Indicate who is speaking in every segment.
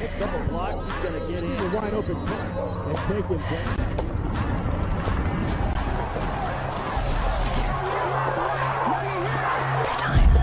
Speaker 1: picks up a block. He's going to get in a wide open cut and take him down.
Speaker 2: It's time.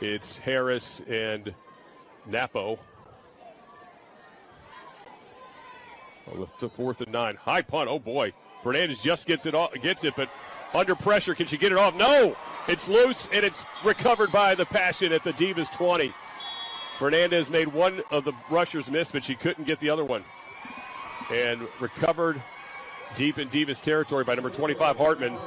Speaker 3: It's Harris and Napo. On the 4th and 9. High punt. Oh, boy. Fernandez just gets it, but under pressure. Can she get it off? No! It's loose, and it's recovered by the Passion at the Divas 20. Fernandez made one of the rushers miss, but she couldn't get the other one. And recovered deep in Divas territory by number 25, Hartman.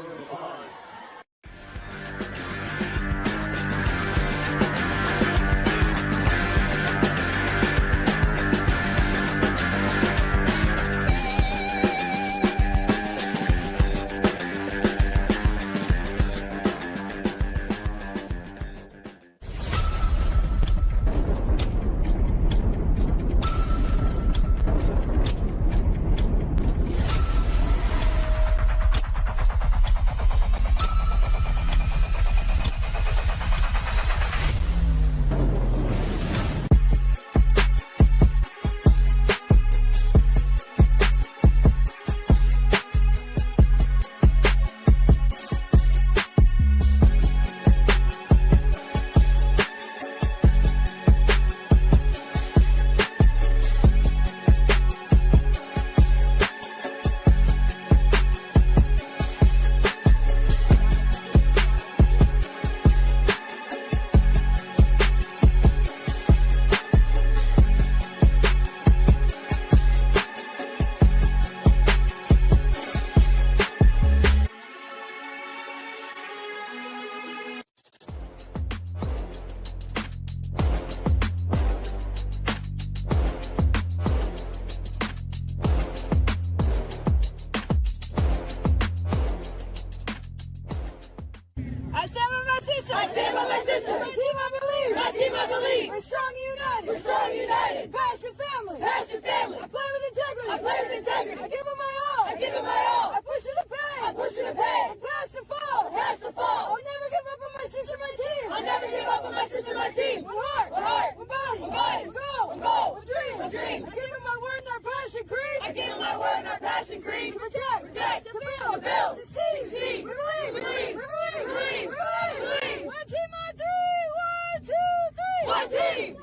Speaker 4: We're strong and united. We're strong and united. Passion family. Passion family. I play with integrity. I play with integrity. I give it my all. I give it my all. I push it to pay. I push it to pay. I pass the fall. I pass the fall. I'll never give up on my sister, my team. I'll never give up on my sister, my team. With heart. With heart. With body. With body. With goal. With goal. With dream. With dream. I give it my word and our passion creed. I give it my word and our passion creed. To protect. Protect. To build. To build. To see. See. We believe. We believe. We believe. We believe. We believe. One team on three. 1, 2, 3. One team.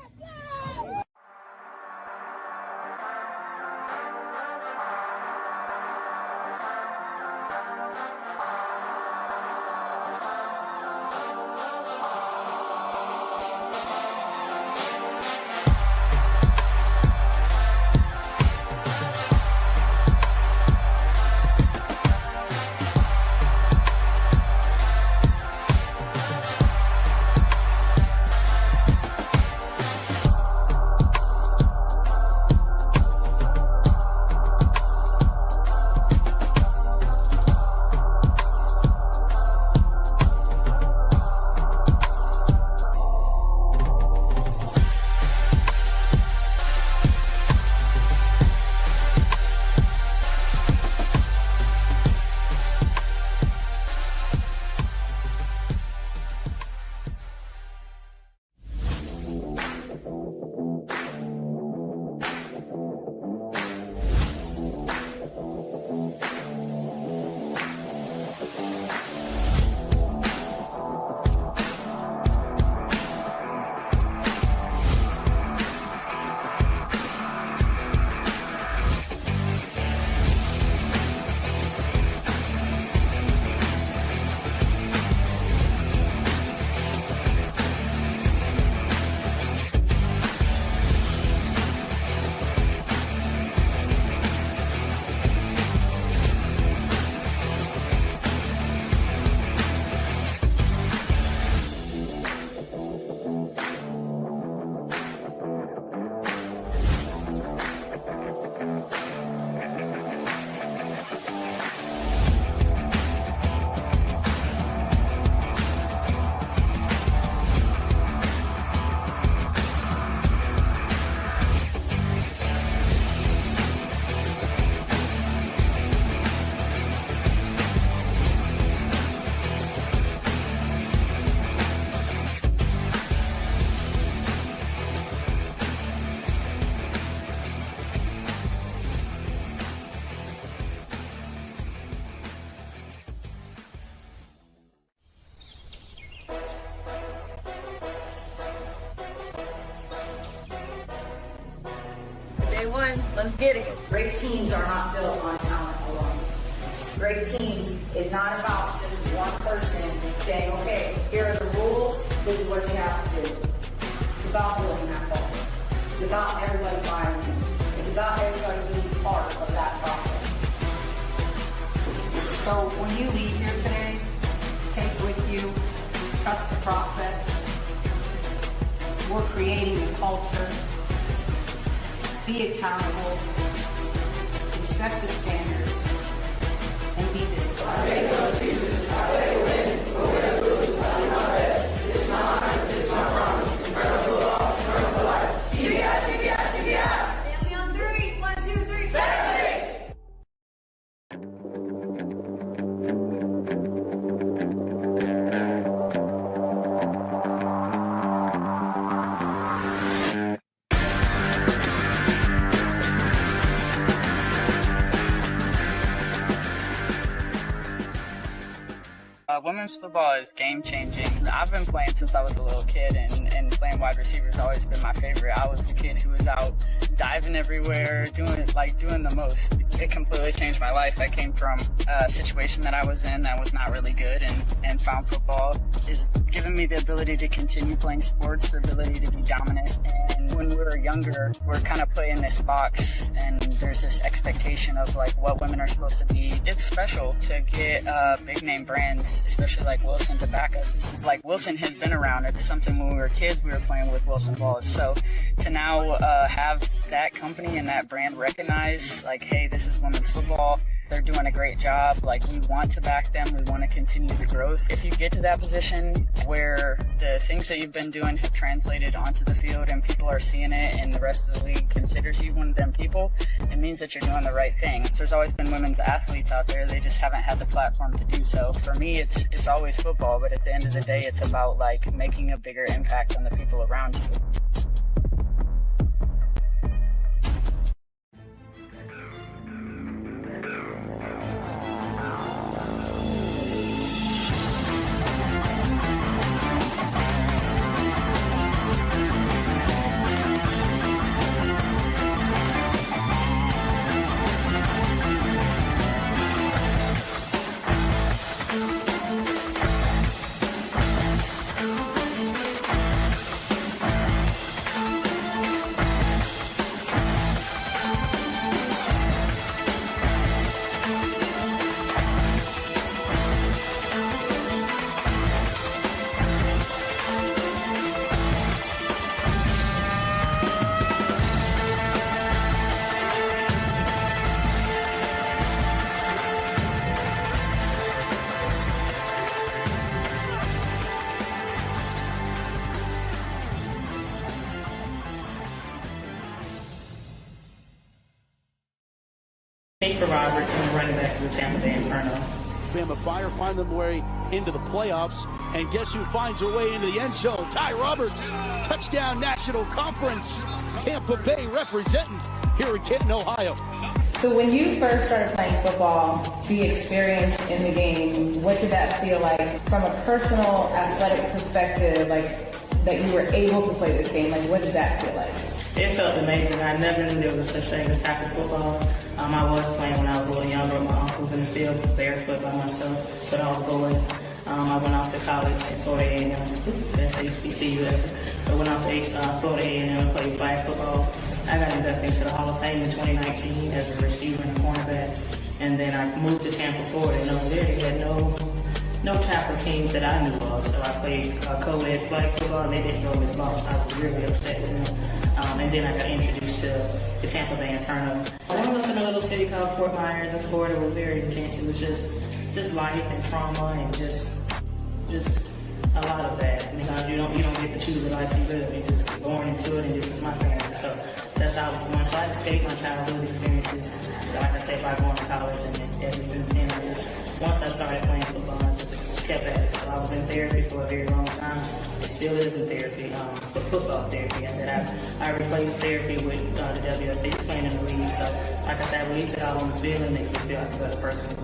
Speaker 4: Let's get it.
Speaker 5: Great teams are not built on talent alone. Great teams is not about just one person saying, okay, here are the rules, this is what you have to do. It's about building that culture. It's about everybody buying in. It's about everybody being part of that process. So when you leave here today, take with you, trust the process. We're creating a culture. Be accountable. Respect the standards. And be disciplined. I make those pieces. I play to win. But when I lose, I do my best. It's my mind. It's my promise. Inferno for love. Inferno for life. TBI, TBI, TBI.
Speaker 4: Family on three. 1, 2, 3.
Speaker 5: Family!
Speaker 6: Women's football is game-changing. I've been playing since I was a little kid, and playing wide receiver has always been my favorite. I was the kid who was out diving everywhere, doing the most. It completely changed my life. I came from a situation that I was in that was not really good, and found football is giving me the ability to continue playing sports, the ability to be dominant. And when we were younger, we're kind of put in this box, and there's this expectation of like what women are supposed to be. It's special to get big name brands, especially like Wilson, to back us. It's like Wilson has been around. It's something when we were kids we were playing with Wilson balls. So to now have that company and that brand recognize like, hey, this is women's football. They're doing a great job. Like, we want to back them. We want to continue the growth. If you get to that position where the things that you've been doing have translated onto the field and people are seeing it and the rest of the league considers you one of them people, it means that you're doing the right thing. So there's always been women's athletes out there. They just haven't had the platform to do so. For me, it's always football, but at the end of the day, it's about like making a bigger impact on the people around you.
Speaker 7: Roberts and running back for the Tampa Bay Inferno.
Speaker 1: Bama Fire find their way into the playoffs, and guess who finds their way into the end zone? Ty Roberts, touchdown National Conference. Tampa Bay representing here in Canton, Ohio.
Speaker 5: So when you first started playing football, the experience in the game, what did that feel like from a personal athletic perspective, like that you were able to play this game? Like, what did that feel like?
Speaker 7: It felt amazing. I never knew there was such thing as tackle football. I was playing when I was a little younger. My uncles in the field, barefoot by myself, with all the boys. I went off to college at Florida A&M. That's HBCU ever. I went off to Florida A&M and played flag football. I got inducted into the Hall of Fame in 2019 as a receiver and a cornerback. And then I moved to Tampa, Florida, and over there they had no tackle teams that I knew of. So I played co-ed flag football, and they didn't throw me the ball, so I was really upset with them. And then I got introduced to the Tampa Bay Inferno. I went up in a little city called Fort Myers in Florida. It was very intense. It was just life and trauma and just a lot of that. Because you don't get to choose the life you live. You're just born into it, and this is my family. So that's how once I escaped my childhood experiences, like I say, by going to college, and then ever since then, once I started playing football, I just kept at it. So I was in therapy for a very long time. It still is in therapy, for football therapy. And then I replaced therapy with the WFA playing in the league. So like I said, I release it out on the field and makes me feel like a better person.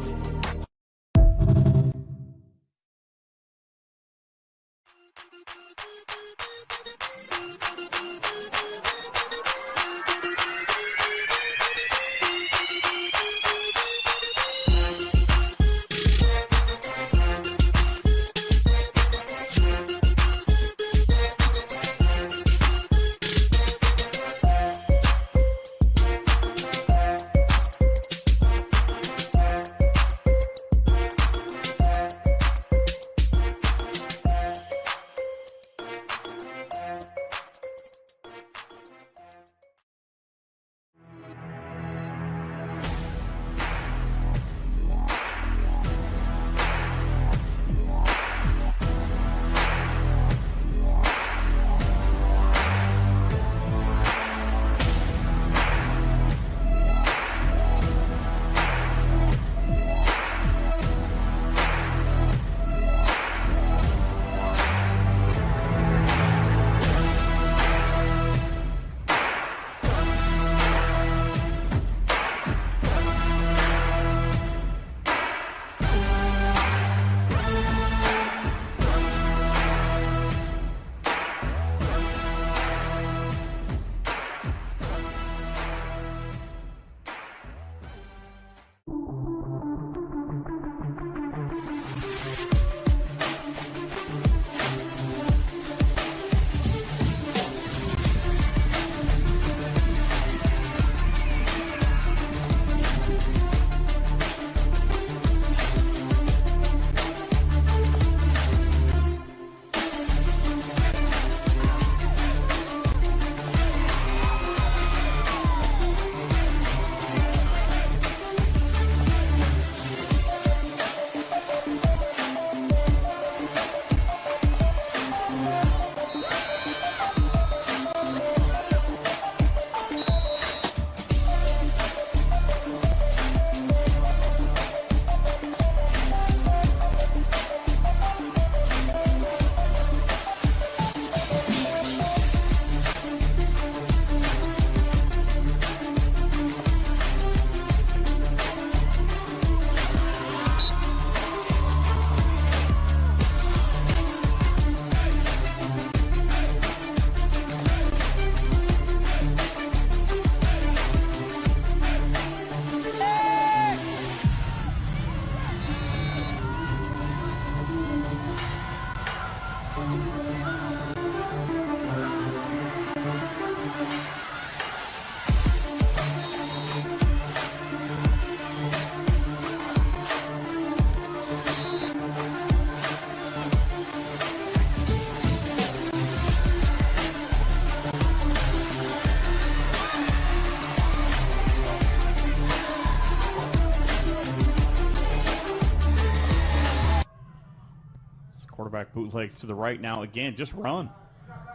Speaker 8: Quarterback bootlegs to the right now again. Just run.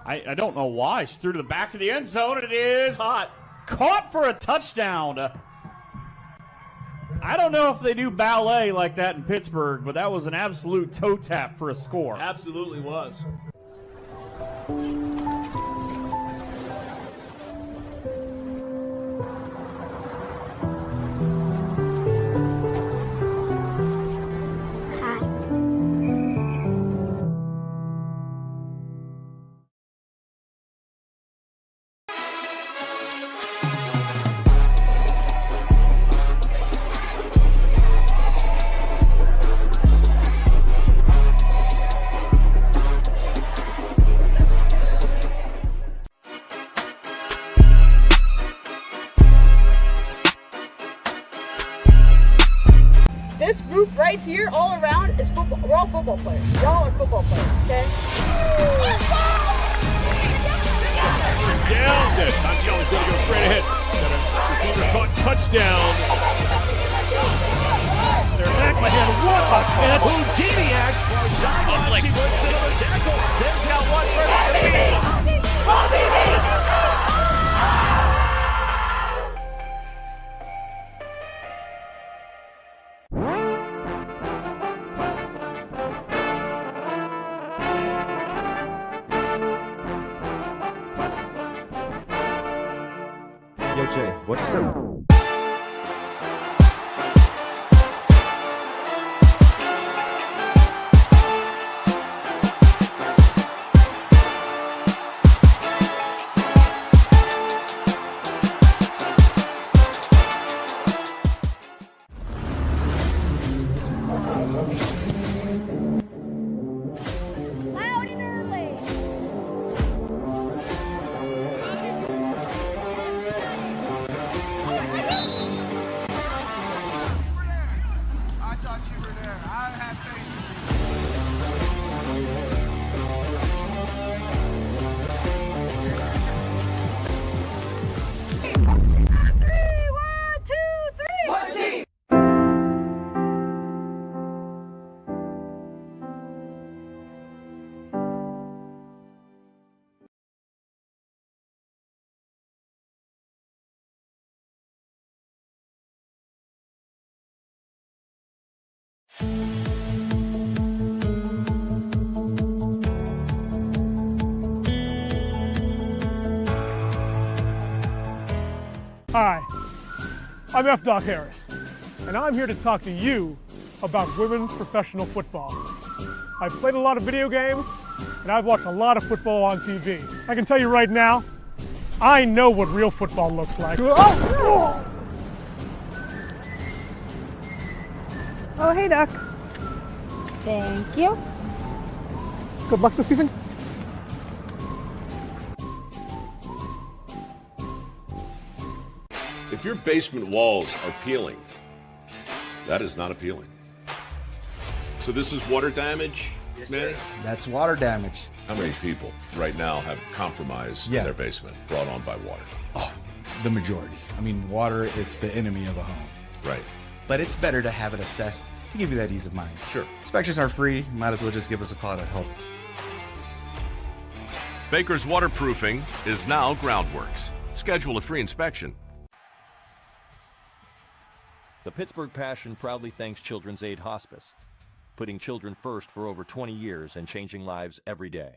Speaker 8: I don't know why. She threw to the back of the end zone, and it is caught for a touchdown. I don't know if they do ballet like that in Pittsburgh, but that was an absolute toe tap for a score.
Speaker 1: Absolutely was.
Speaker 9: This group right here, all around, is football. We're all football players. Y'all are football players, okay?
Speaker 3: Down. Tangiano's going to go straight ahead. Got a receiver caught. Touchdown.
Speaker 1: They're back by hand. What a catch. Houdini acts. Sideline. She breaks another tackle. There's now one for
Speaker 10: Yo, Jay, what you say?
Speaker 4: Loud and early.
Speaker 11: I thought you were there. I had faith.
Speaker 12: Hi, I'm F. Doc Harris, and I'm here to talk to you about women's professional football. I've played a lot of video games, and I've watched a lot of football on TV. I can tell you right now, I know what real football looks like.
Speaker 9: Oh, hey, Doc. Thank you.
Speaker 12: Good luck this season.
Speaker 13: If your basement walls are peeling, that is not appealing. So this is water damage,
Speaker 10: Yes,
Speaker 13: man?
Speaker 10: sir. That's water damage.
Speaker 13: How many people right now have compromise in their basement brought on by water?
Speaker 10: Oh, the majority. I mean, water is the enemy of a home.
Speaker 13: Right.
Speaker 10: But it's better to have it assessed to give you that ease of mind.
Speaker 13: Sure.
Speaker 10: Inspections are free. Might as well just give us a call to help.
Speaker 13: Baker's Waterproofing is now Groundworks. Schedule a free inspection.
Speaker 14: The Pittsburgh Passion proudly thanks Children's Aid Hospice, putting children first for over 20 years and changing lives every day.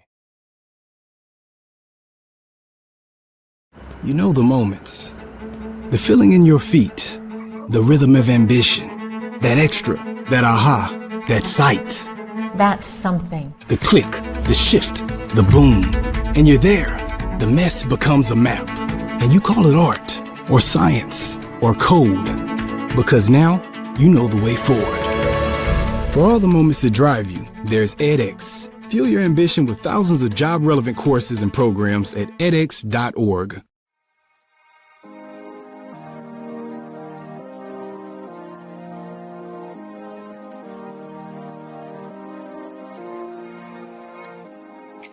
Speaker 15: You know the moments, the feeling in your feet, the rhythm of ambition, that extra, that aha, that sight.
Speaker 2: That's something.
Speaker 15: The click, the shift, the boom, and you're there. The mess becomes a map, and you call it art, or science, or code, because now you know the way forward. For all the moments that drive you, there's edX. Fuel your ambition with thousands of job-relevant courses and programs at edX.org.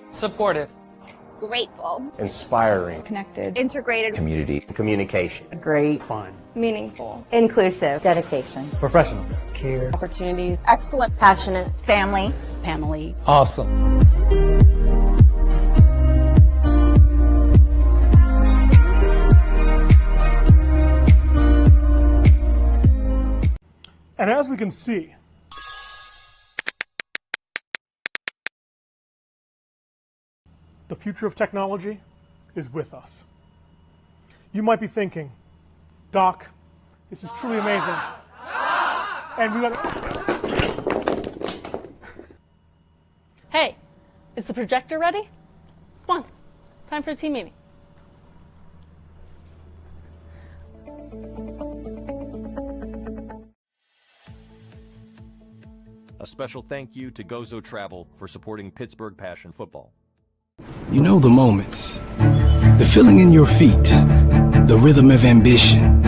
Speaker 16: Supportive.
Speaker 9: Grateful.
Speaker 16: Inspiring.
Speaker 9: Connected. Integrated.
Speaker 16: Community. Communication.
Speaker 17: Great. Fun.
Speaker 9: Meaningful.
Speaker 17: Inclusive. Dedication.
Speaker 16: Professional.
Speaker 17: Care.
Speaker 9: Opportunities.
Speaker 17: Excellent. Passionate.
Speaker 9: Family.
Speaker 17: Family.
Speaker 16: Awesome.
Speaker 12: And as we can see, the future of technology is with us. You might be thinking, Doc, this is truly amazing. And we got.
Speaker 9: Hey, is the projector ready? Come on, time for a team meeting.
Speaker 14: A special thank you to Gozo Travel for supporting Pittsburgh Passion Football.
Speaker 15: You know the moments, the feeling in your feet, the rhythm of ambition,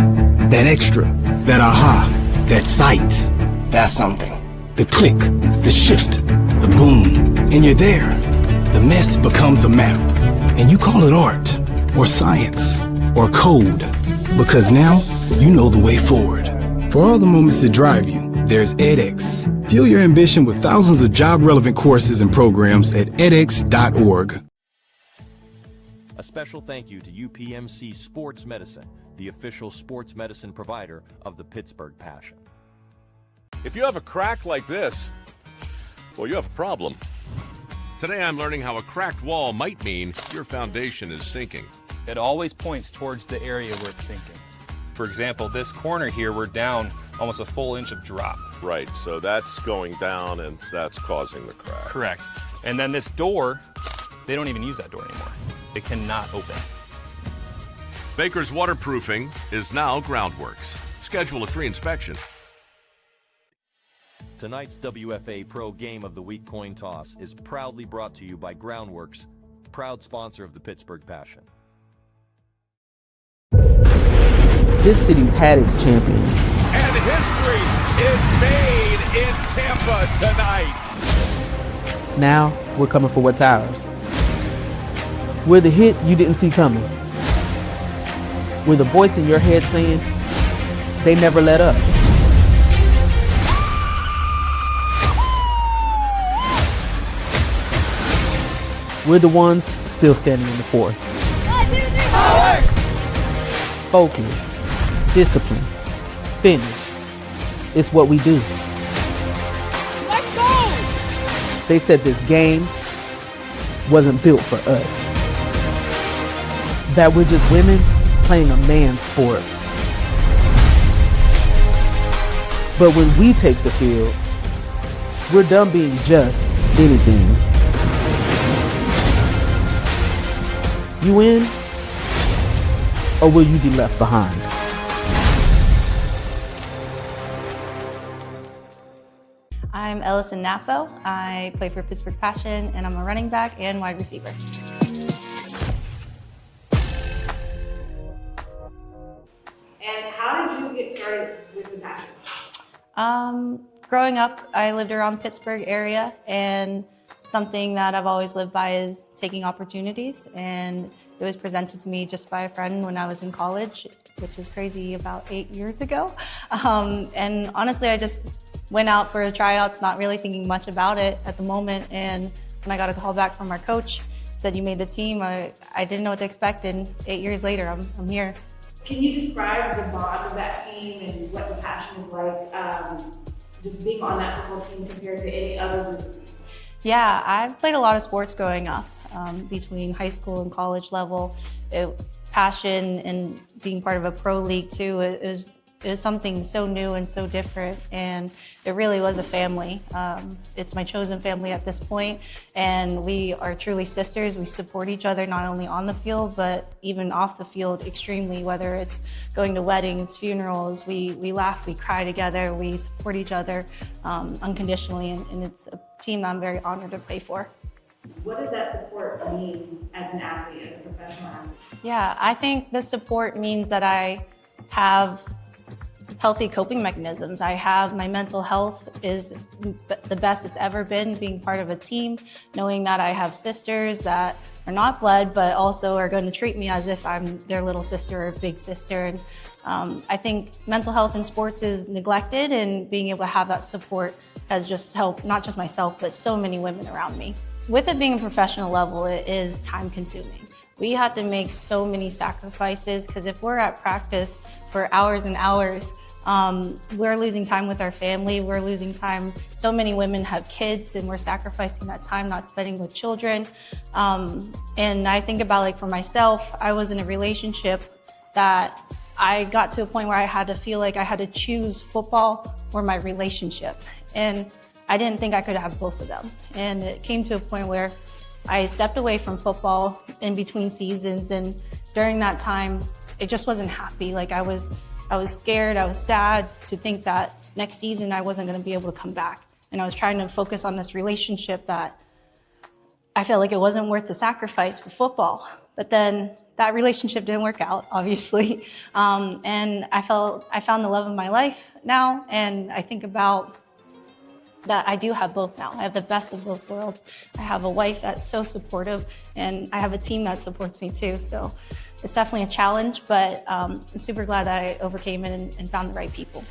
Speaker 15: that extra, that aha, that sight, that's something. The click, the shift, the boom, and you're there. The mess becomes a map, and you call it art, or science, or code, because now you know the way forward. For all the moments that drive you, there's edX. Fuel your ambition with thousands of job-relevant courses and programs at edX.org.
Speaker 14: A special thank you to UPMC Sports Medicine, the official sports medicine provider of the Pittsburgh Passion.
Speaker 13: If you have a crack like this, well, you have a problem. Today I'm learning how a cracked wall might mean your foundation is sinking.
Speaker 18: It always points towards the area where it's sinking. For example, this corner here, we're down almost a full inch of drop.
Speaker 13: Right, so that's going down and that's causing the crack.
Speaker 18: Correct. And then this door, they don't even use that door anymore. It cannot open.
Speaker 13: Baker's Waterproofing is now Groundworks. Schedule a free inspection.
Speaker 14: Tonight's WFA Pro Game of the Week coin toss is proudly brought to you by Groundworks, proud sponsor of the Pittsburgh Passion.
Speaker 19: This city's had its champions.
Speaker 20: And history is made in Tampa tonight.
Speaker 19: Now we're coming for what's ours. We're the hit you didn't see coming. We're the voice in your head saying, they never let up. We're the ones still standing in the fourth. Focus. Discipline, finish. It's what we do.
Speaker 9: Let's go!
Speaker 19: They said this game wasn't built for us. That we're just women playing a man's sport. But when we take the field, we're done being just anything. You in? Or will you be left behind?
Speaker 21: I'm Ellison Napo. I play for Pittsburgh Passion, and I'm a running back and wide receiver.
Speaker 5: And how did you get started with the Passion?
Speaker 21: Growing up, I lived around Pittsburgh area, and something that I've always lived by is taking opportunities. And it was presented to me just by a friend when I was in college, which is crazy, about 8 years ago. And honestly, I just went out for tryouts, not really thinking much about it at the moment. And when I got a call back from our coach, said you made the team, I didn't know what to expect. And 8 years later, I'm here.
Speaker 5: Can you describe the bond of that team and what the Passion is like, just being on that football team compared to any other group?
Speaker 21: Yeah, I've played a lot of sports growing up, between high school and college level. Passion and being part of a pro league too, it was something so new and so different, and it really was a family. It's my chosen family at this point, and we are truly sisters. We support each other not only on the field, but even off the field extremely, whether it's going to weddings, funerals, we laugh, we cry together, we support each other unconditionally, and it's a team I'm very honored to play for.
Speaker 5: What does that support mean as an athlete, as a professional athlete?
Speaker 21: Yeah, I think the support means that I have healthy coping mechanisms. I have my mental health is the best it's ever been, being part of a team, knowing that I have sisters that are not blood, but also are going to treat me as if I'm their little sister or big sister. And I think mental health in sports is neglected, and being able to have that support has just helped not just myself, but so many women around me. With it being a professional level, it is time consuming. We have to make so many sacrifices, because if we're at practice for hours and hours, we're losing time with our family, we're losing time. So many women have kids, and we're sacrificing that time not spending with children. And I think about, like, for myself, I was in a relationship that I got to a point where I had to feel like I had to choose football or my relationship. And I didn't think I could have both of them. And it came to a point where I stepped away from football in between seasons, and during that time, it just wasn't happy. Like, I was scared, I was sad to think that next season I wasn't gonna be able to come back. And I was trying to focus on this relationship that I felt like it wasn't worth the sacrifice for football. But then that relationship didn't work out, obviously. And I found the love of my life now, and I think about that I do have both now. I have the best of both worlds. I have a wife that's so supportive, and I have a team that supports me too. So it's definitely a challenge, but I'm super glad that I overcame it and found the right people.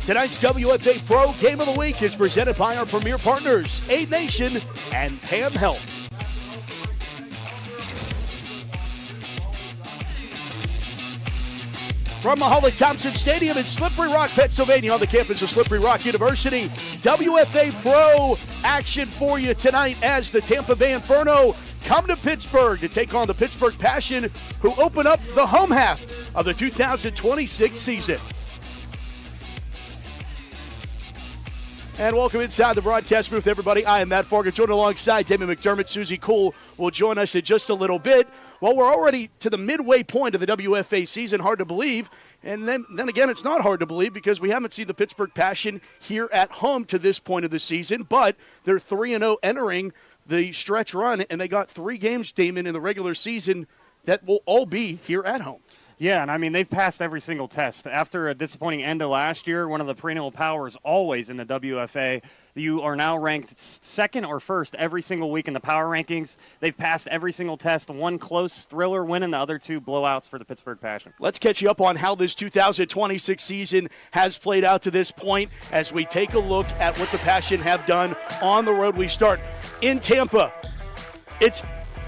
Speaker 1: Tonight's WFA Pro Game of the Week is presented by our premier partners, Aid Nation and Pam Health. From Mahalia Thompson Stadium in Slippery Rock, Pennsylvania, on the campus of Slippery Rock University, WFA Pro action for you tonight as the Tampa Bay Inferno come to Pittsburgh to take on the Pittsburgh Passion, who open up the home half of the 2026 season. And welcome inside the broadcast booth, everybody. I am Matt Fargo, joined alongside Damon McDermott. Susie Cool will join us in just a little bit. Well, we're already to the midway point of the WFA season. Hard to believe. And then again, it's not hard to believe because we haven't seen the Pittsburgh Passion here at home to this point of the season. But they're 3-0 entering the stretch run, and they got 3 games, Damon, in the regular season that will all be here at home.
Speaker 6: Yeah, and I mean, they've passed every single test. After a disappointing end of last year, one of the perennial powers always in the WFA, you are now ranked second or first every single week in the power rankings. They've passed every single test, one close thriller win and the other 2 blowouts for the Pittsburgh Passion.
Speaker 1: Let's catch you up on how this 2026 season has played out to this point as we take a look at what the Passion have done on the road. We start in Tampa. It's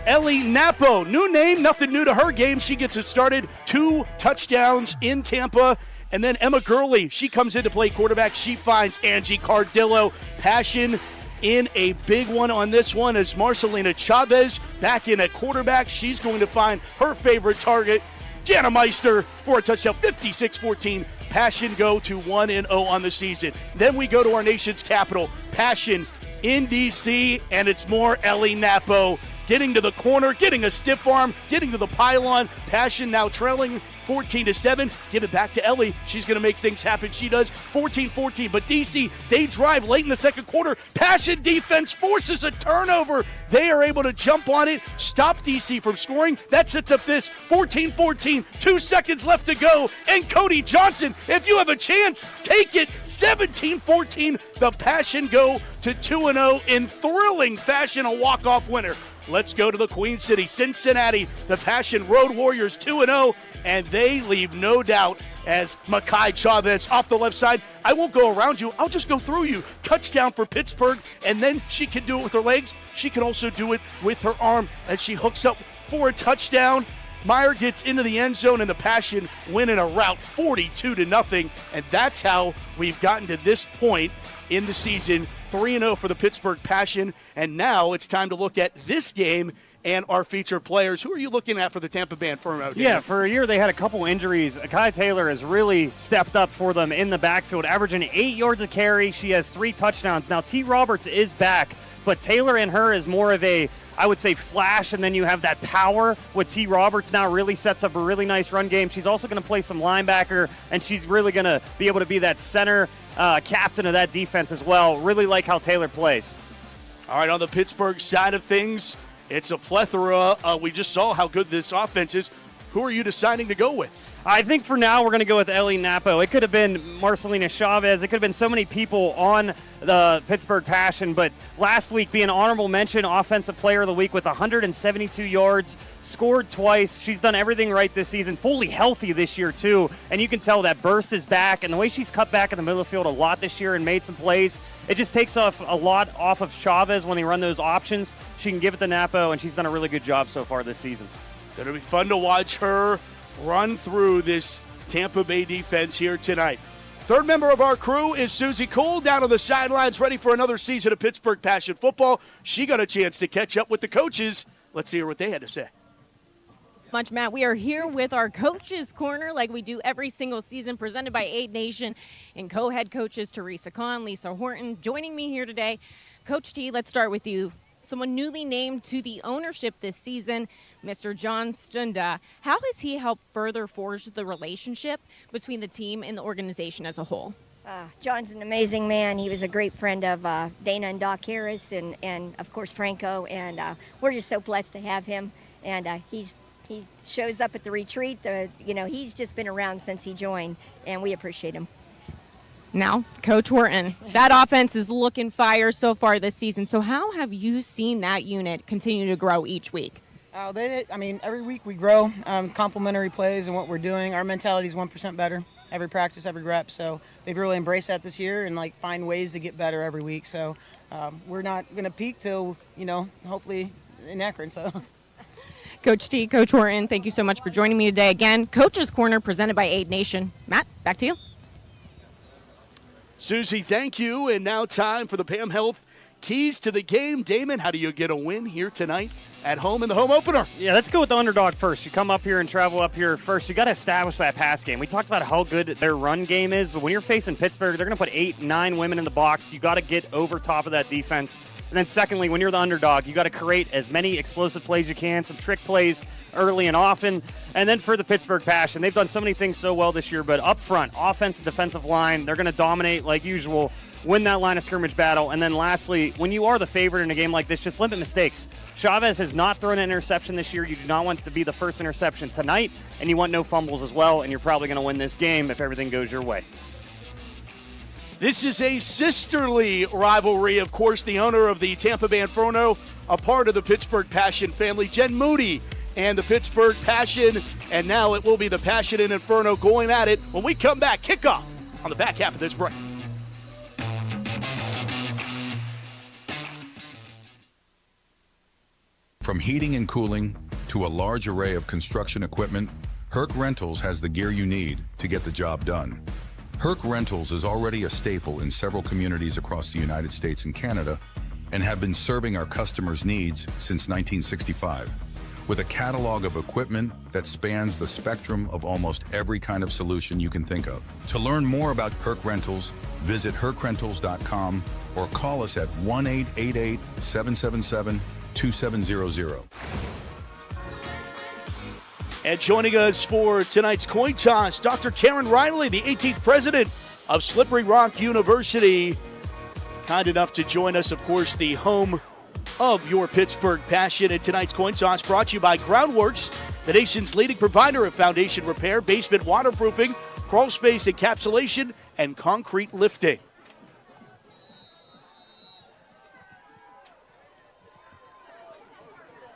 Speaker 1: Ellie Napo, new name, nothing new to her game. She gets it started, 2 touchdowns in Tampa. And then Emma Gurley, she comes in to play quarterback. She finds Angie Cardillo. Passion in a big one on this one as Marcelina Chavez back in at quarterback. She's going to find her favorite target, Jana Meister, for a touchdown, 56-14. Passion go to 1-0 on the season. Then we go to our nation's capital, Passion in D.C., and it's more Ellie Napo. Getting to the corner, getting a stiff arm, getting to the pylon. Passion now trailing 14-7. Give it back to Ellie. She's going to make things happen. She does 14-14. But DC, they drive late in the second quarter. Passion defense forces a turnover. They are able to jump on it, stop DC from scoring. That sets up this 14-14. 2 seconds left to go. And Cody Johnson, if you have a chance, take it. 17-14. The Passion go to 2-0 in thrilling fashion, a walk-off winner. Let's go to the Queen City, Cincinnati. The Passion Road Warriors 2-0, and they leave no doubt as Makai Chavez off the left side. I won't go around you. I'll just go through you. Touchdown for Pittsburgh, and then she can do it with her legs. She can also do it with her arm as she hooks up for a touchdown. Meyer gets into the end zone, and the Passion win in a rout 42-0, and that's how we've gotten to this point in the season. 3-0 for the Pittsburgh Passion, and now it's time to look at this game and our featured players. Who are you looking at for the Tampa Bay Inferno?
Speaker 6: Yeah, for a year they had a couple injuries. Akai Taylor has really stepped up for them in the backfield, averaging 8 yards a carry. She has 3 touchdowns. Now, T. Roberts is back, but Taylor and her is more of a, I would say, flash, and then you have that power with T. Roberts now really sets up a really nice run game. She's also going to play some linebacker, and she's really going to be able to be that center captain of that defense as well. Really like how Taylor plays.
Speaker 1: All right, on the Pittsburgh side of things, it's a plethora. We just saw how good this offense is. Who are you deciding to go with?
Speaker 6: I think for now we're going to go with Ellie Napo. It could have been Marcelina Chavez. It could have been so many people on the Pittsburgh Passion, but last week being honorable mention, Offensive Player of the Week with 172 yards, scored twice. She's done everything right this season, fully healthy this year too, and you can tell that burst is back, and the way she's cut back in the middle of the field a lot this year and made some plays, it just takes off a lot off of Chavez when they run those options. She can give it to Napo, and she's done a really good job so far this season.
Speaker 1: Going to be fun to watch her run through this Tampa Bay defense here tonight. Third member of our crew is Susie Cool, down on the sidelines, ready for another season of Pittsburgh Passion football. She got a chance to catch up with the coaches. Let's hear what they had to say.
Speaker 22: Much, Matt. We are here with our Coaches Corner like we do every single season, presented by Aid Nation and co-head coaches Teresa Kahn, Lisa Horton. Joining me here today, Coach T, let's start with you. Someone newly named to the ownership this season, Mr. John Stunda. How has he helped further forge the relationship between the team and the organization as a whole?
Speaker 23: John's an amazing man. He was a great friend of Dana and Doc Harris and of course, Franco. And we're just so blessed to have him. And he shows up at the retreat. He's just been around since he joined, and we appreciate him.
Speaker 22: Now, Coach Horton, that offense is looking fire so far this season. So how have you seen that unit continue to grow each week?
Speaker 24: Every week we grow. Complimentary plays and what we're doing. Our mentality is 1% better.
Speaker 3: every practice, every rep. So they've really embraced that this year and like find ways to get better every week. So we're not going to peak till, hopefully in Akron. So.
Speaker 22: Coach T, Coach Horton, thank you so much for joining me today. Again, Coach's Corner presented by Aid Nation. Matt, back to you.
Speaker 1: Susie, thank you. And now time for the Pam Health Keys to the Game. Damon, how do you get a win here tonight at home in the home opener?
Speaker 6: Yeah, let's go with the underdog first. You come up here and travel up here first. You got to establish that pass game. We talked about how good their run game is, but when you're facing Pittsburgh, they're going to put 8-9 women in the box. You got to get over top of that defense. And then secondly, when you're the underdog, you got to create as many explosive plays you can, some trick plays early and often. And then for the Pittsburgh Passion, they've done so many things so well this year, but up front, offensive, defensive line, they're going to dominate like usual, win that line of scrimmage battle. And then lastly, when you are the favorite in a game like this, just limit mistakes. Chavez has not thrown an interception this year. You do not want it to be the first interception tonight, and you want no fumbles as well, and you're probably going to win this game if everything goes your way.
Speaker 1: This is a sisterly rivalry. Of course, the owner of the Tampa Bay Inferno, a part of the Pittsburgh Passion family, Jen Moody, and the Pittsburgh Passion. And now it will be the Passion and Inferno going at it when we come back. Kickoff on the back half of this break.
Speaker 7: From heating and cooling to a large array of construction equipment, Herc Rentals has the gear you need to get the job done. Herc Rentals is already a staple in several communities across the United States and Canada and have been serving our customers' needs since 1965. With a catalog of equipment that spans the spectrum of almost every kind of solution you can think of. To learn more about Herc Rentals, visit hercrentals.com or call us at 1-888-777-2700.
Speaker 1: And joining us for tonight's coin toss, Dr. Karen Riley, the 18th president of Slippery Rock University. Kind enough to join us, of course, the home of your Pittsburgh Passion. And tonight's coin toss brought to you by Groundworks, the nation's leading provider of foundation repair, basement waterproofing, crawl space encapsulation, and concrete lifting.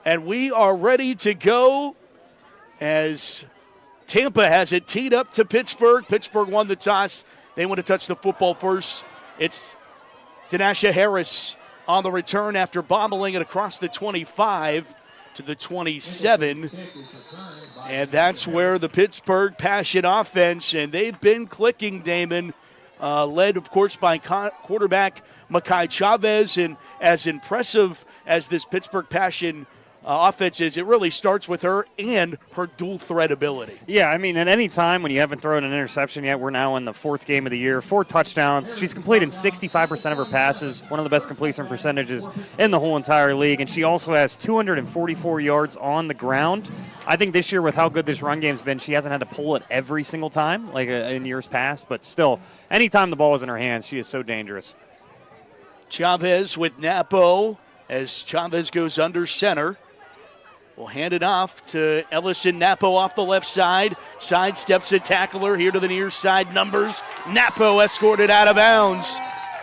Speaker 1: And we are ready to go as Tampa has it teed up to Pittsburgh. Pittsburgh won the toss. They want to touch the football first. It's Denasha Harris on the return after bobbling it across the 25 to the 27. And that's where the Pittsburgh Passion offense, and they've been clicking, Damon, led, of course, by quarterback Makai Chavez. And as impressive as this Pittsburgh Passion offense is, it really starts with her and her dual threat ability.
Speaker 6: Yeah, I mean, at any time when you haven't thrown an interception yet, we're now in the fourth game of the year, 4 touchdowns. She's completed 65% of her passes, one of the best completion percentages in the whole entire league, and she also has 244 yards on the ground. I think this year, with how good this run game's been, she hasn't had to pull it every single time like in years past, but still, anytime the ball is in her hands, she is so dangerous.
Speaker 1: Chavez with Napo as Chavez goes under center. We'll hand it off to Ellison Napo off the left side. Sidesteps a tackler here to the near side. Numbers. Napo escorted out of bounds.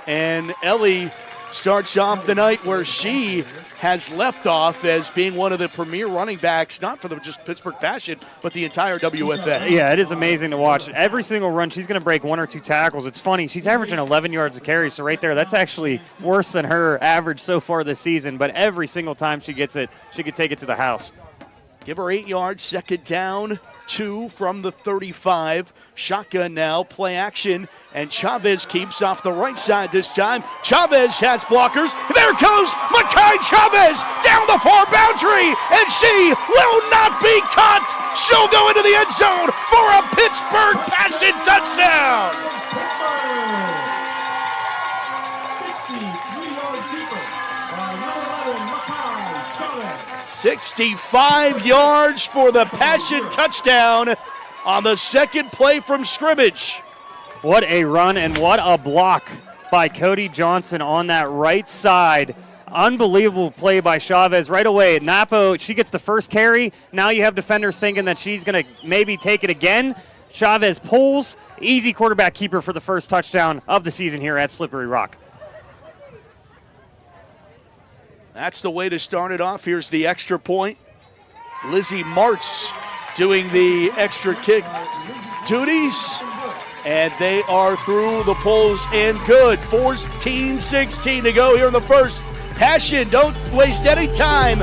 Speaker 1: And Ellie starts off the night where she has left off as being one of the premier running backs, not for the just Pittsburgh Passion, but the entire WFA.
Speaker 6: Yeah, it is amazing to watch. Every single run, she's going to break 1 or 2 tackles. It's funny, she's averaging 11 yards a carry, so right there, that's actually worse than her average so far this season, but every single time she gets it, she could take it to the house.
Speaker 1: Give her 8 yards, second down, 2 from the 35. Shotgun now, play action, and Chavez keeps off the right side this time. Chavez has blockers. There goes Makai Chavez down the far boundary, and she will not be caught. She'll go into the end zone for a Pittsburgh Passion touchdown. 65 yards for the Passion touchdown on the second play from scrimmage.
Speaker 6: What a run and what a block by Cody Johnson on that right side. Unbelievable play by Chavez right away. Napo, she gets the first carry. Now you have defenders thinking that she's going to maybe take it again. Chavez pulls. Easy quarterback keeper for the first touchdown of the season here at Slippery Rock.
Speaker 1: That's the way to start it off. Here's the extra point. Lizzie Martz doing the extra kick duties. And they are through the polls and good. 14-16 to go here in the first. Passion, don't waste any time.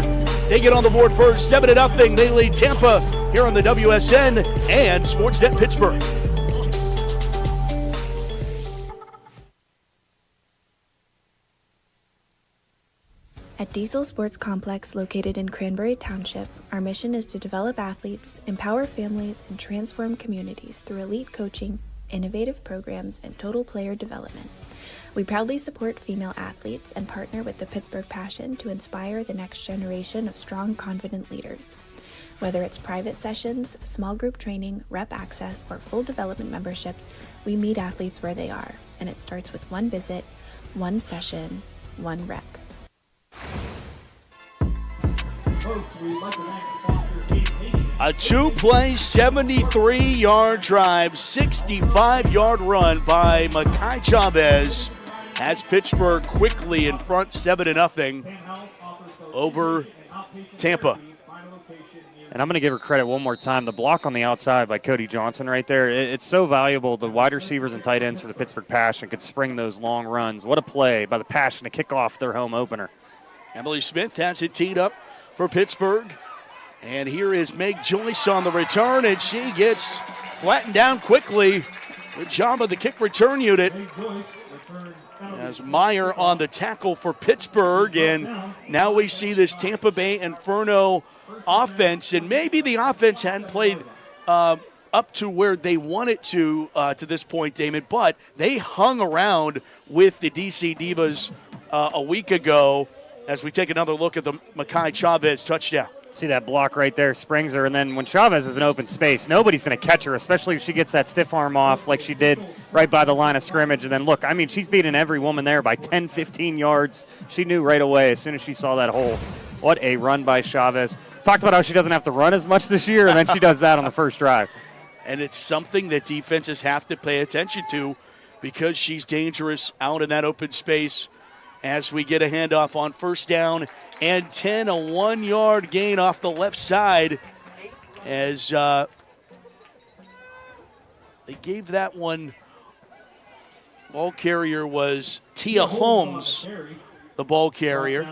Speaker 1: They get on the board first, 7-0. They lead Tampa here on the WSN and Sportsnet Pittsburgh.
Speaker 4: At Diesel Sports Complex located in Cranberry Township, our mission is to develop athletes, empower families, and transform communities through elite coaching, innovative programs, and total player development. We proudly support female athletes and partner with the Pittsburgh Passion to inspire the next generation of strong, confident leaders. Whether it's private sessions, small group training, rep access, or full development memberships, we meet athletes where they are, and it starts with one visit, one session, one rep.
Speaker 1: A two-play, 73-yard drive, 65-yard run by Makai Chavez has Pittsburgh quickly in front, 7-0 over Tampa.
Speaker 6: And I'm going to give her credit one more time. The block on the outside by Cody Johnson right there, it's so valuable. The wide receivers and tight ends for the Pittsburgh Passion could spring those long runs. What a play by the Passion to kick off their home opener.
Speaker 1: Emily Smith has it teed up for Pittsburgh. And here is Meg Joyce on the return, and she gets flattened down quickly. Good job of the kick return unit. As Meyer on the tackle for Pittsburgh, and now we see this Tampa Bay Inferno offense, and maybe the offense hadn't played up to where they wanted to this point, Damon, but they hung around with the DC Divas a week ago. As we take another look at the Makai Chavez touchdown.
Speaker 6: See that block right there, springs her, and then when Chavez is in open space, nobody's going to catch her, especially if she gets that stiff arm off like she did right by the line of scrimmage. And then look, I mean, she's beating every woman there by 10, 15 yards. She knew right away as soon as she saw that hole. What a run by Chavez. Talked about how she doesn't have to run as much this year, and then she does that on the first drive.
Speaker 1: And it's something that defenses have to pay attention to because she's dangerous out in that open space. As we get a handoff on first down and 10, a 1-yard gain off the left side as they gave that one. Ball carrier was Tia Holmes, the ball carrier.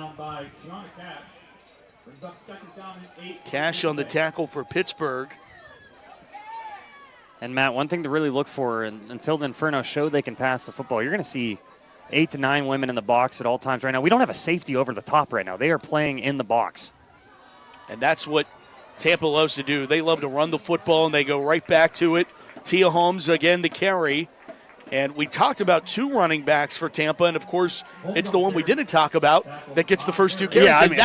Speaker 1: Cash on the tackle for Pittsburgh.
Speaker 6: And, Matt, one thing to really look for, until the Inferno show they can pass the football, you're going to see 8 to 9 women in the box at all times right now. We don't have a safety over the top right now. They are playing in the box.
Speaker 1: And that's what Tampa loves to do. They love to run the football, and they go right back to it. Tia Holmes, again, the carry. And we talked about 2 running backs for Tampa, and, of course, it's the one we didn't talk about that gets the first 2 carries.
Speaker 6: Yeah, I mean,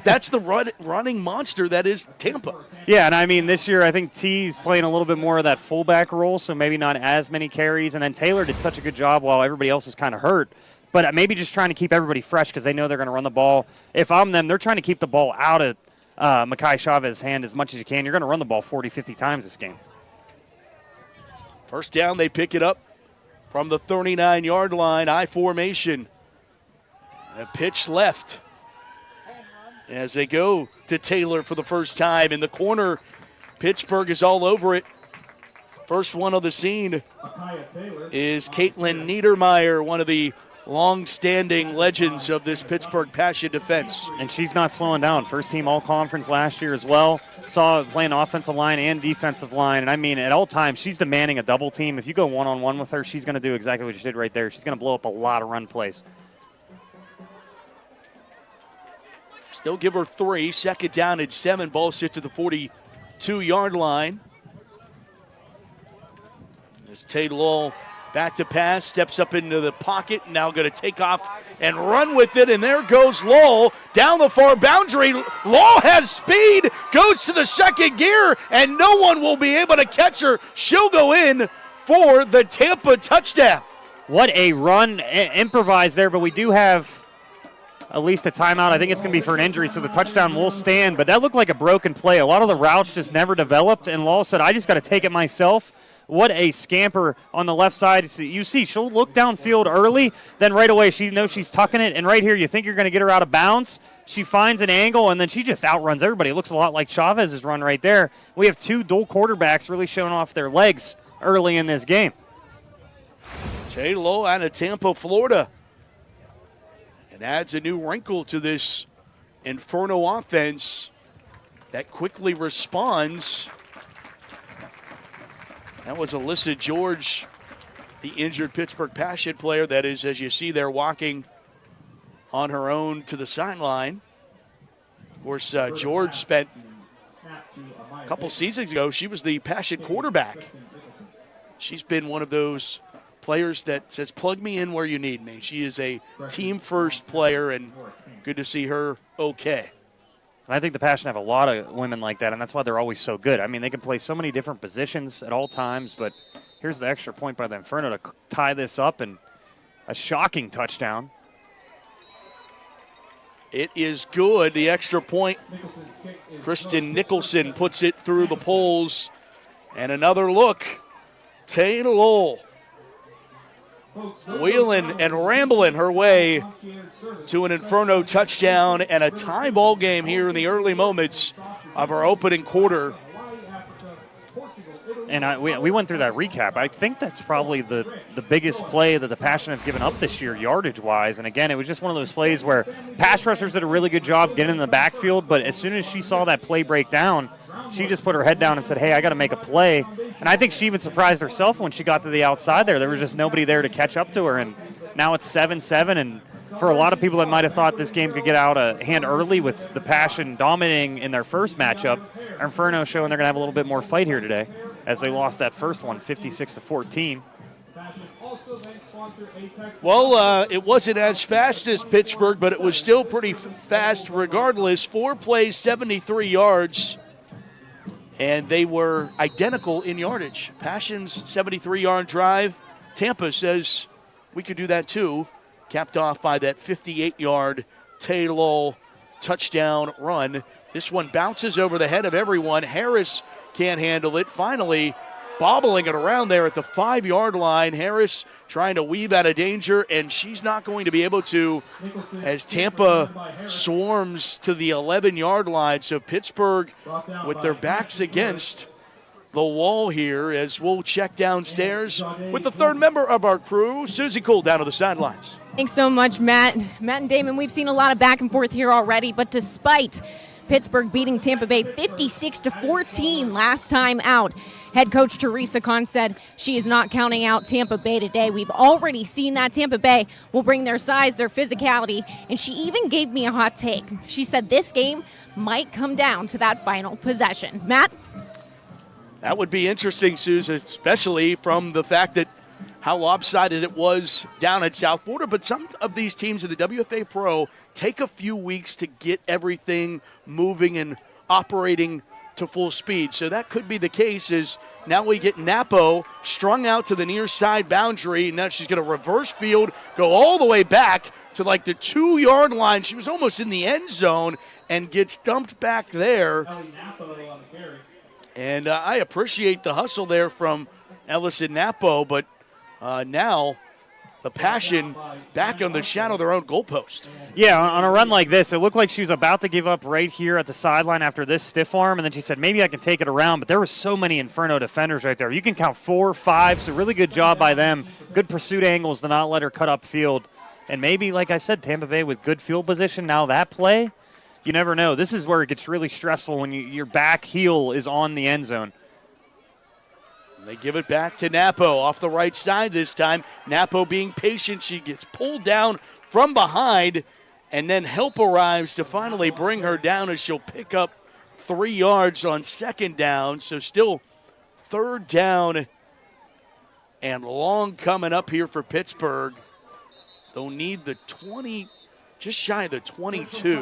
Speaker 1: that's the running monster that is Tampa.
Speaker 6: Yeah, and I mean, this year I think T's playing a little bit more of that fullback role, so maybe not as many carries. And then Taylor did such a good job while everybody else was kind of hurt. But maybe just trying to keep everybody fresh because they know they're going to run the ball. If I'm them, they're trying to keep the ball out of Makai Chavez's hand as much as you can. You're going to run the ball 40, 50 times this game.
Speaker 1: First down, they pick it up from the 39-yard line, I formation. A pitch left as they go to Taylor for the first time. In the corner, Pittsburgh is all over it. First one on the scene is Caitlin Niedermeyer, one of the long-standing legends of this Pittsburgh Passion defense.
Speaker 6: And she's not slowing down. First team all-conference last year as well. Saw playing offensive line and defensive line. And I mean, at all times, she's demanding a double team. If you go one-on-one with her, she's going to do exactly what she did right there. She's going to blow up a lot of run plays.
Speaker 1: Still give her 3. Second down and 7. Ball sits at the 42-yard line. As Taylor back to pass, steps up into the pocket, now going to take off and run with it, and there goes Lowell down the far boundary. Lowell has speed, goes to the second gear, and no one will be able to catch her. She'll go in for the Tampa touchdown.
Speaker 6: What a run, improvised there, but we do have at least a timeout. I think it's going to be for an injury, so the touchdown will stand, but that looked like a broken play. A lot of the routes just never developed, and Lowell said, I just got to take it myself. What a scamper on the left side. You see, she'll look downfield early, then right away she knows she's tucking it, and right here you think you're going to get her out of bounds. She finds an angle, and then she just outruns everybody. It looks a lot like Chavez's run right there. We have 2 dual quarterbacks really showing off their legs early in this game.
Speaker 1: Tay-Lo out of Tampa, Florida. And adds a new wrinkle to this Inferno offense that quickly responds. That was Alyssa George, the injured Pittsburgh Passion player that is, as you see there, walking on her own to the sideline. Of course, George spent a couple seasons ago, she was the Passion quarterback. She's been one of those players that says, plug me in where you need me. She is a team-first player, and good to see her okay.
Speaker 6: And I think the Passion have a lot of women like that, and that's why they're always so good. I mean, they can play so many different positions at all times, but here's the extra point by the Inferno to tie this up, and a shocking touchdown.
Speaker 1: It is good. The extra point, Kristen Nicholson puts it through the poles. And another look. Tay-Lo wheeling and rambling her way to an Inferno touchdown and a tie ball game here in the early moments of our opening quarter.
Speaker 6: And we went through that recap. I think that's probably the biggest play that the Passion have given up this year, yardage-wise. And, again, it was just one of those plays where pass rushers did a really good job getting in the backfield, but as soon as she saw that play break down, she just put her head down and said, hey, I got to make a play. And I think she even surprised herself when she got to the outside there. There was just nobody there to catch up to her, and now it's 7-7. And for a lot of people that might have thought this game could get out of hand early with the Passion dominating in their first matchup, Inferno showing they're going to have a little bit more fight here today, as they lost that first one, 56-14.
Speaker 1: Well, it wasn't as fast as Pittsburgh, but it was still pretty fast regardless. 4 plays, 73 yards, and they were identical in yardage. Passion's 73-yard drive. Tampa says we could do that too, capped off by that 58-yard Tay-Lo touchdown run. This one bounces over the head of everyone. Harris can't handle it. Finally, bobbling it around there at the 5-yard line. Harris trying to weave out of danger, and she's not going to be able to as Tampa swarms to the 11-yard line. So Pittsburgh with their backs against the wall here, as we'll check downstairs with the third member of our crew, Susie Cole, down to the sidelines.
Speaker 22: Thanks so much, Matt. Matt and Damon, we've seen a lot of back and forth here already, but despite Pittsburgh beating Tampa Bay 56-14 last time out, head coach Teresa Kahn said she is not counting out Tampa Bay today. We've already seen that Tampa Bay will bring their size, their physicality, and she even gave me a hot take. She said this game might come down to that final possession. Matt?
Speaker 1: That would be interesting, Susan, especially from the fact that how lopsided it was down at South Florida. But some of these teams in the WFA Pro take a few weeks to get everything moving and operating to full speed. So that could be the case, is now we get Napo strung out to the near side boundary. Now she's going to reverse field, go all the way back to like the 2-yard line. She was almost in the end zone and gets dumped back there. And I appreciate the hustle there from Ellison Napo, but now the Passion back on the shadow of their own goalpost.
Speaker 6: Yeah, on a run like this, it looked like she was about to give up right here at the sideline after this stiff arm, and then she said, maybe I can take it around, but there were so many Inferno defenders right there. You can count 4 or 5, so really good job by them. Good pursuit angles to not let her cut up field. And maybe, like I said, Tampa Bay with good field position. Now that play, you never know. This is where it gets really stressful when your back heel is on the end zone.
Speaker 1: They give it back to Napo off the right side this time. Napo being patient. She gets pulled down from behind, and then help arrives to finally bring her down as she'll pick up 3 yards on second down. So still third down and long coming up here for Pittsburgh. They'll need the 20, just shy of the 22.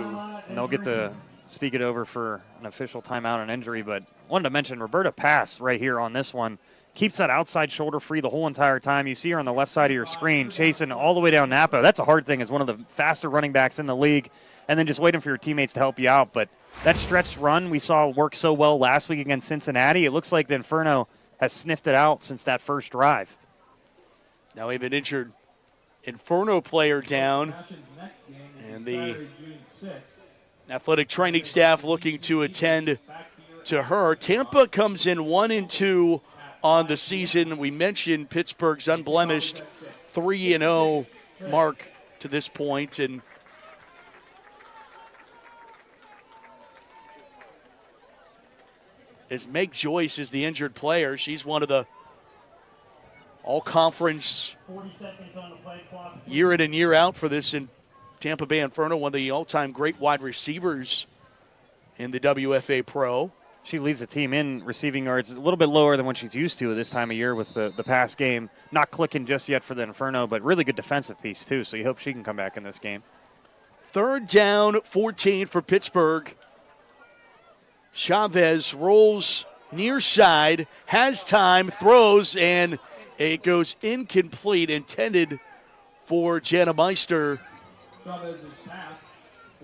Speaker 6: And they'll get to speak it over for an official timeout and injury, but wanted to mention Roberta Pass right here on this one. Keeps that outside shoulder free the whole entire time. You see her on the left side of your screen chasing all the way down Napa. That's a hard thing as one of the faster running backs in the league, and then just waiting for your teammates to help you out. But that stretched run we saw work so well last week against Cincinnati, it looks like the Inferno has sniffed it out since that first drive.
Speaker 1: Now we have an injured Inferno player down, and the athletic training staff looking to attend to her. Tampa comes in 1-2 on the season. We mentioned Pittsburgh's unblemished 3-0 mark to this point, and as Meg Joyce is the injured player, she's one of the all-conference year in and year out for this in Tampa Bay Inferno, one of the all-time great wide receivers in the WFA Pro.
Speaker 6: She leads the team in receiving yards, a little bit lower than what she's used to this time of year with the pass game. Not clicking just yet for the Inferno, but really good defensive piece too, so you hope she can come back in this game.
Speaker 1: 3rd down, 14 for Pittsburgh. Chavez rolls near side, has time, throws, and it goes incomplete, intended for Jana Meister.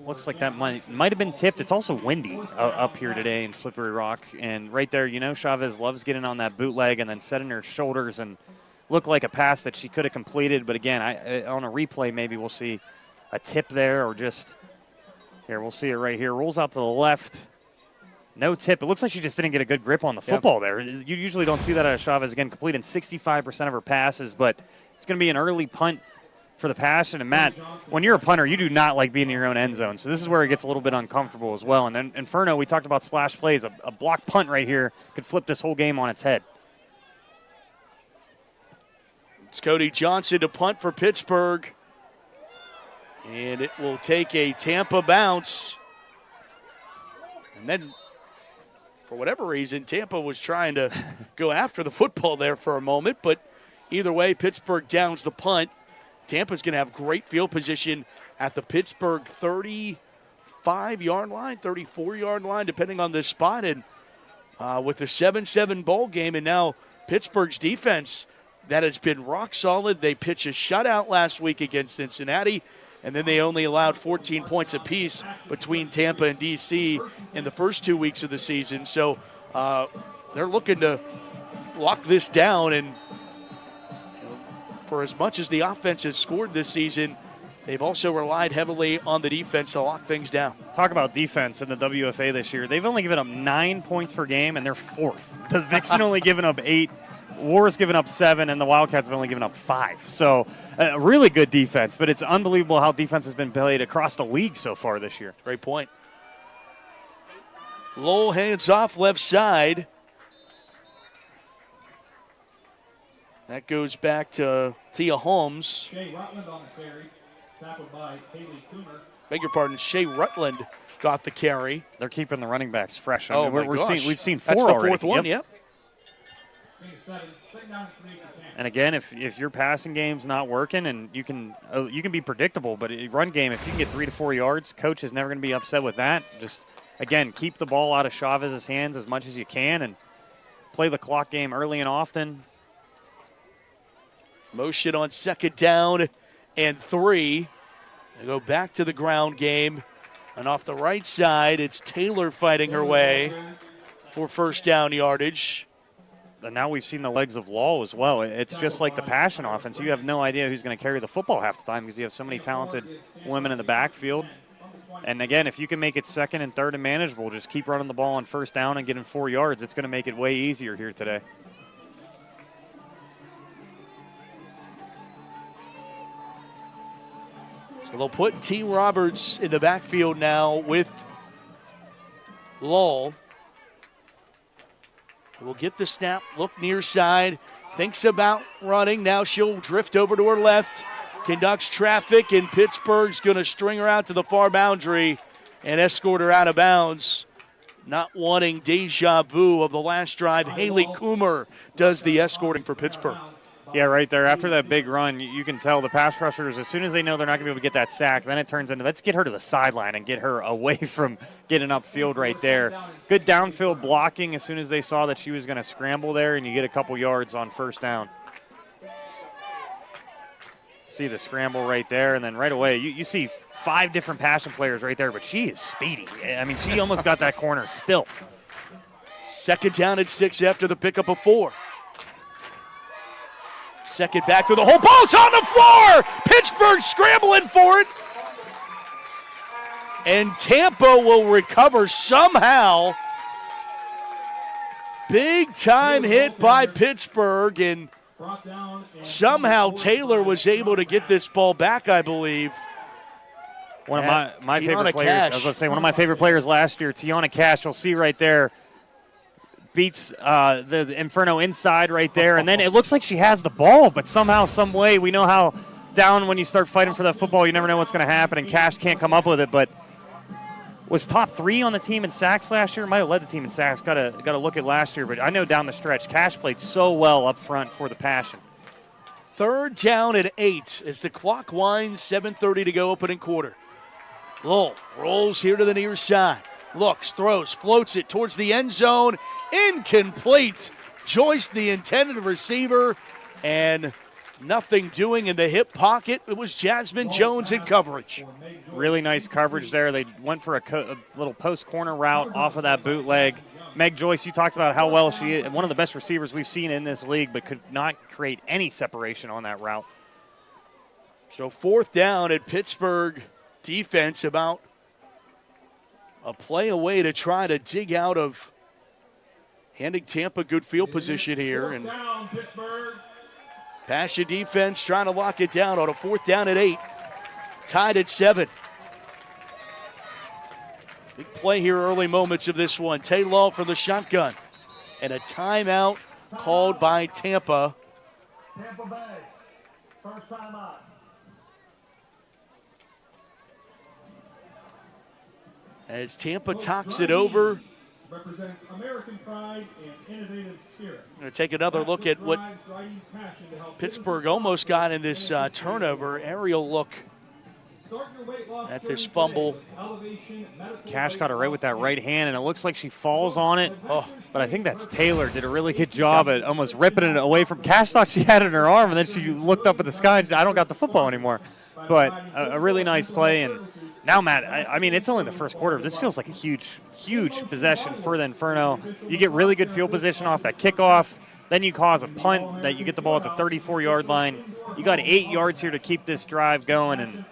Speaker 6: Looks like that might have been tipped. It's also windy up here today in Slippery Rock. And right there, Chavez loves getting on that bootleg and then setting her shoulders and looked like a pass that she could have completed. But again, on a replay, maybe we'll see a tip there or just here. We'll see it right here. Rolls out to the left. No tip. It looks like she just didn't get a good grip on the football there. You usually don't see that out of Chavez. Again, completing 65% of her passes, but it's going to be an early punt for the Passion. And Matt, when you're a punter, you do not like being in your own end zone. So this is where it gets a little bit uncomfortable as well. And then Inferno, we talked about splash plays. A block punt right here could flip this whole game on its head.
Speaker 1: It's Cody Johnson to punt for Pittsburgh. And it will take a Tampa bounce. And then, for whatever reason, Tampa was trying to go after the football there for a moment. But either way, Pittsburgh downs the punt. Tampa's going to have great field position at the Pittsburgh 35-yard line, 34-yard line, depending on this spot. And with the 7-7 ball game, and now Pittsburgh's defense that has been rock solid. They pitched a shutout last week against Cincinnati, and then they only allowed 14 points apiece between Tampa and D.C. in the first 2 weeks of the season. So they're looking to lock this down, and for as much as the offense has scored this season, they've also relied heavily on the defense to lock things down.
Speaker 6: Talk about defense in the WFA this year. They've only given up 9 points per game, and they're 4th. The Vixen only given up 8. War's given up 7, and the Wildcats have only given up 5. So really good defense, but it's unbelievable how defense has been played across the league so far this year.
Speaker 1: Great point. Lowell hands off left side. That goes back to Tia Holmes.
Speaker 12: Shea Rutland on the carry, tackled by Haley Coomer.
Speaker 1: Beg your pardon, Shea Rutland got the carry.
Speaker 6: They're keeping the running backs fresh.
Speaker 1: I mean,
Speaker 6: we've seen 4
Speaker 1: That's the
Speaker 6: already.
Speaker 1: 4th one, yep.
Speaker 6: And again, if your passing game's not working, and you can be predictable, but run game, if you can get 3 to 4 yards, coach is never going to be upset with that. Just again, keep the ball out of Chavez's hands as much as you can, and play the clock game early and often.
Speaker 1: Motion on 2nd down and 3. They go back to the ground game, and off the right side, it's Taylor fighting her way for 1st down yardage.
Speaker 6: And now we've seen the legs of Law as well. It's just like the Passion offense. You have no idea who's going to carry the football half the time because you have so many talented women in the backfield. And again, if you can make it 2nd and 3rd and manageable, just keep running the ball on 1st down and getting 4 yards. It's going to make it way easier here today.
Speaker 1: So they'll put T. Roberts in the backfield now with Lowell. Will get the snap, look near side, thinks about running. Now she'll drift over to her left, conducts traffic, and Pittsburgh's going to string her out to the far boundary and escort her out of bounds. Not wanting deja vu of the last drive, Haley Coomer does the escorting for Pittsburgh.
Speaker 6: Yeah, right there. After that big run, you can tell the pass rushers, as soon as they know they're not going to be able to get that sack, then it turns into, let's get her to the sideline and get her away from getting upfield right there. Good downfield blocking as soon as they saw that she was going to scramble there, and you get a couple yards on 1st down. See the scramble right there, and then right away, you see 5 different Passion players right there, but she is speedy. I mean, she almost got that corner still.
Speaker 1: 2nd down and 6 after the pickup of 4. 2nd back to the hole. Ball's on the floor. Pittsburgh scrambling for it. And Tampa will recover somehow. Big time hit by Pittsburgh, and somehow Taylor was able to get this ball back, I believe.
Speaker 6: One of my favorite players.
Speaker 1: Cash.
Speaker 6: I was going to say one of my favorite players last year, Tiana Cash. You'll see right there, beats the Inferno inside right there, and then it looks like she has the ball, but somehow, some way, we know how down when you start fighting for that football, you never know what's going to happen, and Cash can't come up with it, but was top 3 on the team in sacks last year. Might have led the team in sacks. Got to look at last year, but I know down the stretch, Cash played so well up front for the Passion.
Speaker 1: 3rd down and 8 as the clock winds, 7:30 to go, opening quarter. Lowell rolls here to the near side. Looks, throws, floats it towards the end zone. Incomplete. Joyce, the intended receiver, and nothing doing in the hip pocket. It was Jasmine Jones in coverage.
Speaker 6: Really nice coverage there. They went for a little post corner route off of that bootleg. Meg Joyce, you talked about how well she is. One of the best receivers we've seen in this league, but could not create any separation on that route.
Speaker 1: So 4th down at Pittsburgh defense, about a play away to try to dig out of handing Tampa good field position here. And Passion defense trying to lock it down on a 4th down at 8. Tied at 7. Big play here, early moments of this one. Taylor from the shotgun. And a timeout called by Tampa.
Speaker 12: Tampa Bay, first timeout.
Speaker 1: As Tampa talks it over.
Speaker 12: Represents American pride and innovative spirit.
Speaker 1: Going to take another look at what Pittsburgh almost got in this turnover. Aerial look at this fumble.
Speaker 6: Cash got her right with that right hand, and it looks like she falls on it. Oh, but I think that's Taylor. Did a really good job at almost ripping it away from Cash. Thought she had it in her arm, and then she looked up at the sky and said, I don't got the football anymore. But a really nice play. And now, Matt, I mean, it's only the first quarter. This feels like a huge possession for the Inferno. You get really good field position off that kickoff. Then you cause a punt that you get the ball at the 34-yard line. You got 8 yards here to keep this drive going. And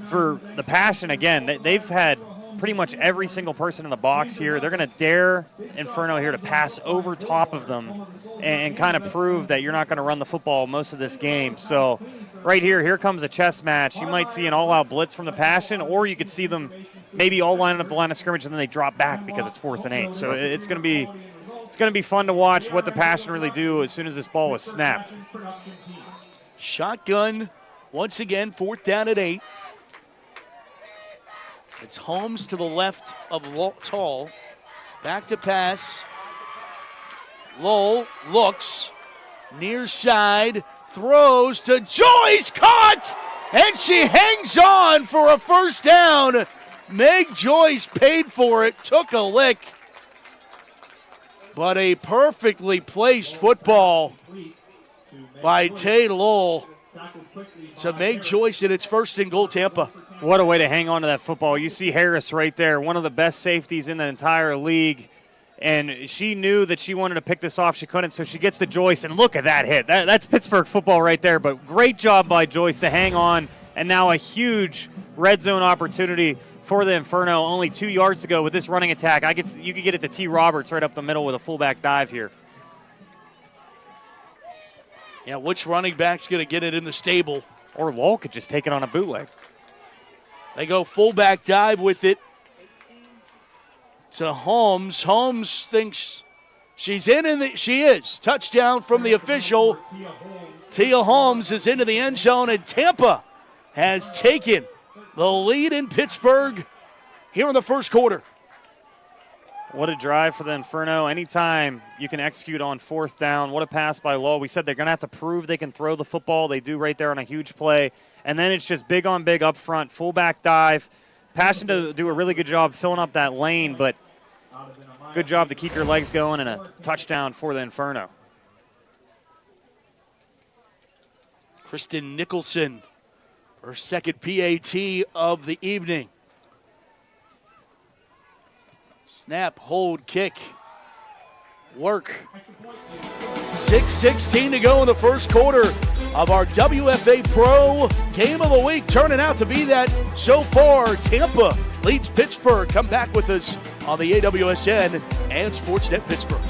Speaker 6: for the Passion, again, they've had pretty much every single person in the box here. They're going to dare Inferno here to pass over top of them and kind of prove that you're not going to run the football most of this game. So right here comes a chess match. You might see an all-out blitz from the Passion, or you could see them maybe all lining up the line of scrimmage and then they drop back because it's 4th and 8. So it's going to be fun to watch what the Passion really do as soon as this ball was snapped.
Speaker 1: Shotgun once again, 4th down at 8. It's Holmes to the left of Tall. Back to pass. Lowell looks. Near side. Throws to Joyce. Caught! And she hangs on for a first down. Meg Joyce paid for it. Took a lick. But a perfectly placed football by Tay Lowell to make Joyce in its 1st and goal, Tampa.
Speaker 6: What a way to hang on to that football. You see Harris right there, one of the best safeties in the entire league. And she knew that she wanted to pick this off. She couldn't, so she gets to Joyce. And look at that hit. That's Pittsburgh football right there. But great job by Joyce to hang on. And now a huge red zone opportunity for the Inferno. Only 2 yards to go with this running attack. You could get it to T. Roberts right up the middle with a fullback dive here.
Speaker 1: Yeah, which running back's going to get it in the stable?
Speaker 6: Or Lowell could just take it on a bootleg.
Speaker 1: They go fullback dive with it to Holmes. Holmes thinks she's in, and she is. Touchdown from the official. Tia Holmes is into the end zone, and Tampa has taken the lead in Pittsburgh here in the 1st quarter.
Speaker 6: What a drive for the Inferno. Anytime you can execute on 4th down, what a pass by Lowell. We said they're going to have to prove they can throw the football. They do right there on a huge play. And then it's just big on big up front, fullback dive. Passion to do a really good job filling up that lane, but good job to keep your legs going, and a touchdown for the Inferno.
Speaker 1: Kristen Nicholson, her 2nd PAT of the evening. Snap, hold, kick, work. 6:16 to go in the 1st quarter of our WFA Pro Game of the Week. Turning out to be that so far. Tampa leads Pittsburgh. Come back with us on the AWSN and Sportsnet Pittsburgh.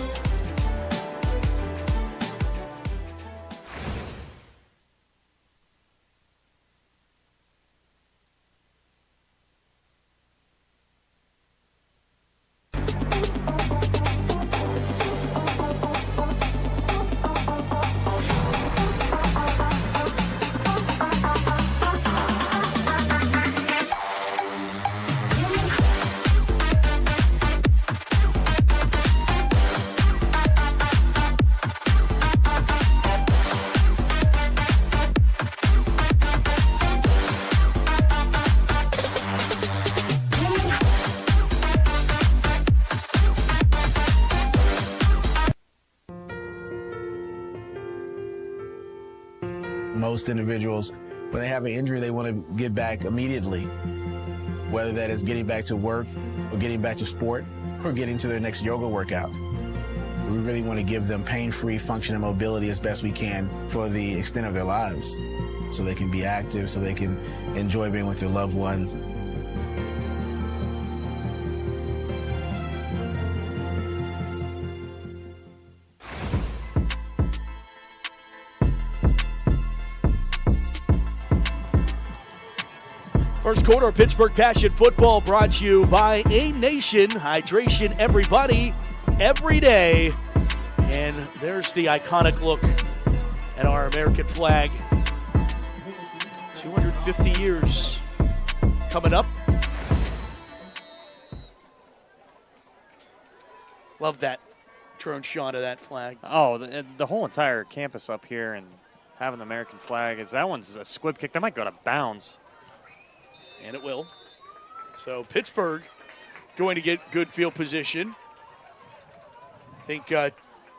Speaker 8: most individuals, when they have an injury, they want to get back immediately, whether that is getting back to work or getting back to sport or getting to their next yoga workout. We really want to give them pain-free function and mobility as best we can for the extent of their lives, so they can be active, so they can enjoy being with their loved ones.
Speaker 1: First quarter of Pittsburgh Passion Football brought to you by A Nation. Hydration, everybody, every day. And there's the iconic look at our American flag. 250 years coming up. Love that drone shot of that flag.
Speaker 6: Oh, the whole entire campus up here and having the American flag. That one's a squib kick. That might go to bounds.
Speaker 1: And it will. So Pittsburgh going to get good field position. I think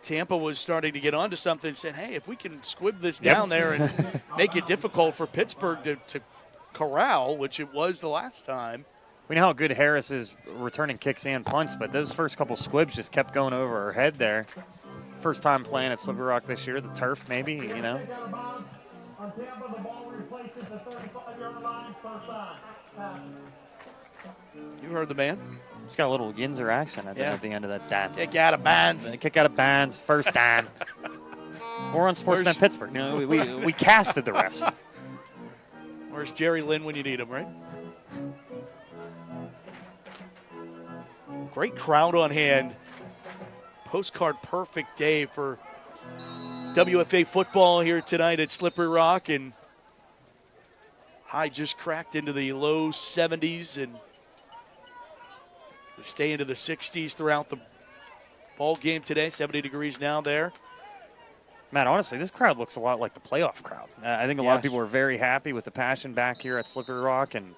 Speaker 1: Tampa was starting to get onto something, saying, hey, if we can squib this down there and make it difficult for Pittsburgh to corral, which it was the last time.
Speaker 6: We know how good Harris is returning kicks and punts, but those first couple squibs just kept going over her head there. First time playing at Slippery Rock this year, the turf maybe, you know.
Speaker 1: You heard the man.
Speaker 6: He's got a little Yinzer accent at the end of that dan.
Speaker 1: Kick out of bounds.
Speaker 6: Kick out of bounds, first dan. We're on Sportsnet Pittsburgh. You know, we casted the refs.
Speaker 1: Where's Jerry Lynn when you need him, right? Great crowd on hand. Postcard perfect day for WFA football here tonight at Slippery Rock, and high just cracked into the low 70s and stay into the 60s throughout the ball game today. 70 degrees now there.
Speaker 6: Matt, honestly, this crowd looks a lot like the playoff crowd. I think a lot of people are very happy with the passion back here at Slippery Rock and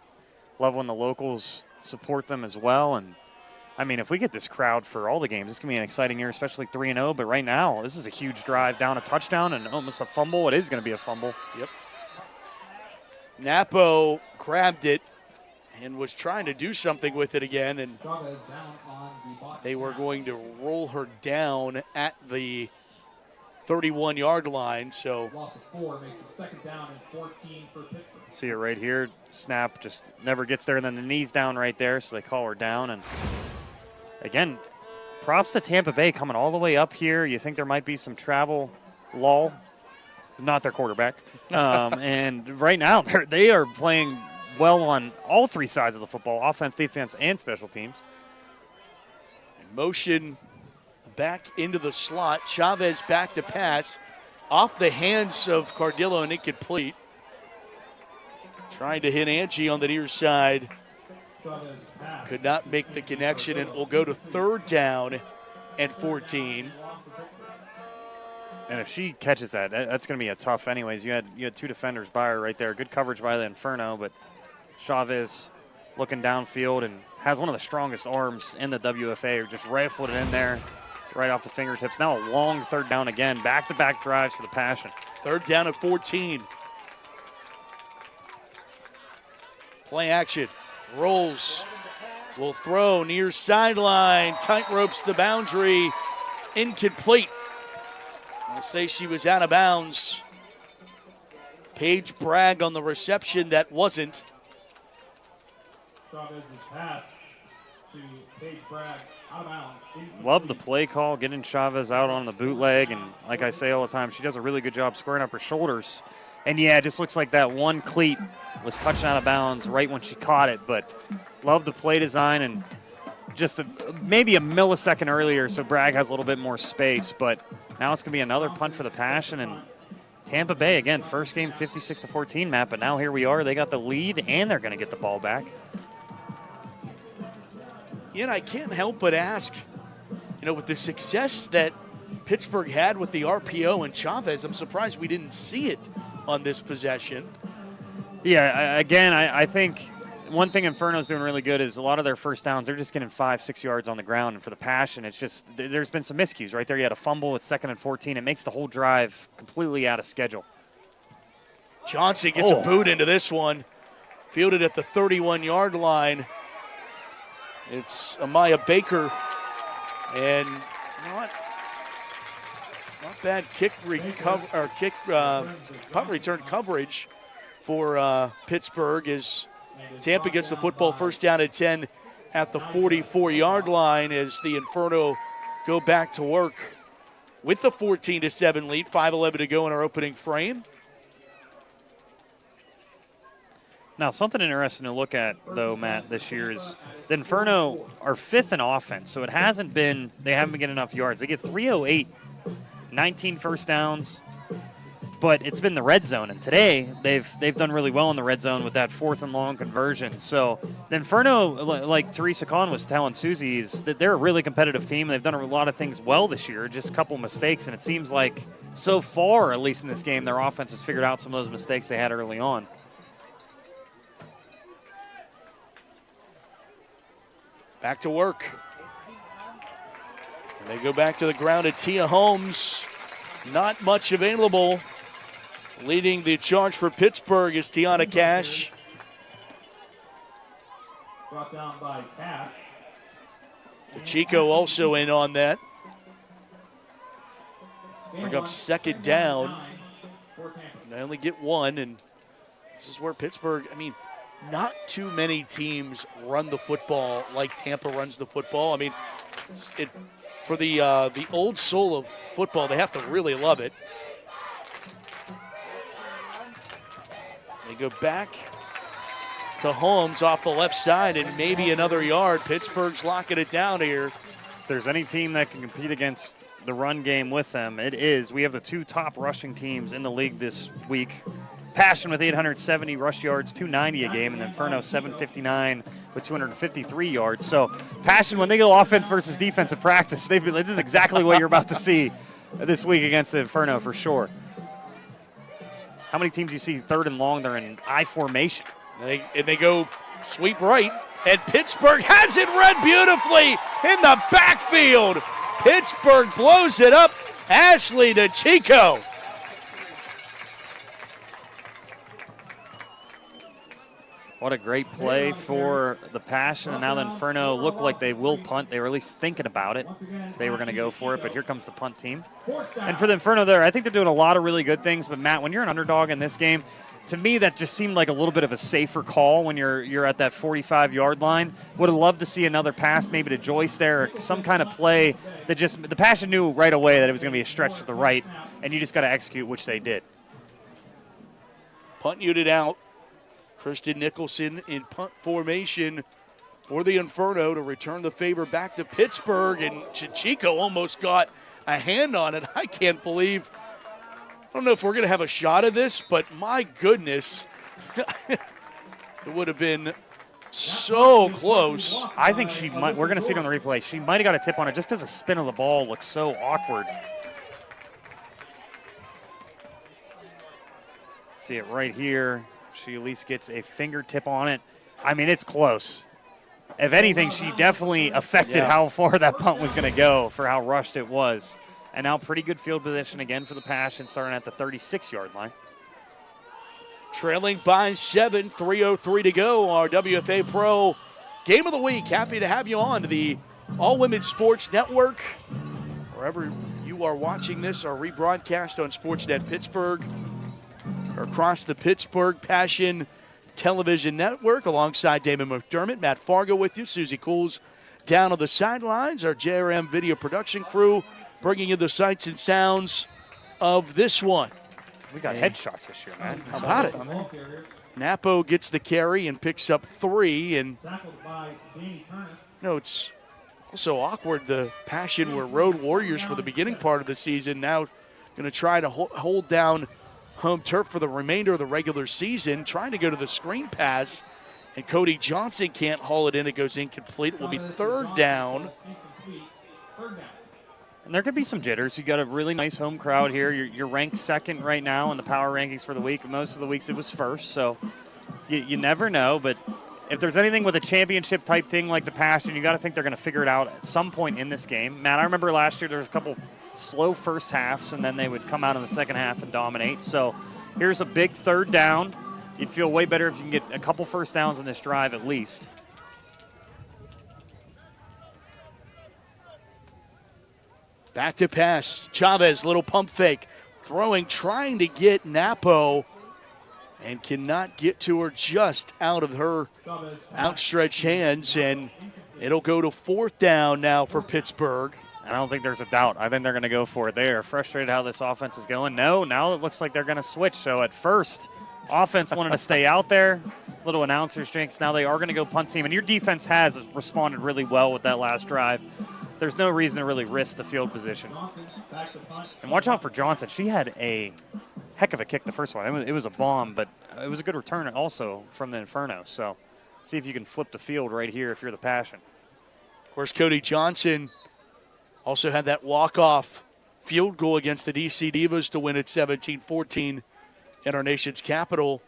Speaker 6: love when the locals support them as well. And I mean, if we get this crowd for all the games, it's going to be an exciting year, especially 3-0. But right now, this is a huge drive down a touchdown and almost a fumble. It is going to be a fumble.
Speaker 1: Yep. Napo grabbed it and was trying to do something with it again, and they were going to roll her down at the 31-yard line. So
Speaker 12: Loss of 4 makes it second down and 14 for Pittsburgh.
Speaker 6: See it right here. Snap just never gets there, and then the knee's down right there, so they call her down. And again, props to Tampa Bay coming all the way up here. You think there might be some travel lull. Not their quarterback. And right now, they are playing well on all three sides of the football, offense, defense, and special teams.
Speaker 1: Motion back into the slot. Chavez back to pass. Off the hands of Cardillo and incomplete. Trying to hit Angie on the near side. Could not make the connection, and will go to third down and 14.
Speaker 6: And if she catches that, that's going to be a tough anyways. You had two defenders by her right there. Good coverage by the Inferno, but Chavez looking downfield and has one of the strongest arms in the WFA. Just rifled it in there right off the fingertips. Now a long third down again. Back-to-back drives for the Passion.
Speaker 1: Third down at 14. Play action. Rolls. Will throw near sideline. Tight ropes the boundary. Incomplete. I'll say she was out of bounds. Paige Bragg on the reception. That wasn't.
Speaker 12: Chavez's pass to Paige Bragg, out of bounds.
Speaker 6: Love the play call, getting Chavez out on the bootleg. And like I say all the time, she does a really good job squaring up her shoulders. And yeah, it just looks like that one cleat was touched out of bounds right when she caught it. But love the play design, and just maybe a millisecond earlier, so Bragg has a little bit more space. But now it's going to be another punt for the Passion. And Tampa Bay, again, first game 56-14, Matt. But now here we are. They got the lead, and they're going to get the ball back.
Speaker 1: Yeah, and I can't help but ask, with the success that Pittsburgh had with the RPO and Chavez, I'm surprised we didn't see it on this possession.
Speaker 6: Yeah, again, I think one thing Inferno's doing really good is a lot of their first downs, they're just getting 5-6 yards on the ground. And for the Passion, it's just, there's been some miscues right there. You had a fumble, it's 2nd and 14. It makes the whole drive completely out of schedule.
Speaker 1: Johnson gets a boot into this one. Fielded at the 31-yard line. It's Amaya Baker. And not bad punt return coverage for Pittsburgh as Tampa gets the football first down at 10 at the 44-yard line as the Inferno go back to work with the 14-7 lead. 5:11 to go in our opening frame.
Speaker 6: Now, something interesting to look at, though, Matt, this year is the Inferno are 5th in offense, so they haven't been getting enough yards. They get 308, 19 first downs, but it's been the red zone. And today, they've done really well in the red zone with that 4th and long conversion. So the Inferno, like Teresa Kahn was telling Susie, is that they're a really competitive team. They've done a lot of things well this year, just a couple mistakes. And it seems like so far, at least in this game, their offense has figured out some of those mistakes they had early on.
Speaker 1: Back to work. And they go back to the ground at Tia Holmes. Not much available. Leading the charge for Pittsburgh is Tiana Cash.
Speaker 2: Brought down by Cash.
Speaker 1: Chico also in on that. Bring up second down. They only get one, and this is where Pittsburgh, not too many teams run the football like Tampa runs the football. For the old soul of football, they have to really love it. They go back to Holmes off the left side and maybe another yard. Pittsburgh's locking it down here.
Speaker 6: If there's any team that can compete against the run game with them, it is. We have the 2 top rushing teams in the league this week. Passion with 870 rush yards, 290 a game, and Inferno 759 with 253 yards. So Passion, when they go offense versus defensive practice, this is exactly what you're about to see this week against the Inferno for sure. How many teams you see 3rd and long, they're in I formation?
Speaker 1: They go sweep right, and Pittsburgh has it read beautifully in the backfield. Pittsburgh blows it up. Ashley DeChico.
Speaker 6: What a great play for the Passion, and now the Inferno look like they will punt. They were at least thinking about it if they were going to go for it, but here comes the punt team. And for the Inferno there, I think they're doing a lot of really good things, but Matt, when you're an underdog in this game, to me that just seemed like a little bit of a safer call when you're at that 45-yard line. Would have loved to see another pass maybe to Joyce there, or some kind of play that just, the Passion knew right away that it was going to be a stretch to the right, and you just got to execute, which they did.
Speaker 1: Punt unit out. Kristen Nicholson in punt formation for the Inferno to return the favor back to Pittsburgh, and Chichico almost got a hand on it. I can't believe. I don't know if we're going to have a shot of this, but my goodness, it would have been so close.
Speaker 6: I think she might. We're going to see it on the replay. She might have got a tip on it just because the spin of the ball looks so awkward. See it right here. She at least gets a fingertip on it. It's close. If anything, she definitely affected how far that punt was going to go for how rushed it was. And now pretty good field position again for the Passion, starting at the 36-yard line.
Speaker 1: Trailing by 7, 3:03 to go. Our WFA Pro Game of the Week. Happy to have you on to the All Women's Sports Network. Wherever you are watching this, our rebroadcast on Sportsnet Pittsburgh, or across the Pittsburgh Passion Television Network, alongside Damon McDermott, Matt Fargo with you, Susie Cools down on the sidelines, our JRM video production crew bringing you the sights and sounds of this one.
Speaker 6: We got headshots this year, man.
Speaker 1: How about it? Napo gets the carry and picks up 3, and it's also awkward. The Passion were road warriors for the beginning part of the season, now going to try to hold down home turf for the remainder of the regular season, trying to go to the screen pass, and Cody Johnson can't haul it in. It goes incomplete. It will be 3rd down.
Speaker 6: And there could be some jitters. You got a really nice home crowd here. You're ranked 2nd right now in the power rankings for the week. Most of the weeks it was 1st, so you never know. But if there's anything with a championship type thing like the Passion, you got to think they're going to figure it out at some point in this game. Matt, I remember last year there was a couple slow first halves, and then they would come out in the second half and dominate. So Here's a big third down. You'd feel way better if you can get a couple first downs in this drive at least.
Speaker 1: Back to pass. Chavez, little pump fake. Throwing, trying to get Napo, and cannot get to her, just out of her outstretched hands, and it'll go to fourth down now for Pittsburgh.
Speaker 6: I don't think there's a doubt. I think they're going to go for it. They are frustrated how this offense is going. No, now it looks like they're going to switch. So at first, offense wanted to stay out there. Little announcer's jinx. Now they are going to go punt team. And your defense has responded really well with that last drive. There's no reason to really risk the field position. And watch out for Johnson. She had a heck of a kick the first one. It was a bomb, but it was a good return also from the Inferno. So see if you can flip the field right here if you're the Passion.
Speaker 1: Of course, Cody Johnson also had that walk-off field goal against the DC Divas to win at 17-14 in our nation's capital.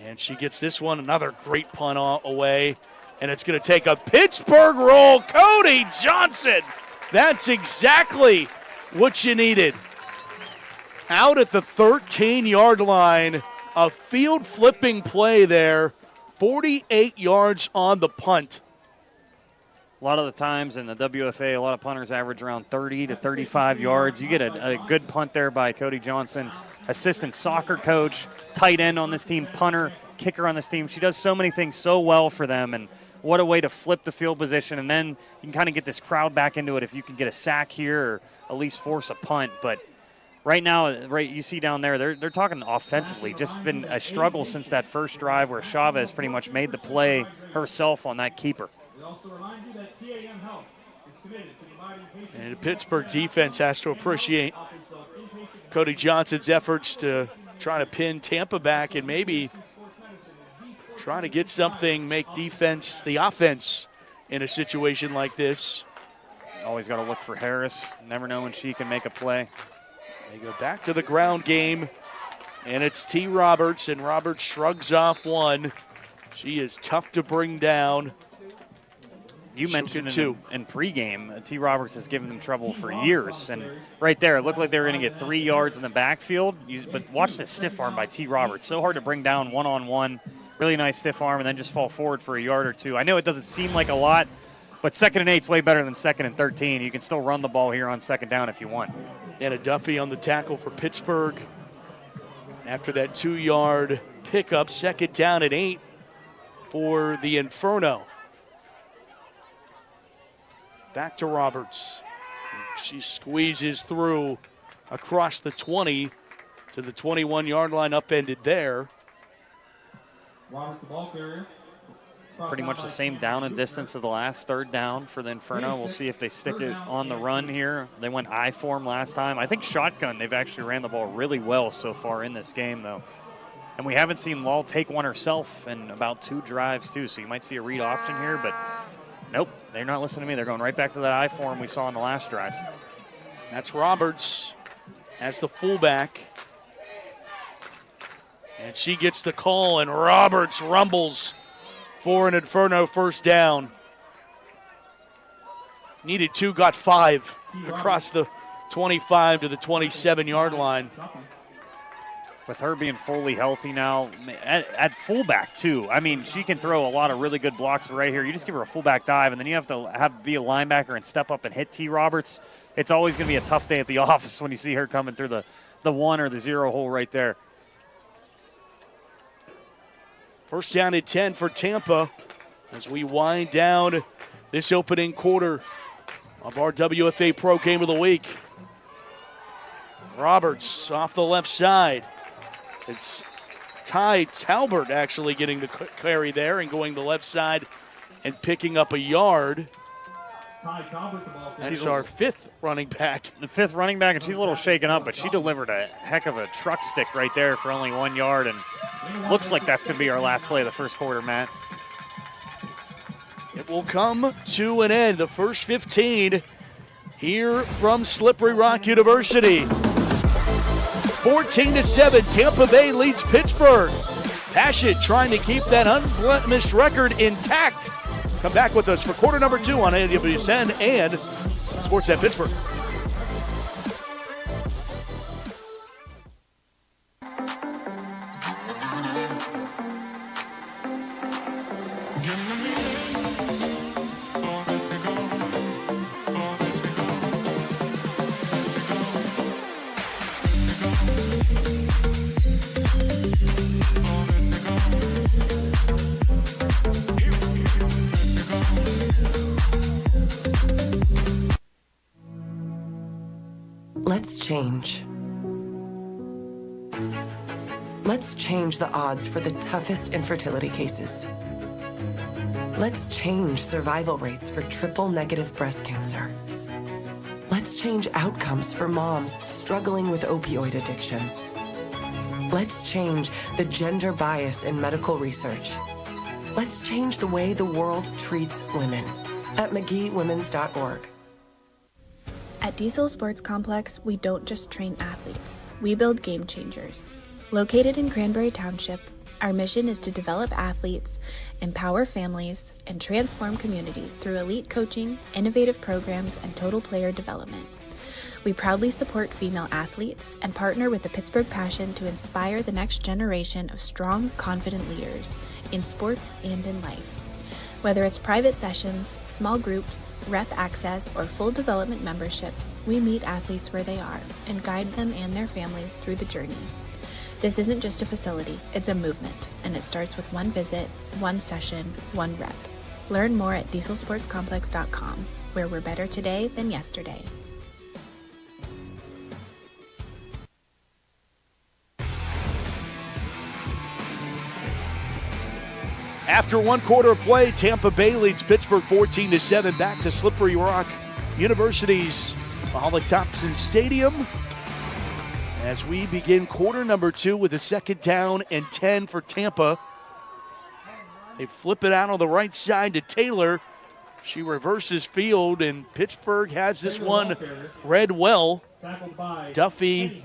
Speaker 1: And she gets this one, another great punt away. And it's going to take a Pittsburgh roll. Cody Johnson, that's exactly what you needed. Out at the 13-yard line, a field-flipping play there, 48 yards on the punt.
Speaker 6: A lot of the times in the WFA, a lot of punters average around 30 to 35 yards. You get a good punt there by Cody Johnson, assistant soccer coach, tight end on this team, punter, kicker on this team. She does so many things so well for them, and what a way to flip the field position. And then you can kind of get this crowd back into it if you can get a sack here or at least force a punt. But right now, you see down there, they're talking offensively. Just been a struggle since that first drive where Chavez pretty much made the play herself on that keeper.
Speaker 1: And the Pittsburgh defense has to appreciate Cody Johnson's efforts to try to pin Tampa back and maybe trying to get something, make defense, the offense in a situation like this.
Speaker 6: Always got to look for Harris. Never know when she can make a play.
Speaker 1: They go back to the ground game, and it's T. Roberts, and Roberts shrugs off one. She is tough to bring down.
Speaker 6: You mentioned in pregame, T. Roberts has given them trouble for years. And right there, it looked like they were going to get 3 yards in the backfield. But watch this stiff arm by T. Roberts. So hard to bring down one-on-one. Really nice stiff arm, and then just fall forward for a yard or two. I know it doesn't seem like a lot, but 2nd and 8 is way better than 2nd and 13. You can still run the ball here on 2nd down if you want.
Speaker 1: And a Duffy on the tackle for Pittsburgh. After that 2-yard pickup, 2nd down and 8 for the Inferno. Back to Roberts. She squeezes through across the 20 to the 21-yard line, upended there.
Speaker 2: Roberts, the ball carrier.
Speaker 6: Pretty much the same down and distance as the last 3rd down for the Inferno. We'll see if they stick it on the run here. They went I form last time. I think shotgun, they've actually ran the ball really well so far in this game, though. And we haven't seen Lal take one herself in about 2 drives, too, so you might see a read option here, but nope, they're not listening to me. They're going right back to that I form we saw in the last drive.
Speaker 1: That's Roberts as the fullback. And she gets the call, and Roberts rumbles for an Inferno first down. Needed 2, got 5 across the 25 to the 27-yard line.
Speaker 6: With her being fully healthy now, at fullback too. I mean, she can throw a lot of really good blocks right here. You just give her a fullback dive, and then you have to be a linebacker and step up and hit T. Roberts. It's always going to be a tough day at the office when you see her coming through the 1 or the 0 hole right there.
Speaker 1: First down at 10 for Tampa as we wind down this opening quarter of our WFA Pro Game of the Week. Roberts off the left side. It's Ty Talbert actually getting the carry there and going the left side and picking up a yard. That's our 5th running back.
Speaker 6: The 5th running back, and she's a little shaken up, but she delivered a heck of a truck stick right there for only 1 yard, and looks like that's going to be our last play of the first quarter, Matt.
Speaker 1: It will come to an end. The first 15 here from Slippery Rock University. 14-7, Tampa Bay leads Pittsburgh. Passion trying to keep that unblemished record intact. Come back with us for quarter number 2 on AWSN and Sportsnet Pittsburgh.
Speaker 10: Let's change. Let's change the odds for the toughest infertility cases. Let's change survival rates for triple-negative breast cancer. Let's change outcomes for moms struggling with opioid addiction. Let's change the gender bias in medical research. Let's change the way the world treats women at McGeeWomens.org.
Speaker 4: At Diesel Sports Complex, we don't just train athletes, we build game changers. Located in Cranberry Township, our mission is to develop athletes, empower families, and transform communities through elite coaching, innovative programs, and total player development. We proudly support female athletes and partner with the Pittsburgh Passion to inspire the next generation of strong, confident leaders in sports and in life. Whether it's private sessions, small groups, rep access, or full development memberships, we meet athletes where they are and guide them and their families through the journey. This isn't just a facility, it's a movement, and it starts with one visit, one session, one rep. Learn more at dieselsportscomplex.com, where we're better today than yesterday.
Speaker 1: After one quarter of play, Tampa Bay leads Pittsburgh 14-7. Back to Slippery Rock University's Mahalik Thompson Stadium as we begin quarter number 2 with a second down and 10 for Tampa. They flip it out on the right side to Taylor. She reverses field, and Pittsburgh has this one read well. Duffy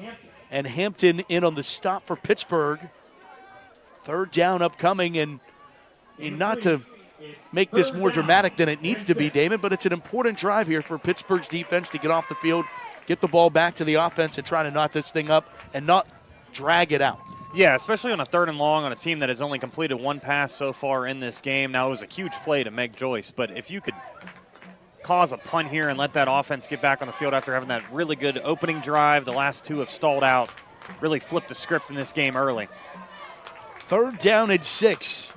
Speaker 1: and Hampton in on the stop for Pittsburgh. Third down upcoming, and not to make this more dramatic than it needs to be, Damon, but it's an important drive here for Pittsburgh's defense to get off the field, get the ball back to the offense, and try to knot this thing up and not drag it out.
Speaker 6: Yeah, especially on a 3rd and long on a team that has only completed one pass so far in this game. Now, it was a huge play to Meg Joyce, but if you could cause a punt here and let that offense get back on the field after having that really good opening drive, the last 2 have stalled out, really flipped the script in this game early.
Speaker 1: 3rd down and 6.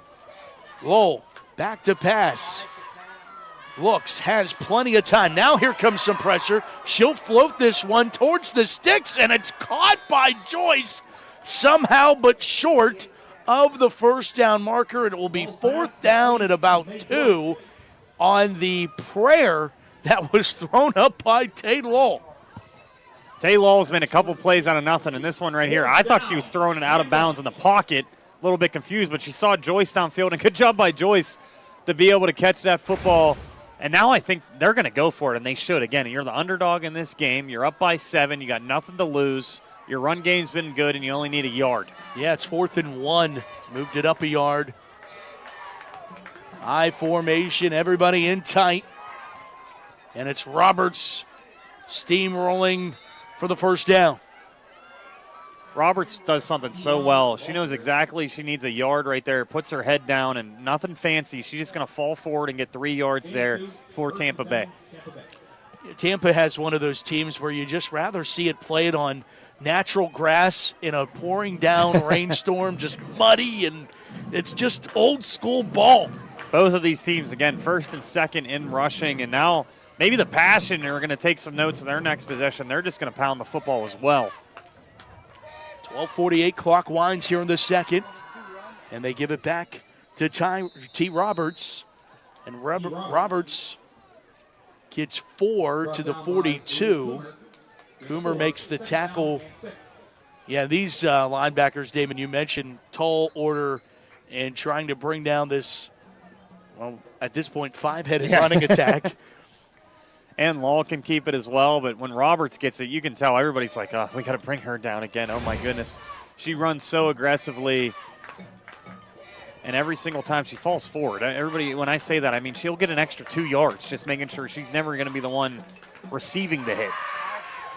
Speaker 1: Lowell, back to pass. Looks, has plenty of time. Now here comes some pressure. She'll float this one towards the sticks, and it's caught by Joyce somehow, but short of the first down marker. It will be 4th down at about 2 on the prayer that was thrown up by Tay Lowell.
Speaker 6: Tay Lowell's made a couple plays out of nothing, and this one right here, I thought she was throwing it out of bounds in the pocket. A little bit confused, but she saw Joyce downfield, and good job by Joyce to be able to catch that football. And now I think they're going to go for it, and they should. Again, you're the underdog in this game. You're up by 7. You got nothing to lose. Your run game's been good, and you only need a yard.
Speaker 1: Yeah, it's 4th and 1. Moved it up a yard. I formation, everybody in tight. And it's Roberts steamrolling for the first down.
Speaker 6: Roberts does something so well. She knows exactly she needs a yard right there, puts her head down, and nothing fancy. She's just going to fall forward and get 3 yards there for Tampa Bay.
Speaker 1: Tampa has one of those teams where you just rather see it played on natural grass in a pouring down rainstorm, just muddy, and it's just old school ball.
Speaker 6: Both of these teams, again, 1st and 2nd in rushing, and now maybe the Passion are going to take some notes in their next possession. They're just going to pound the football as well.
Speaker 1: 12:48 clock winds here in the second, and they give it back to T. Roberts, and Roberts gets 4 to the 42. Coomer makes the tackle. Yeah, these linebackers, Damon, you mentioned tall order and trying to bring down this, well, at this point, 5-headed running attack.
Speaker 6: And Law can keep it as well, but when Roberts gets it, you can tell everybody's like, oh, we got to bring her down again. Oh, my goodness. She runs so aggressively, and every single time she falls forward. Everybody, when I say that, I mean she'll get an extra 2 yards, just making sure she's never going to be the one receiving the hit.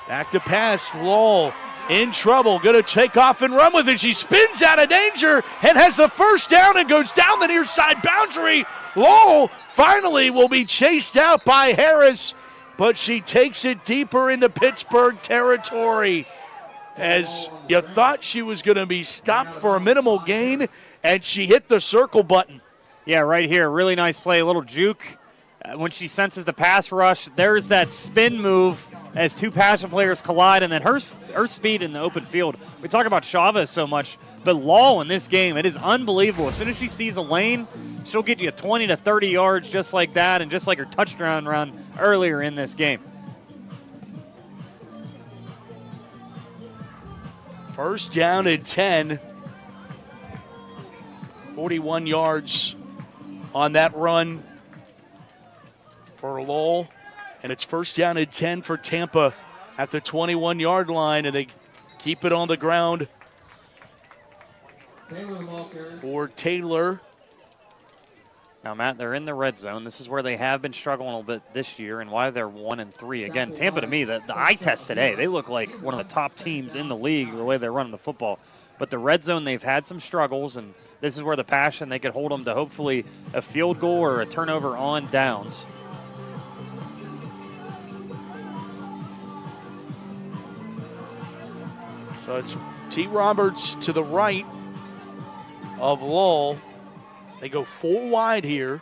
Speaker 1: Back to pass. Lowell in trouble. Going to take off and run with it. She spins out of danger and has the first down and goes down the near side boundary. Lowell finally will be chased out by Harris, but she takes it deeper into Pittsburgh territory. As you thought she was going to be stopped for a minimal gain, and she hit the circle button.
Speaker 6: Yeah, right here. Really nice play. A little juke. When she senses the pass rush, there's that spin move as two Passion players collide, and then her speed in the open field. We talk about Chavez so much, but Law in this game, it is unbelievable. As soon as she sees a lane, she'll get you 20 to 30 yards just like that, and just like her touchdown run earlier in this game.
Speaker 1: First down and 10. 41 yards on that run for Lowell. And it's first down and 10 for Tampa at the 21-yard line. And they keep it on the ground for Taylor.
Speaker 6: Now, Matt, they're in the red zone. This is where they have been struggling a little bit this year and why they're 1-3. Again, Tampa, to me, the eye test today, they look like one of the top teams in the league the way they're running the football. But the red zone, they've had some struggles, and this is where the Passion, they could hold them to hopefully a field goal or a turnover on downs.
Speaker 1: So it's T. Roberts to the right of Lowell. They go 4 wide here.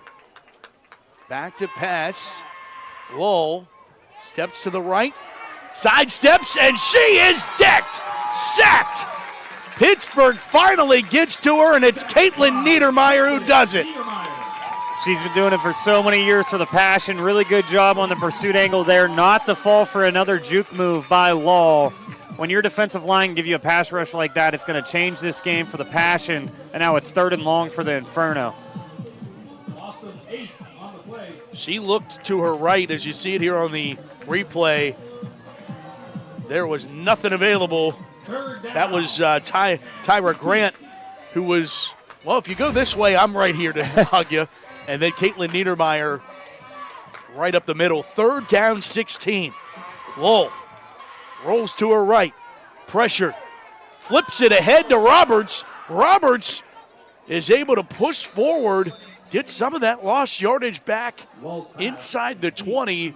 Speaker 1: Back to pass. Lowell steps to the right. Side steps, and she is decked. Sacked. Pittsburgh finally gets to her, and it's Caitlin Niedermeyer who does it.
Speaker 6: She's been doing it for so many years for the Passion. Really good job on the pursuit angle there. Not to fall for another juke move by Law. When your defensive line can give you a pass rush like that, it's going to change this game for the Passion. And now it's 3rd and long for the Inferno.
Speaker 1: She looked to her right, as you see it here on the replay. There was nothing available. That was Tyra Grant, who was, well, if you go this way, I'm right here to hug you. And then Caitlin Niedermeyer right up the middle. 3rd down, 16. Lowell rolls to her right. Pressure. Flips it ahead to Roberts. Roberts is able to push forward, get some of that lost yardage back inside the 20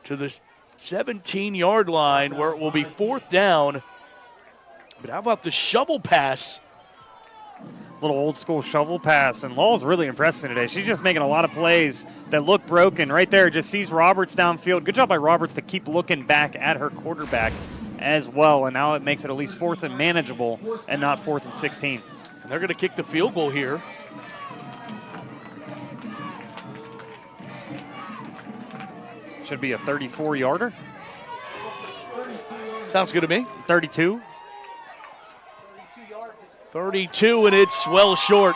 Speaker 1: to the 17-yard line, where it will be 4th down. But how about the shovel pass?
Speaker 6: Little old school shovel pass, and Lowell's really impressed me today. She's just making a lot of plays that look broken. Right there, just sees Roberts downfield. Good job by Roberts to keep looking back at her quarterback as well, and now it makes it at least 4th and manageable and not 4th and 16.
Speaker 1: And they're going to kick the field goal here.
Speaker 6: Should be a 34-yarder.
Speaker 1: Sounds good to me.
Speaker 6: 32.
Speaker 1: 32, and it's well short.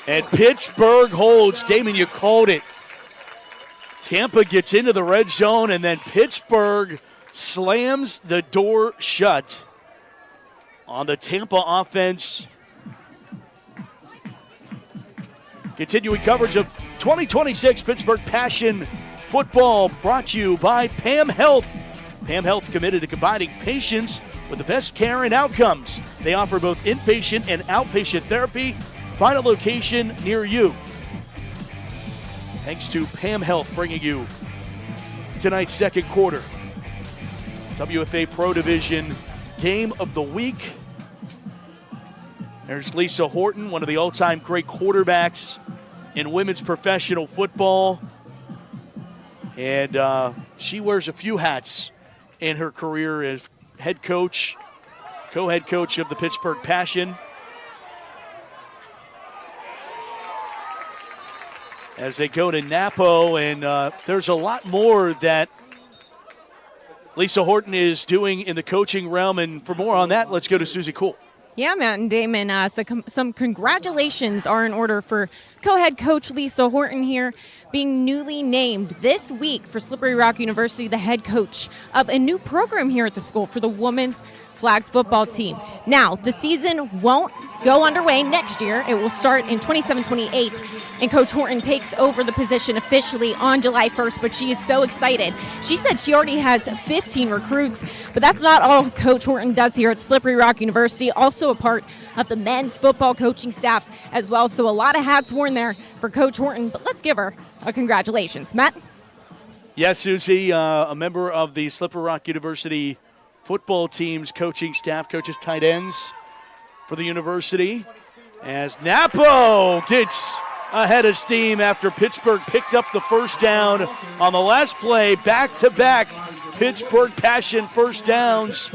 Speaker 1: And Pittsburgh holds. Damon, you called it. Tampa gets into the red zone, and then Pittsburgh slams the door shut on the Tampa offense. Continuing coverage of 2026 Pittsburgh Passion Football, brought to you by PAM Health. PAM Health, committed to combining patients with the best care and outcomes. They offer both inpatient and outpatient therapy. Find a location near you. Thanks to PAM Health, bringing you tonight's second quarter WFA Pro Division Game of the Week. There's Lisa Horton, one of the all-time great quarterbacks in women's professional football. And she wears a few hats in her career as head coach, co-head coach of the Pittsburgh Passion. As they go to Napo, and there's a lot more that Lisa Horton is doing in the coaching realm. And for more on that, let's go to Susie Cool.
Speaker 22: Yeah, Matt and Damon, some congratulations are in order for co-head coach Lisa Horton here, being newly named this week for Slippery Rock University, the head coach of a new program here at the school for the women's flag football team. Now, the season won't go underway next year. It will start in 27-28, and Coach Horton takes over the position officially on July 1st, but she is so excited. She said she already has 15 recruits, but that's not all Coach Horton does here at Slippery Rock University, also a part of the men's football coaching staff as well, so a lot of hats worn there for Coach Horton, but let's give her a congratulations. Matt?
Speaker 1: Yes, Susie, a member of the Slippery Rock University football team's coaching staff, coaches tight ends for the university, as Napo gets ahead of steam after Pittsburgh picked up the first down on the last play. Back-to-back Pittsburgh Passion first downs,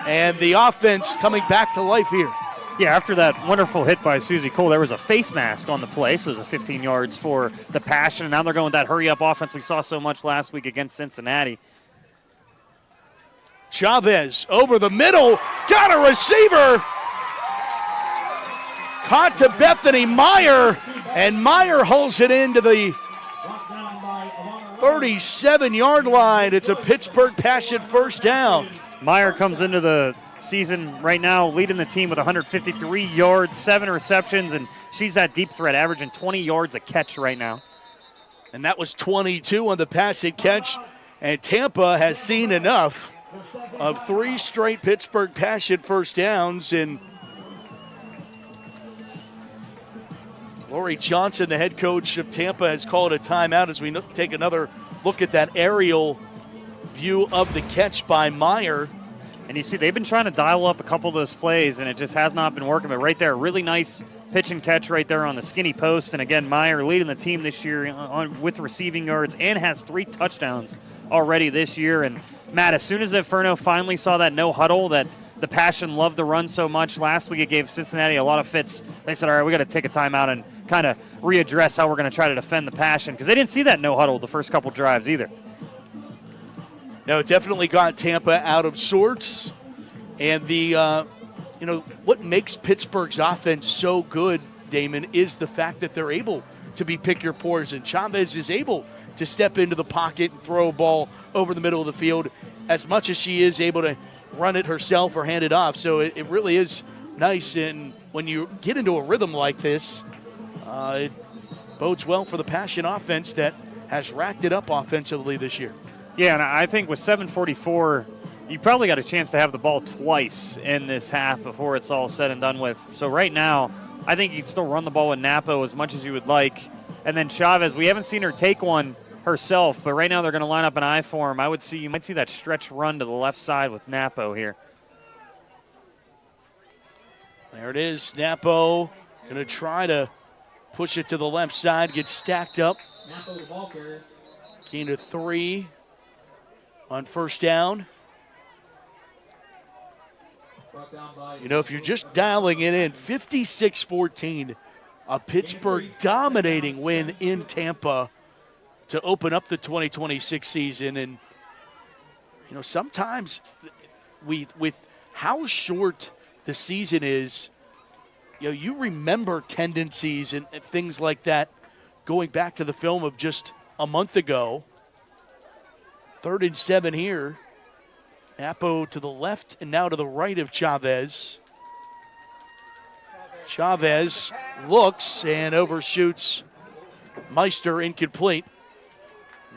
Speaker 1: and the offense coming back to life here.
Speaker 6: Yeah, after that wonderful hit by Susie Cole, there was a face mask on the play, so it was a 15 yards for the Passion, and now they're going with that hurry-up offense we saw so much last week against Cincinnati.
Speaker 1: Chavez over the middle, got a receiver, caught to Bethany Meyer, and Meyer holds it into the 37-yard line. It's a Pittsburgh Passion first down.
Speaker 6: Meyer comes into the season right now leading the team with 153 yards, 7 receptions, and she's that deep threat, averaging 20 yards a catch right now.
Speaker 1: And that was 22 on the pass and catch, and Tampa has seen enough of 3 straight Pittsburgh Passion first downs, and Lori Johnson, the head coach of Tampa, has called a timeout as we take another look at that aerial view of the catch by Meyer.
Speaker 6: And you see they've been trying to dial up a couple of those plays, and it just has not been working. But right there, really nice pitch and catch right there on the skinny post. And again, Meyer leading the team this year with receiving yards and has 3 touchdowns already this year. And Matt, as soon as Inferno finally saw that no huddle that the Passion loved to run so much last week, it gave Cincinnati a lot of fits. They said, all right, we got to take a timeout and kind of readdress how we're going to try to defend the Passion, because they didn't see that no huddle the first couple drives either.
Speaker 1: No, it definitely got Tampa out of sorts. And the, what makes Pittsburgh's offense so good, Damon, is the fact that they're able to be pick your poison. Chavez is able to step into the pocket and throw a ball over the middle of the field as much as she is able to run it herself or hand it off. So it really is nice. And when you get into a rhythm like this, it bodes well for the Passion offense that has racked it up offensively this year.
Speaker 6: Yeah, and I think with 7:44, you probably got a chance to have the ball twice in this half before it's all said and done with. So right now, I think you can still run the ball with Napo as much as you would like. And then Chavez, we haven't seen her take one herself, but right now they're going to line up an I form. You might see that stretch run to the left side with Napo here.
Speaker 1: There it is. Napo going to try to push it to the left side, get stacked up.
Speaker 2: Napo the ball carrier.
Speaker 1: Gain of 3 on first down. If you're just dialing it in, 56-14, a Pittsburgh dominating win in Tampa to open up the 2026 season. And, sometimes with how short the season is, you remember tendencies and things like that going back to the film of just a month ago. 3rd and 7 here. Napo to the left and now to the right of Chavez. Chavez looks and overshoots Meister, incomplete.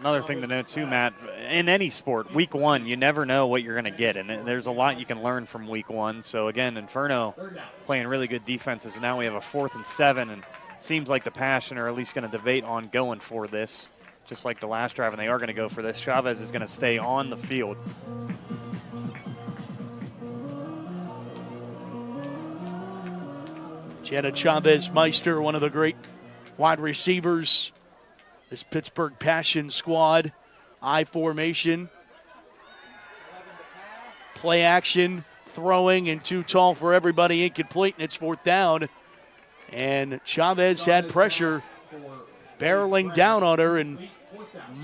Speaker 6: Another thing to note too, Matt, in any sport, week 1, you never know what you're going to get, and there's a lot you can learn from week 1. So again, Inferno playing really good defenses, and now we have a 4th and 7, and it seems like the Passion are at least going to debate on going for this, just like the last drive, and they are going to go for this. Chavez is going to stay on the field.
Speaker 1: Jenna Chavez Meister, one of the great wide receivers. This Pittsburgh Passion squad, I formation. Play action, throwing, and too tall for everybody, incomplete, and it's 4th down. And Chavez had pressure barreling down on her and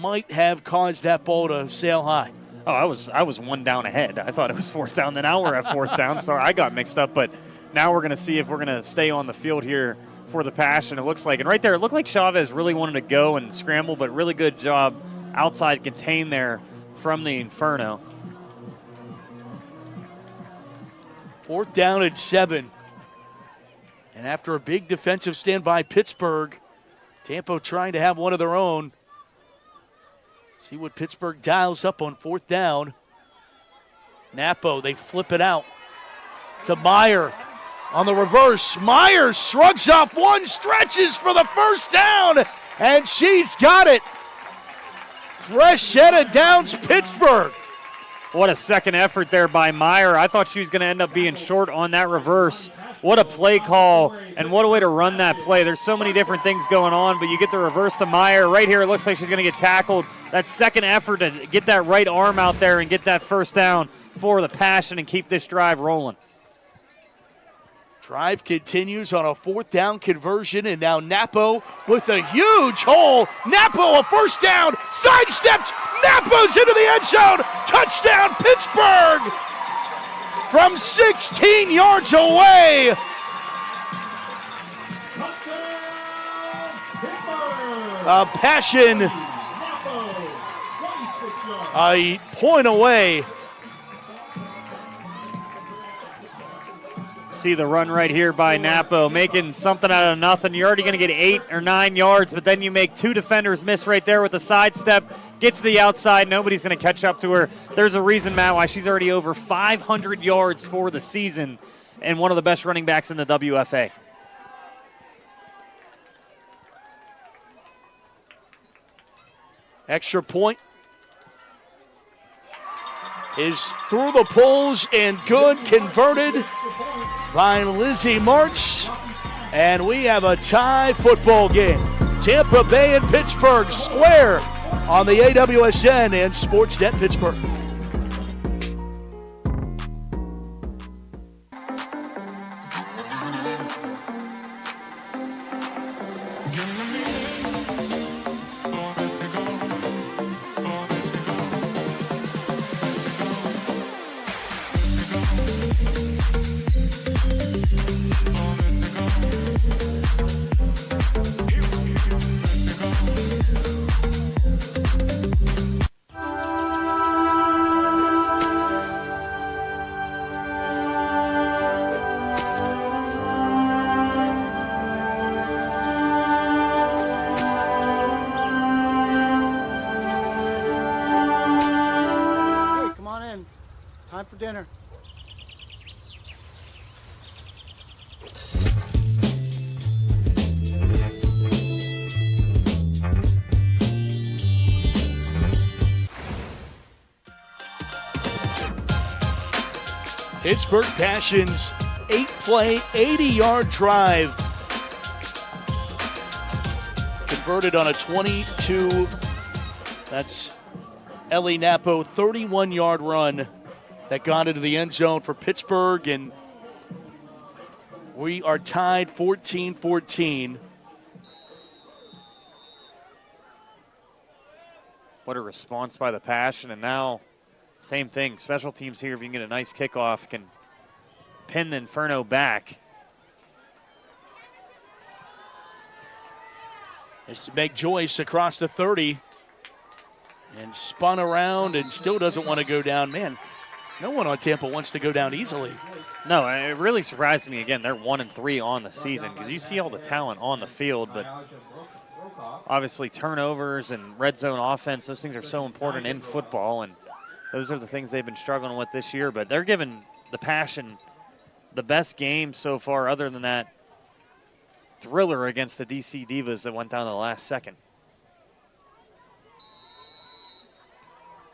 Speaker 1: might have caused that ball to sail high.
Speaker 6: Oh, I was 1 down ahead. I thought it was 4th down. Then now we're at 4th down. Sorry, I got mixed up, but now we're going to see if we're going to stay on the field here for the Passion, it looks like. And right there, it looked like Chavez really wanted to go and scramble, but really good job outside contain there from the Inferno.
Speaker 1: 4th down and 7. And after a big defensive stand by Pittsburgh, Tampa trying to have one of their own. See what Pittsburgh dials up on 4th down. Napo, they flip it out to Meyer on the reverse. Meyer shrugs off one, stretches for the first down, and she's got it. Freshetta Downs, Pittsburgh.
Speaker 6: What a second effort there by Meyer. I thought she was going to end up being short on that reverse. What a play call, and what a way to run that play. There's so many different things going on, but you get the reverse to Meyer. Right here, it looks like she's going to get tackled. That second effort to get that right arm out there and get that first down for the Passion and keep this drive rolling.
Speaker 1: Drive continues on a 4th down conversion, and now Napo with a huge hole. Napo, a first down, sidestepped. Napo's into the end zone. Touchdown, Pittsburgh! From 16 yards away. A Passion, a point away.
Speaker 6: See the run right here by Napo, making something out of nothing. You're already going to get 8 or 9 yards, but then you make 2 defenders miss right there with the sidestep. Gets to the outside. Nobody's going to catch up to her. There's a reason, Matt, why she's already over 500 yards for the season and one of the best running backs in the WFA.
Speaker 1: Extra point is through the poles and good, converted by Lizzie March. And we have a tie football game. Tampa Bay and Pittsburgh square on the AWSN and Sportsnet Pittsburgh.
Speaker 11: Time for dinner.
Speaker 1: Pittsburgh Passion's 8-play, 80-yard drive. Converted on a 22, that's Ellie Napo, 31-yard run that got into the end zone for Pittsburgh, and we are tied 14-14.
Speaker 6: What a response by the Passion, and now same thing. Special teams here, if you can get a nice kickoff, can pin the Inferno back.
Speaker 1: It's Meg Joyce across the 30 and spun around and still doesn't want to go down. Man, no one on Tampa wants to go down easily.
Speaker 6: No, it really surprised me. Again, they're 1-3 on the season because you see all the talent on the field, but obviously turnovers and red zone offense, those things are so important in football, and those are the things they've been struggling with this year. But they're giving the Passion the best game so far other than that thriller against the DC Divas that went down to the last second.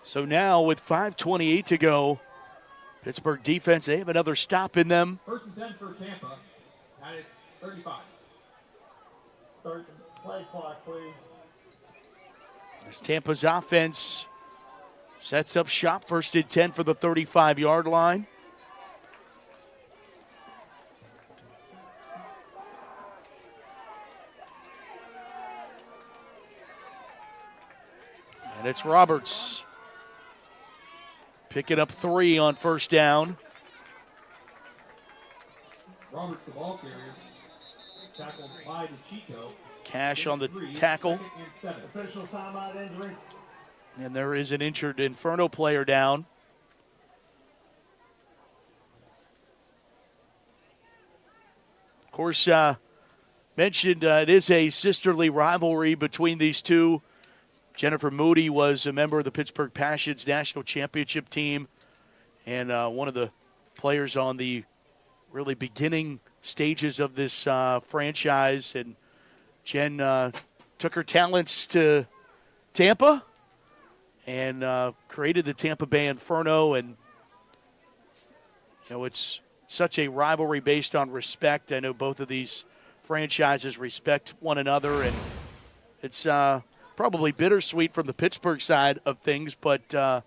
Speaker 1: So now with 5:28 to go, Pittsburgh defense, they have another stop in them.
Speaker 2: 1st and 10 for Tampa, and it's 35.
Speaker 11: Start the play clock, please.
Speaker 1: As Tampa's offense sets up shop, 1st and 10 for the 35-yard line. And it's Roberts picking up 3 on 1st down.
Speaker 2: Roberts, the ball carrier, tackled by DeChico.
Speaker 1: Cash on the tackle.
Speaker 11: Official timeout injury.
Speaker 1: And there is an injured Inferno player down. course, mentioned it is a sisterly rivalry between these two. Jennifer Moody was a member of the Pittsburgh Passion's national championship team and one of the players on the really beginning stages of this franchise. And Jen took her talents to Tampa and created the Tampa Bay Inferno. And, it's such a rivalry based on respect. I know both of these franchises respect one another, and it's probably bittersweet from the Pittsburgh side of things, but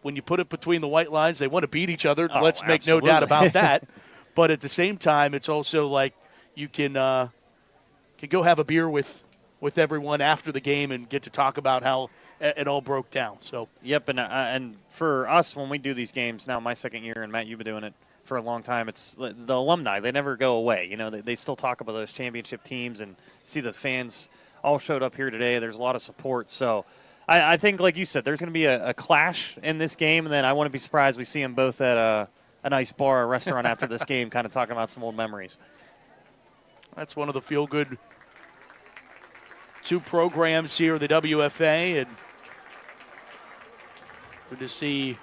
Speaker 1: when you put it between the white lines, they want to beat each other. Let's make no doubt about that. But at the same time, it's also like you can go have a beer with everyone after the game and get to talk about how it all broke down. So
Speaker 6: yep, and for us when we do these games now, my second year, and Matt, you've been doing it for a long time. It's the alumni; they never go away. They still talk about those championship teams and see the fans all showed up here today. There's a lot of support. So I think, like you said, there's going to be a clash in this game, and then I wouldn't be surprised we see them both at a nice bar or restaurant after this game, kind of talking about some old memories.
Speaker 1: That's one of the feel-good two programs here, the WFA, and good to see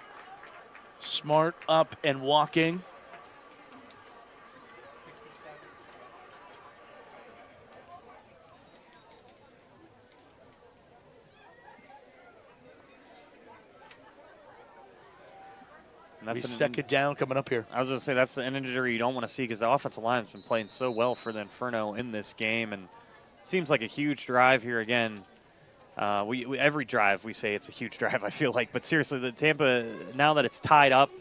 Speaker 1: Smart up and walking. That's second down coming up here.
Speaker 6: I was going to say that's an injury you don't want to see because the offensive line has been playing so well for the Inferno in this game, and seems like a huge drive here again. We every drive we say it's a huge drive, I feel like. But seriously, the Tampa, now that it's tied up,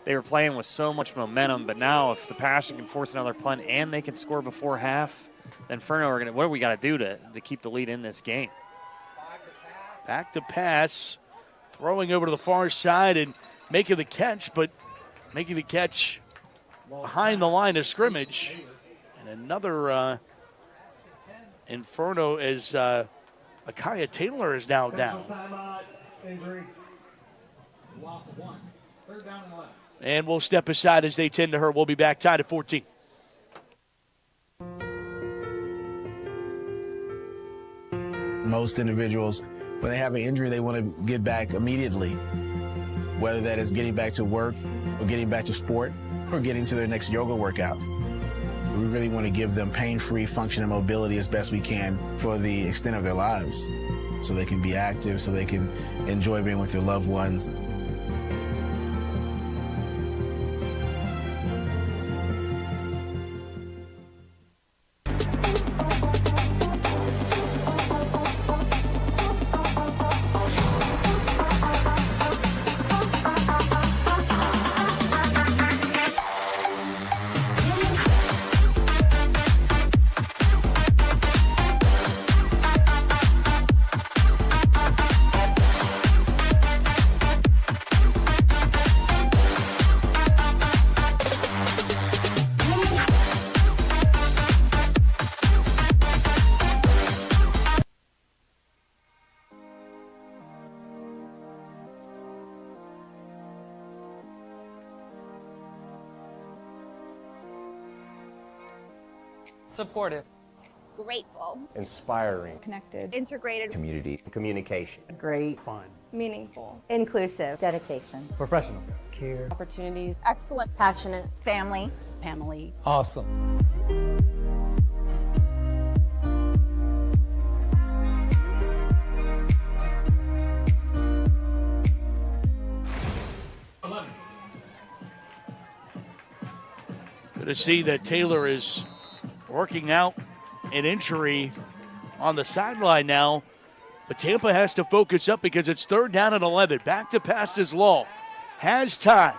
Speaker 6: they were playing with so much momentum. But now if the Passion can force another punt and they can score before half, the Inferno are going to – what do we got to do to keep the lead in this game?
Speaker 1: Back to pass, throwing over to the far side and making the catch, but making the catch behind the line of scrimmage. And another Inferno as Akaya Taylor is now down. And we'll step aside as they tend to her. We'll be back tied at 14.
Speaker 8: Most individuals, when they have an injury, they want to get back immediately, whether that is getting back to work or getting back to sport or getting to their next yoga workout. We really want to give them pain-free function and mobility as best we can for the extent of their lives, so they can be active, so they can enjoy being with their loved ones.
Speaker 15: Supportive.
Speaker 16: Grateful.
Speaker 17: Inspiring.
Speaker 16: Connected. Integrated.
Speaker 17: Community. Communication.
Speaker 15: Great.
Speaker 17: Fun.
Speaker 16: Meaningful.
Speaker 15: Inclusive. Dedication.
Speaker 17: Professional. Care.
Speaker 15: Opportunities.
Speaker 16: Excellent.
Speaker 15: Passionate.
Speaker 16: Family.
Speaker 15: Family.
Speaker 17: Awesome.
Speaker 1: Good to see that Taylor is working out an injury on the sideline now. But Tampa has to focus up because it's 3rd down and 11. Back to pass is Law. Has time.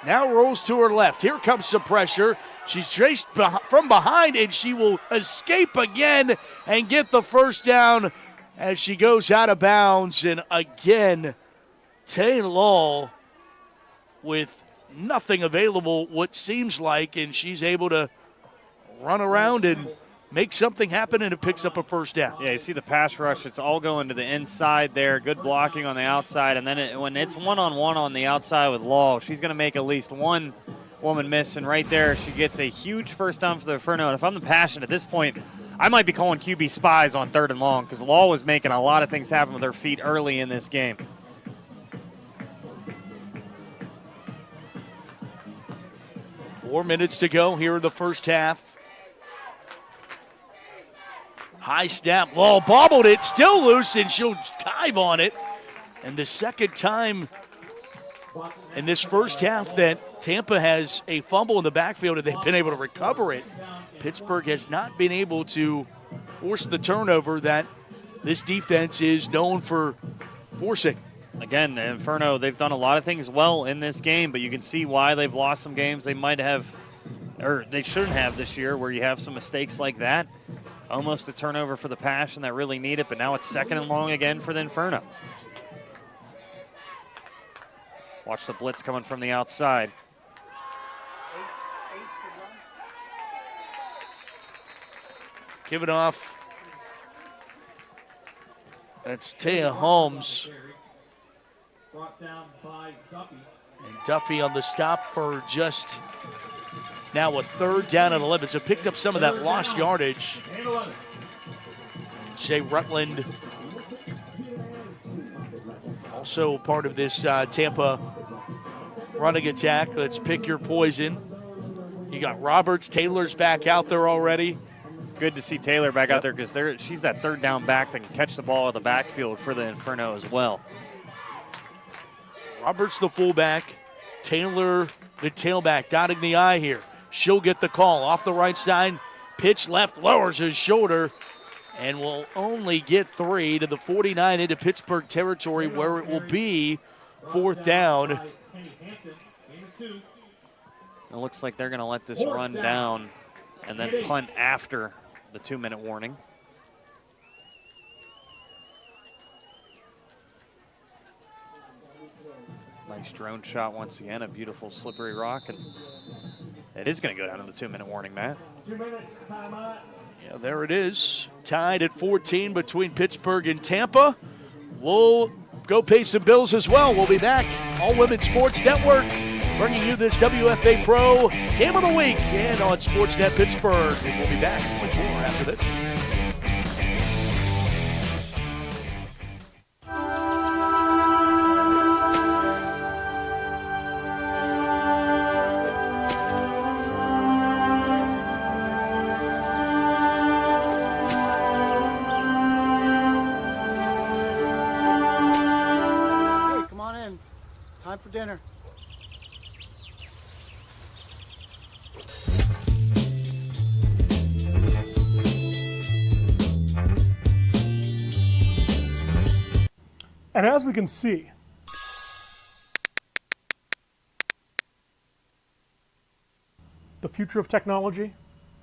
Speaker 1: Now rolls to her left. Here comes some pressure. She's chased from behind, and she will escape again and get the first down as she goes out of bounds. And again, Taylor Law with nothing available, what seems like, and she's able to run around and make something happen, and it picks up a first down.
Speaker 6: Yeah, you see the pass rush. It's all going to the inside there. Good blocking on the outside. And then when it's one-on-one on the outside with Law, she's going to make at least one woman miss, and right there she gets a huge first down for the Inferno. And if I'm the Passion at this point, I might be calling QB spies on 3rd and long because Law was making a lot of things happen with her feet early in this game.
Speaker 1: Four minutes to go here in the first half. High snap, Law bobbled it, still loose, and she'll dive on it. And the second time in this first half that Tampa has a fumble in the backfield and they've been able to recover it. Pittsburgh has not been able to force the turnover that this defense is known for forcing.
Speaker 6: Again, Inferno, they've done a lot of things well in this game, but you can see why they've lost some games they might have, or they shouldn't have this year, where you have some mistakes like that. Almost a turnover for the Passion that really need it, but now it's 2nd and long again for the Inferno. Watch the blitz coming from the outside.
Speaker 1: Give it off. That's Taya Holmes.
Speaker 2: Brought down by Duffy.
Speaker 1: And Duffy on the stop for just now a 3rd down and 11. So picked up some of that lost yardage. Jay Rutland also part of this Tampa running attack. Let's pick your poison. You got Roberts. Taylor's back out there already.
Speaker 6: Good to see Taylor back out there because she's that 3rd down back that can catch the ball at the backfield for the Inferno as well.
Speaker 1: Roberts the fullback. Taylor the tailback, dotting the I here. She'll get the call off the right side. Pitch left, lowers his shoulder, and will only get 3 to the 49 into Pittsburgh territory, where it will be 4th down.
Speaker 6: It looks like they're going to let this run down and then punt after the 2-minute warning. Nice drone shot once again, a beautiful slippery rock, and it is going to go down to the 2-minute warning, Matt.
Speaker 1: Yeah, there it is. Tied at 14 between Pittsburgh and Tampa. We'll go pay some bills as well. We'll be back. All Women's Sports Network bringing you this WFA Pro Game of the Week and on Sportsnet Pittsburgh. And we'll be back with more after this.
Speaker 13: Time for dinner.
Speaker 12: And as we can see, the future of technology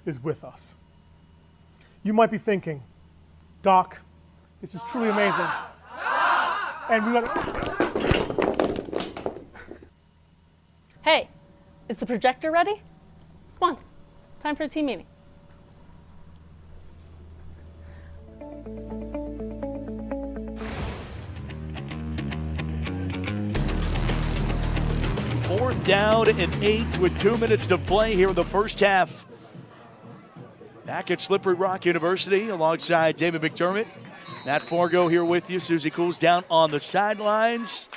Speaker 12: is with us. You might be thinking, Doc, this is truly amazing. And we got.
Speaker 9: Hey, is the projector ready? Come on, time for a team meeting.
Speaker 1: Fourth down and 8 with 2 minutes to play here in the first half. Back at Slippery Rock University alongside David McDermott. Matt Fargo here with you. Susie Cools down on the sidelines.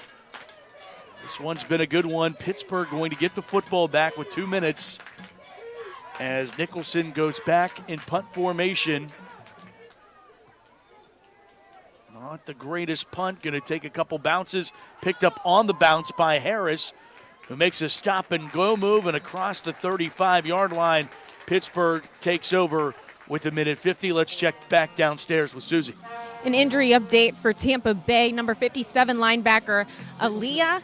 Speaker 1: This one's been a good one. Pittsburgh going to get the football back with 2 minutes as Nicholson goes back in punt formation. Not the greatest punt. Going to take a couple bounces. Picked up on the bounce by Harris, who makes a stop and go move, and across the 35-yard line, Pittsburgh takes over with 1:50. Let's check back downstairs with Susie.
Speaker 22: An injury update for Tampa Bay. Number 57 linebacker Aaliyah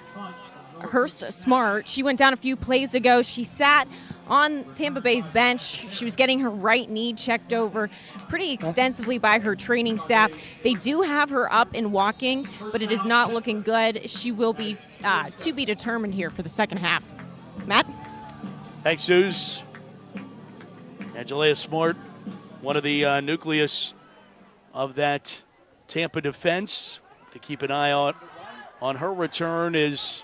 Speaker 22: Hurst Smart. She went down a few plays ago. She sat on Tampa Bay's bench. She was getting her right knee checked over pretty extensively by her training staff. They do have her up and walking, but it is not looking good. She will be to be determined here for the second half. Matt?
Speaker 1: Thanks, Suze. Angelia Smart, one of the nucleus of that Tampa defense. To keep an eye on her return is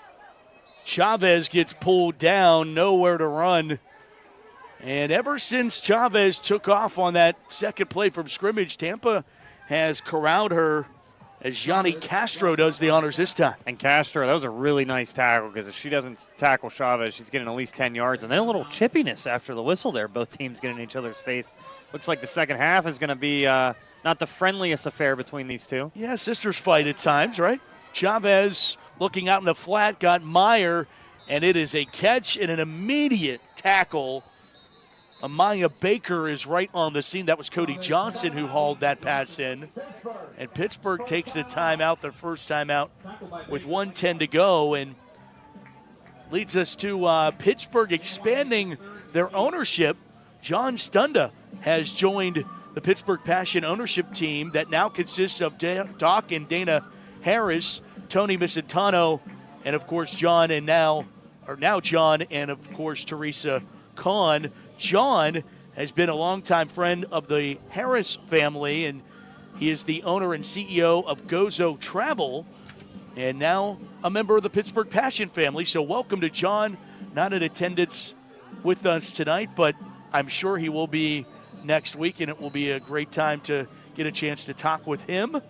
Speaker 1: Chavez gets pulled down, nowhere to run. And ever since Chavez took off on that second play from scrimmage, Tampa has corralled her as Johnny Castro does the honors this time.
Speaker 6: And Castro, that was a really nice tackle because if she doesn't tackle Chavez, she's getting at least 10 yards. And then a little chippiness after the whistle there. Both teams getting in each other's face. Looks like the second half is going to be not the friendliest affair between these two.
Speaker 1: Yeah, sisters fight at times, right? Chavez looking out in the flat, got Meyer, and it is a catch and an immediate tackle. Amaya Baker is right on the scene. That was Cody Johnson who hauled that pass in. And Pittsburgh takes the timeout, their first timeout, with 1:10 to go, and leads us to Pittsburgh expanding their ownership. John Stunda has joined the Pittsburgh Passion ownership team that now consists of Doc and Dana Harris, Tony Misitano, and of course John, and now John, and of course Teresa Kahn. John has been a longtime friend of the Harris family, and he is the owner and CEO of Gozo Travel, and now a member of the Pittsburgh Passion family. So welcome to John, not in attendance with us tonight, but I'm sure he will be next week, and it will be a great time to get a chance to talk with him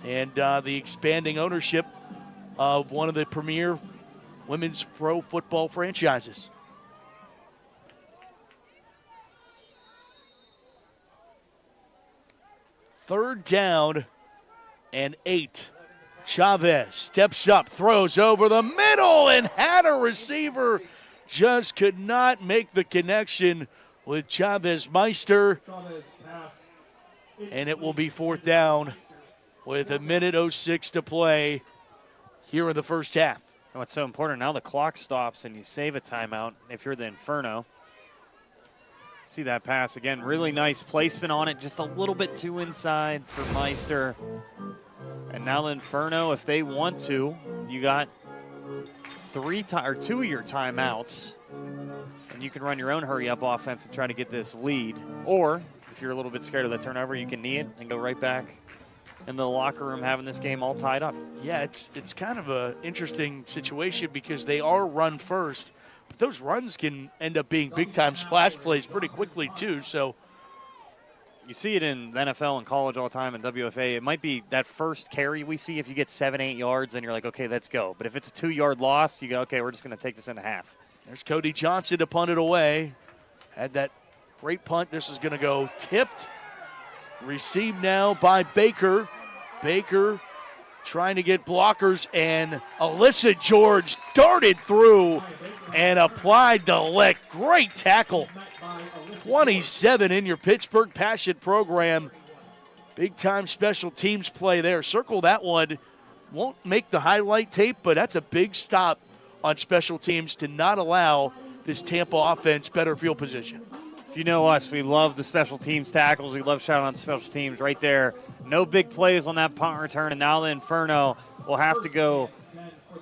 Speaker 1: and the expanding ownership of one of the premier women's pro football franchises. Third down and 8. Chavez steps up, throws over the middle, and had a receiver. Just could not make the connection with Chavez Meister. And it will be fourth down with 1:06 to play here in the first half.
Speaker 6: And what's so important, now the clock stops and you save a timeout if you're the Inferno. See that pass again, really nice placement on it, just a little bit too inside for Meister. And now the Inferno, if they want to, you got 2 of your timeouts, and you can run your own hurry-up offense and try to get this lead. Or if you're a little bit scared of the turnover, you can knee it and go right back in the locker room having this game all tied up.
Speaker 1: Yeah, it's kind of an interesting situation because they are run first. But those runs can end up being big-time splash plays pretty quickly, too. So
Speaker 6: you see it in the NFL and college all the time in WFA. It might be that first carry we see. If you get 7-8 yards, then you're like, okay, let's go. But if it's a 2-yard loss, you go, okay, we're just going to take this into half.
Speaker 1: There's Cody Johnson to punt it away. Had that great punt. This is going to go tipped. Received now by Baker. Baker trying to get blockers, and Alyssa George darted through and applied the lick. Great tackle. 27 in your Pittsburgh Passion program. Big-time special teams play there. Circle that one. Won't make the highlight tape, but that's a big stop on special teams to not allow this Tampa offense better field position.
Speaker 6: If you know us, we love the special teams tackles. We love shouting out the special teams right there. No big plays on that punt return, and now the Inferno will have to go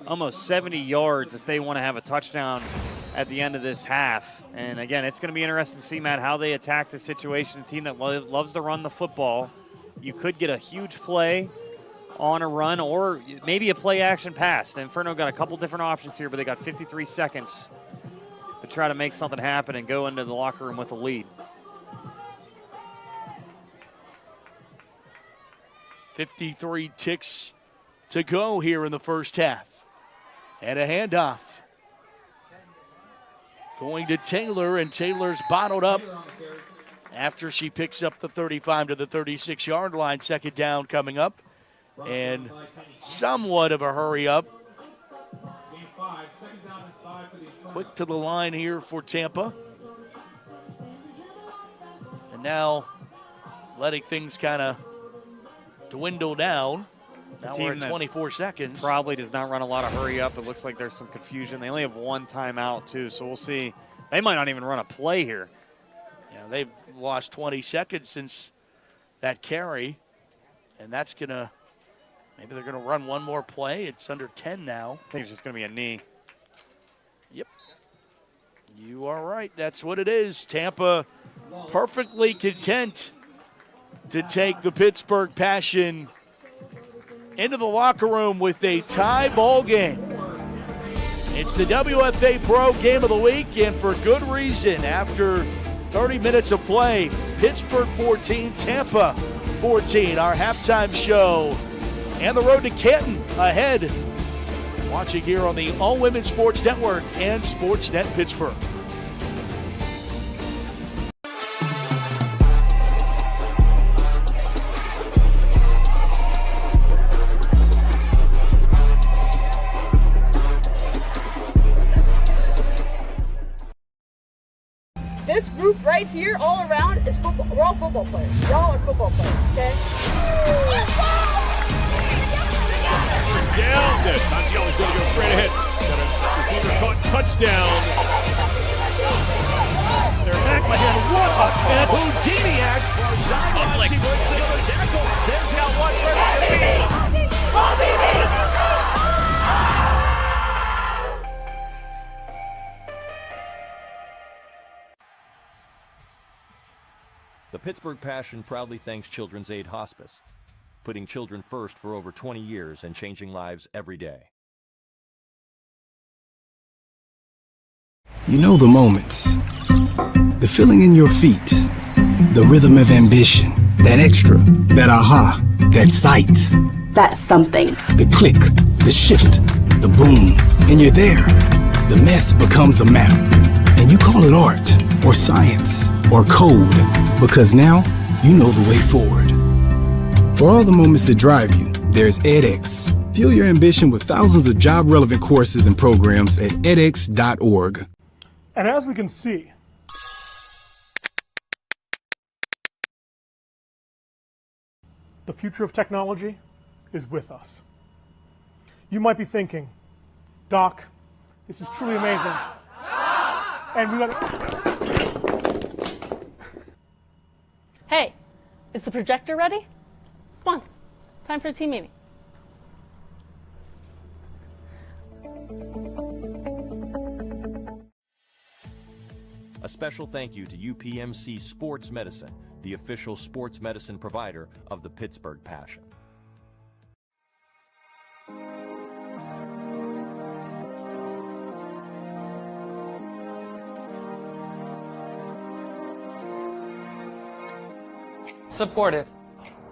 Speaker 6: almost 70 yards if they want to have a touchdown at the end of this half. And again, it's going to be interesting to see, Matt, how they attack the situation. A team that loves to run the football. You could get a huge play on a run or maybe a play action pass. The Inferno got a couple different options here, but they got 53 seconds to try to make something happen and go into the locker room with a lead.
Speaker 1: 53 ticks to go here in the first half. And a handoff. Going to Taylor, and Taylor's bottled up after she picks up the 35 to the 36-yard line. Second down coming up. And somewhat of a hurry up. Quick to the line here for Tampa. And now letting things kind of dwindle down. Now we're at 24 seconds.
Speaker 6: Probably does not run a lot of hurry up. It looks like there's some confusion. They only have one timeout, too, so we'll see. They might not even run a play here.
Speaker 1: Yeah, they've lost 20 seconds since that carry, and that's going to – maybe they're going to run one more play. It's under 10 now.
Speaker 6: I think it's just going to be a knee.
Speaker 1: Yep. You are right. That's what it is. Tampa perfectly content to take the Pittsburgh Passion into the locker room with a tie ball game. It's the WFA Pro Game of the Week, and for good reason. After 30 minutes of play, Pittsburgh 14, Tampa 14. Our halftime show and the road to Canton ahead. Watching here on the All Women Sports Network and Sportsnet Pittsburgh.
Speaker 13: This group right here, all around, is football. We're all football players. Y'all are football players, okay?
Speaker 2: Down. Good. Montiello's going to go straight ahead. Got a receiver caught. Touchdown. They're back by him. What a catch. Houdini acts for sideline. She breaks another tackle. There's now one for
Speaker 14: The Pittsburgh Passion proudly thanks Children's Aid Hospice, putting children first for over 20 years and changing lives every day.
Speaker 18: You know the moments, the feeling in your feet, the rhythm of ambition, that extra, that aha, that sight.
Speaker 24: That something.
Speaker 18: The click, the shift, the boom, and you're there. The mess becomes a map, and you call it art, or science, or code, because now you know the way forward. For all the moments that drive you, there's edX. Fuel your ambition with thousands of job-relevant courses and programs at edX.org.
Speaker 12: And as we can see, the future of technology is with us. You might be thinking, Doc, this is truly amazing. And we got.
Speaker 9: Hey, is the projector ready? Come on, time for a team meeting.
Speaker 14: A special thank you to UPMC Sports Medicine, the official sports medicine provider of the Pittsburgh Passion.
Speaker 16: Supportive.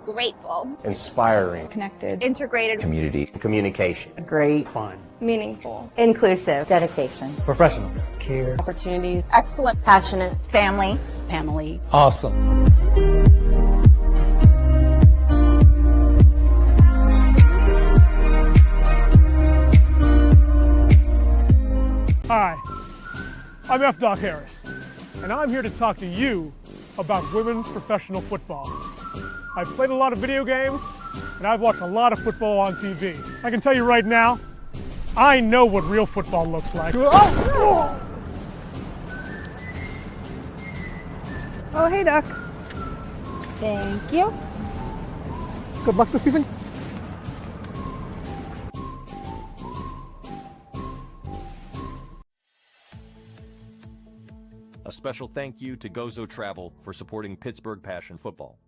Speaker 17: Grateful. Inspiring.
Speaker 16: Connected. Integrated.
Speaker 17: Community. Communication.
Speaker 16: Great.
Speaker 17: Fun.
Speaker 16: Meaningful.
Speaker 15: Inclusive. Dedication.
Speaker 17: Professional.
Speaker 18: Care.
Speaker 16: Opportunities. Excellent. Passionate.
Speaker 15: Family. Family.
Speaker 17: Awesome.
Speaker 12: Hi, I'm F. Doc Harris, and I'm here to talk to you about women's professional football. I've played a lot of video games, and I've watched a lot of football on TV. I can tell you right now, I know what real football looks like.
Speaker 13: Oh, hey, Doc. Thank you.
Speaker 12: Good luck this season.
Speaker 14: A special thank you to Gozo Travel for supporting Pittsburgh Passion Football.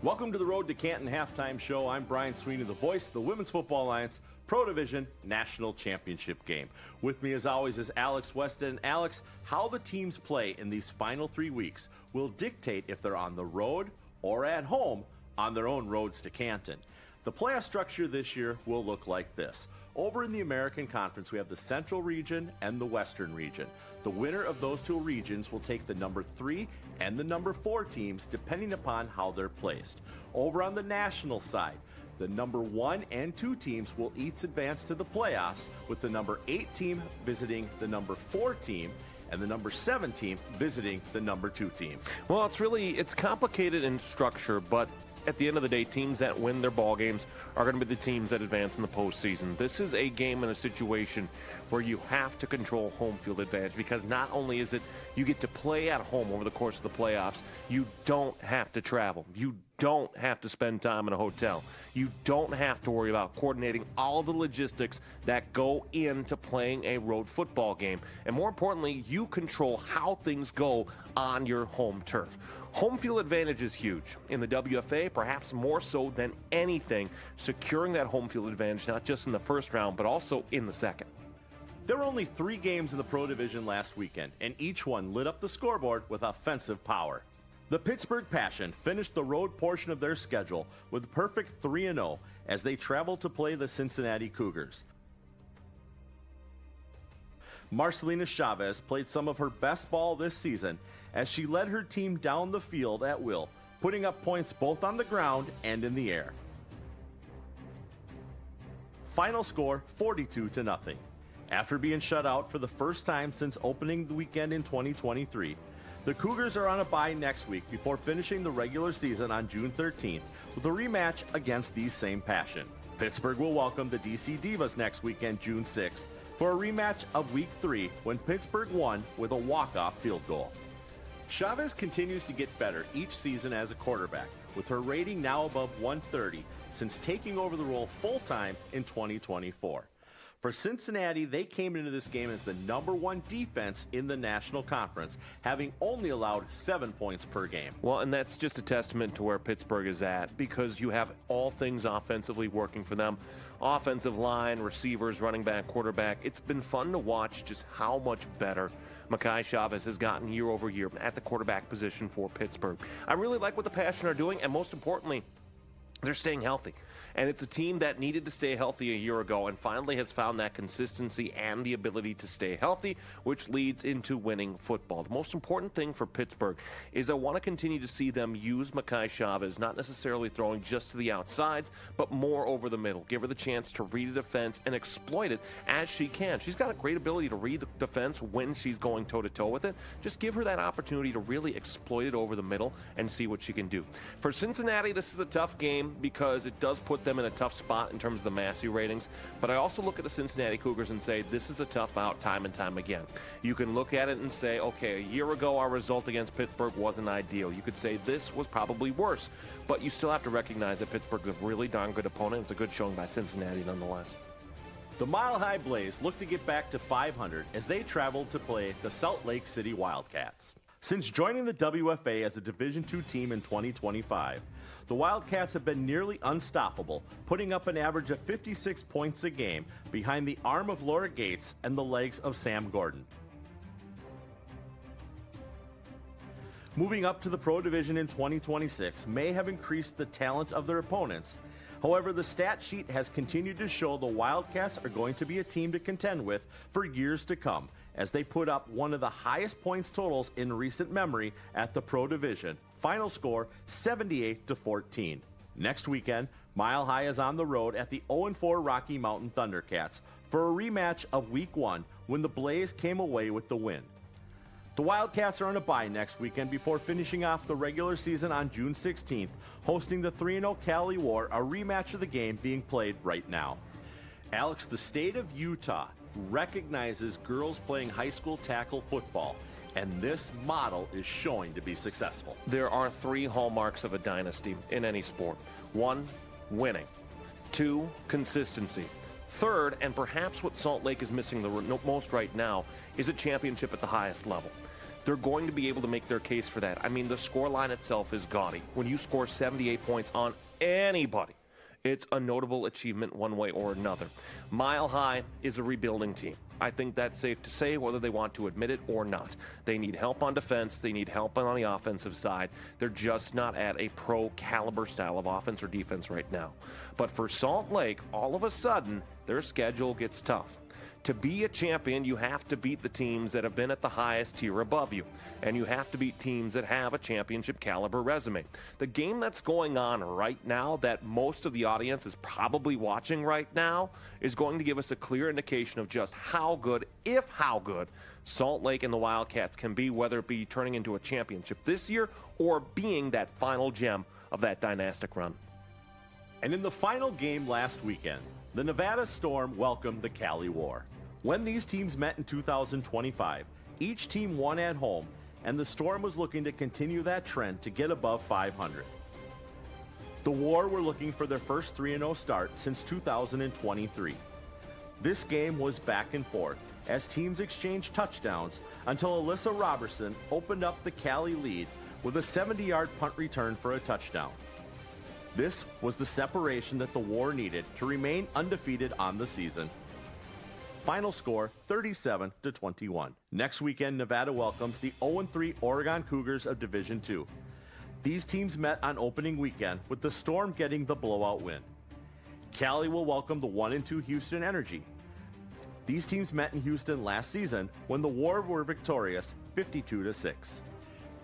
Speaker 25: Welcome to the Road to Canton Halftime Show. I'm Brian Sweeney, the voice of the Women's Football Alliance Pro Division National Championship game. With me, as always, is Alex Weston. And Alex, how the teams play in these final 3 weeks will dictate if they're on the road or at home on their own roads to Canton. The playoff structure this year will look like this. Over in the American Conference, we have the Central Region and the Western Region. The winner of those two regions will take the number 3 and the number 4 teams, depending upon how they're placed. Over on the national side, the number 1 and 2 teams will each advance to the playoffs, with the number 8 team visiting the number 4 team and the number 7 team visiting the number 2 team.
Speaker 2: Well, it's complicated in structure, but at the end of the day, teams that win their ball games are going to be the teams that advance in the postseason. This is a game and a situation where you have to control home field advantage, because not only is it you get to play at home over the course of the playoffs, you don't have to travel. You don't have to spend time in a hotel. You don't have to worry about coordinating all the logistics that go into playing a road football game. And more importantly, you control how things go on your home turf. Home field advantage is huge. In the WFA, perhaps more so than anything, securing that home field advantage not just in the first round, but also in the second.
Speaker 25: There were only 3 games in the Pro Division last weekend, and each one lit up the scoreboard with offensive power. The Pittsburgh Passion finished the road portion of their schedule with a perfect 3-0 as they traveled to play the Cincinnati Cougars. Marcelina Chavez played some of her best ball this season as she led her team down the field at will, putting up points both on the ground and in the air. Final score 42-0. After being shut out for the first time since opening the weekend in 2023, the Cougars are on a bye next week before finishing the regular season on June 13th with a rematch against these same Passion. Pittsburgh will welcome the DC Divas next weekend, June 6th, for a rematch of Week 3 when Pittsburgh won with a walk-off field goal. Chavez continues to get better each season as a quarterback, with her rating now above 130 since taking over the role full-time in 2024. For Cincinnati, they came into this game as the #1 defense in the National Conference, having only allowed 7 points per game.
Speaker 2: Well, and that's just a testament to where Pittsburgh is at, because you have all things offensively working for them. Offensive line, receivers, running back, quarterback. It's been fun to watch just how much better Mekhi Chavez has gotten year over year at the quarterback position for Pittsburgh. I really like what the Passion are doing, and most importantly, they're staying healthy. And it's a team that needed to stay healthy a year ago and finally has found that consistency and the ability to stay healthy, which leads into winning football. The most important thing for Pittsburgh is I want to continue to see them use Mekhi Chavez, not necessarily throwing just to the outsides, but more over the middle. Give her the chance to read a defense and exploit it as she can. She's got a great ability to read the defense when she's going toe-to-toe with it. Just give her that opportunity to really exploit it over the middle and see what she can do. For Cincinnati, this is a tough game because it does put them in a tough spot in terms of the Massey ratings, but I also look at the Cincinnati Cougars and say this is a tough out time and time again. You can look at it and say, okay, a year ago our result against Pittsburgh wasn't ideal. You could say this was probably worse, but you still have to recognize that Pittsburgh is a really darn good opponent. It's a good showing by Cincinnati nonetheless.
Speaker 25: The Mile High Blaze look to get back to 500 as they traveled to play the Salt Lake City Wildcats. Since joining the WFA as a Division II team in 2025, the Wildcats have been nearly unstoppable, putting up an average of 56 points a game behind the arm of Laura Gates and the legs of Sam Gordon. Moving up to the Pro Division in 2026 may have increased the talent of their opponents. However, the stat sheet has continued to show the Wildcats are going to be a team to contend with for years to come, as they put up one of the highest points totals in recent memory at the Pro Division. Final score 78-14. Next weekend, Mile High is on the road at the 0-4 Rocky Mountain Thundercats for a rematch of Week 1 when the Blaze came away with the win. The Wildcats are on a bye next weekend before finishing off the regular season on June 16th, hosting the 3-0 Cali War, a rematch of the game being played right now. Alex, the state of Utah recognizes girls playing high school tackle football, and this model is showing to be successful.
Speaker 2: There are 3 hallmarks of a dynasty in any sport. 1, winning. 2, consistency. 3rd, and perhaps what Salt Lake is missing the most right now, is a championship at the highest level. They're going to be able to make their case for that. I mean, the scoreline itself is gaudy. When you score 78 points on anybody, it's a notable achievement one way or another. Mile High is a rebuilding team. I think that's safe to say, whether they want to admit it or not. They need help on defense. They need help on the offensive side. They're just not at a pro-caliber style of offense or defense right now. But for Salt Lake, all of a sudden, their schedule gets tough. To be a champion, you have to beat the teams that have been at the highest tier above you. And you have to beat teams that have a championship caliber resume. The game that's going on right now that most of the audience is probably watching right now is going to give us a clear indication of just how good, if how good, Salt Lake and the Wildcats can be, whether it be turning into a championship this year or being that final gem of that dynastic run.
Speaker 25: And in the final game last weekend, the Nevada Storm welcomed the Cali War. When these teams met in 2025, each team won at home, and the Storm was looking to continue that trend to get above 500. The War were looking for their first 3-0 start since 2023. This game was back and forth as teams exchanged touchdowns until Alyssa Robertson opened up the Cali lead with a 70-yard punt return for a touchdown. This was the separation that the War needed to remain undefeated on the season. Final score, 37-21. Next weekend, Nevada welcomes the 0-3 Oregon Cougars of Division II. These teams met on opening weekend, with the Storm getting the blowout win. Cali will welcome the 1-2 Houston Energy. These teams met in Houston last season when the War were victorious 52-6.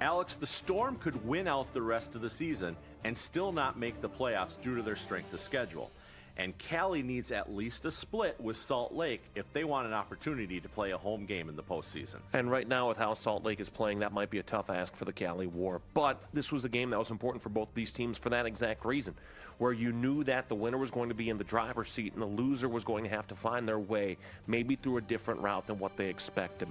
Speaker 25: Alex, the Storm could win out the rest of the season and still not make the playoffs due to their strength of schedule. And Cali needs at least a split with Salt Lake if they want an opportunity to play a home game in the postseason.
Speaker 2: And right now, with how Salt Lake is playing, that might be a tough ask for the Cali War. But this was a game that was important for both these teams for that exact reason, where you knew that the winner was going to be in the driver's seat and the loser was going to have to find their way, maybe through a different route than what they expected.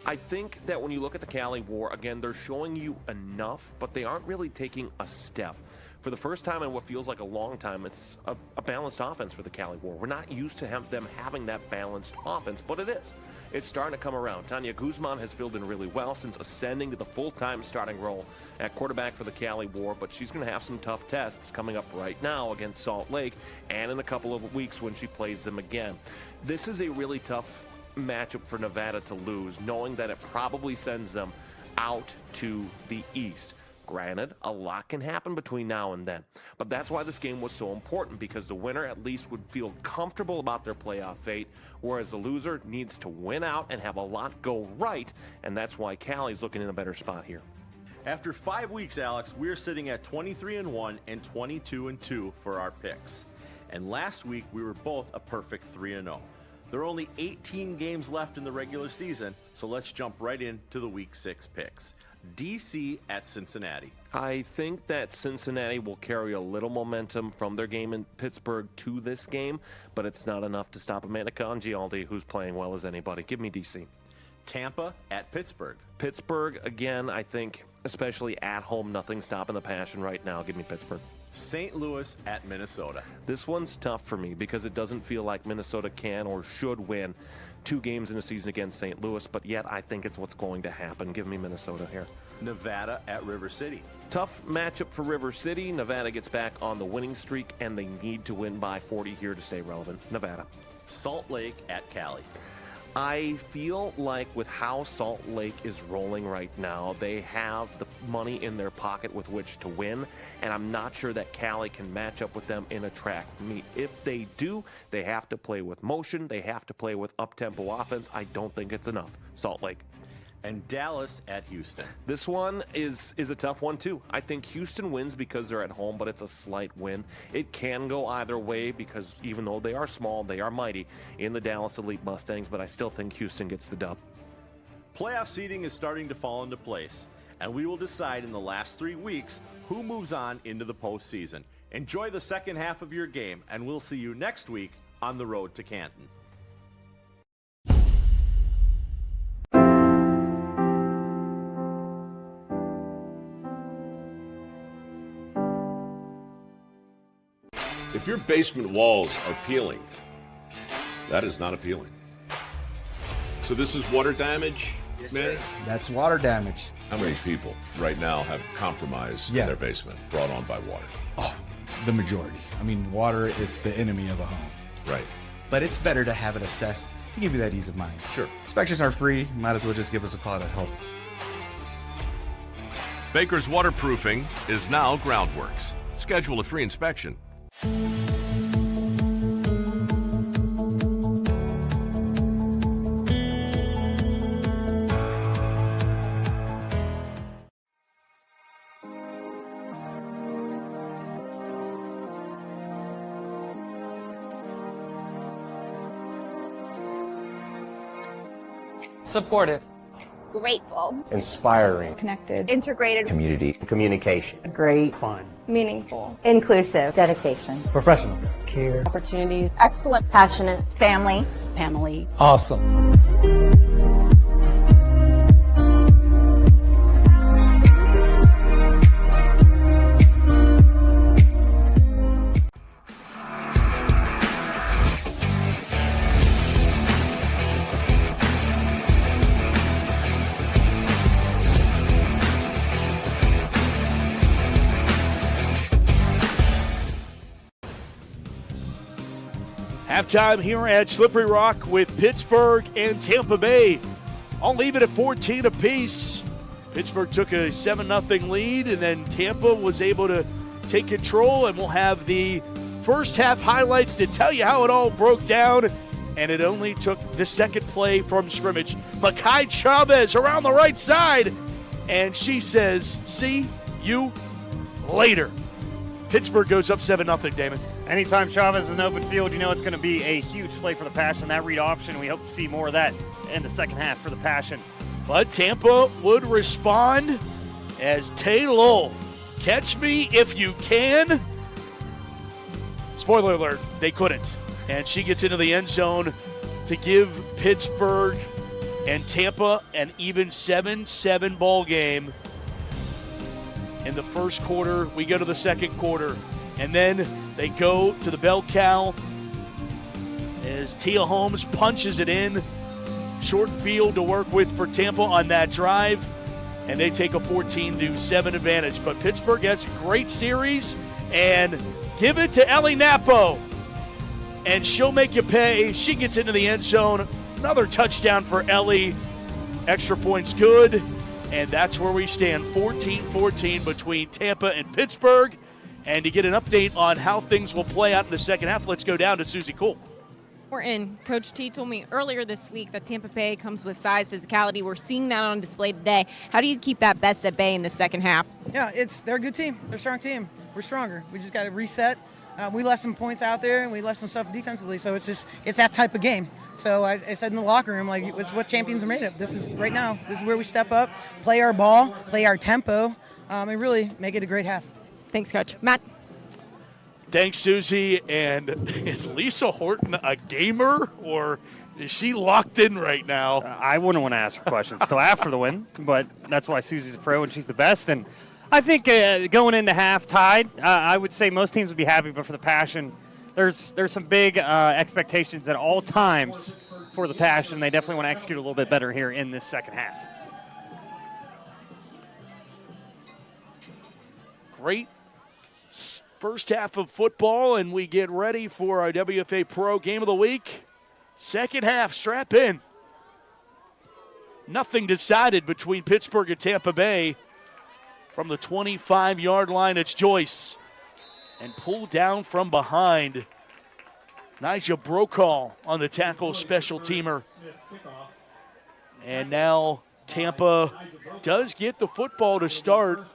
Speaker 2: I think that when you look at the Cali War, again, they're showing you enough, but they aren't really taking a step. For the first time in what feels like a long time, it's a balanced offense for the Cali War. We're not used to them having that balanced offense, but it is. It's starting to come around. Tanya Guzman has filled in really well since ascending to the full-time starting role at quarterback for the Cali War, but she's going to have some tough tests coming up right now against Salt Lake and in a couple of weeks when she plays them again. This is a really tough matchup for Nevada to lose, knowing that it probably sends them out to the east. Granted, a lot can happen between now and then, but that's why this game was so important, because the winner at least would feel comfortable about their playoff fate, whereas the loser needs to win out and have a lot go right, and that's why Cali's looking in a better spot here.
Speaker 25: After 5 weeks, Alex, we're sitting at 23-1 and 22-2 for our picks. And last week, we were both a perfect 3-0. There are only 18 games left in the regular season, so let's jump right into the Week 6 picks. DC at Cincinnati.
Speaker 2: I think that Cincinnati will carry a little momentum from their game in Pittsburgh to this game, but it's not enough to stop Amanda Congialdi, who's playing well as anybody. Give me DC.
Speaker 25: Tampa at Pittsburgh.
Speaker 2: Pittsburgh, again, I think, especially at home, nothing stopping the passion right now. Give me Pittsburgh.
Speaker 25: St. Louis at Minnesota.
Speaker 2: This one's tough for me because it doesn't feel like Minnesota can or should win 2 games in a season against St. Louis, but yet I think it's what's going to happen. Give me Minnesota here.
Speaker 25: Nevada at River City.
Speaker 2: Tough matchup for River City. Nevada gets back on the winning streak, and they need to win by 40 here to stay relevant. Nevada.
Speaker 25: Salt Lake at Cali.
Speaker 2: I feel like with how Salt Lake is rolling right now, they have the money in their pocket with which to win, and I'm not sure that Cali can match up with them in a track meet. If they do, they have to play with motion. They have to play with up-tempo offense. I don't think it's enough. Salt Lake.
Speaker 25: And Dallas at Houston.
Speaker 2: This one is a tough one, too. I think Houston wins because they're at home, but it's a slight win. It can go either way because even though they are small, they are mighty in the Dallas Elite Mustangs, but I still think Houston gets the dub.
Speaker 25: Playoff seeding is starting to fall into place, and we will decide in the last 3 weeks who moves on into the postseason. Enjoy the second half of your game, and we'll see you next week on the road to Canton.
Speaker 5: If your basement walls are peeling, that is not appealing. So this is water damage,
Speaker 19: yes,
Speaker 5: man?
Speaker 19: Sir. That's water damage.
Speaker 5: How many people right now have compromise in their basement brought on by water?
Speaker 19: Oh, the majority. I mean, water is the enemy of a home.
Speaker 5: Right.
Speaker 19: But it's better to have it assessed to give you that ease of mind.
Speaker 5: Sure.
Speaker 19: Inspections are free. Might as well just give us a call to help.
Speaker 5: Baker's Waterproofing is now Groundworks. Schedule a free inspection.
Speaker 16: Supportive.
Speaker 17: Grateful. Inspiring.
Speaker 16: Connected.
Speaker 17: Integrated. Community. Communication.
Speaker 16: Great.
Speaker 17: Fun.
Speaker 16: Meaningful. Inclusive. Dedication.
Speaker 17: Professional. Care.
Speaker 16: Opportunities. Excellent. Passionate. Family. Family.
Speaker 17: Awesome.
Speaker 1: Halftime here at Slippery Rock with Pittsburgh and Tampa Bay. I'll leave it at 14 apiece. Pittsburgh took a 7-0 lead, and then Tampa was able to take control, and we'll have the first half highlights to tell you how it all broke down. And it only took the second play from scrimmage. Makai Chavez around the right side, and she says, see you later. Pittsburgh goes up 7-0, Damon.
Speaker 6: Anytime Chavez is in open field, you know it's going to be a huge play for the Passion. That read option, we hope to see more of that in the second half for the Passion.
Speaker 1: But Tampa would respond as Taylor, catch me if you can. Spoiler alert, they couldn't. And she gets into the end zone to give Pittsburgh and Tampa an even 7-7 ball game. In the first quarter, we go to the second quarter. And then they go to the bell cow as Tia Holmes punches it in. Short field to work with for Tampa on that drive. And they take a 14-7 advantage. But Pittsburgh has a great series. And give it to Ellie Napo. And she'll make you pay. She gets into the end zone. Another touchdown for Ellie. Extra points good. And that's where we stand, 14-14 between Tampa and Pittsburgh. And to get an update on how things will play out in the second half, let's go down to Susie Cole.
Speaker 22: Coach T told me earlier this week that Tampa Bay comes with size, physicality. We're seeing that on display today. How do you keep that best at bay in the second half?
Speaker 3: Yeah, they're a good team. They're a strong team. We're stronger. We just got to reset. We left some points out there, and we left some stuff defensively. So it's that type of game. So I said in the locker room, like, it's what champions are made of. This is right now. This is where we step up, play our ball, play our tempo, and really make it a great half.
Speaker 22: Thanks, Coach. Matt?
Speaker 1: Thanks, Susie. And is Lisa Horton a gamer, or is she locked in right now?
Speaker 6: I wouldn't want to ask her questions till after the win, but that's why Susie's a pro and she's the best. And I think going into half tied, I would say most teams would be happy, but for the Passion, there's some big expectations at all times for the Passion. They definitely want to execute a little bit better here in this second half.
Speaker 1: Great first half of football, and we get ready for our WFA Pro Game of the Week. Second half, strap in. Nothing decided between Pittsburgh and Tampa Bay. From the 25-yard line, it's Joyce. And pulled down from behind. Nyjah Brokaw on the tackle, special teamer. And now Tampa does get the football to start.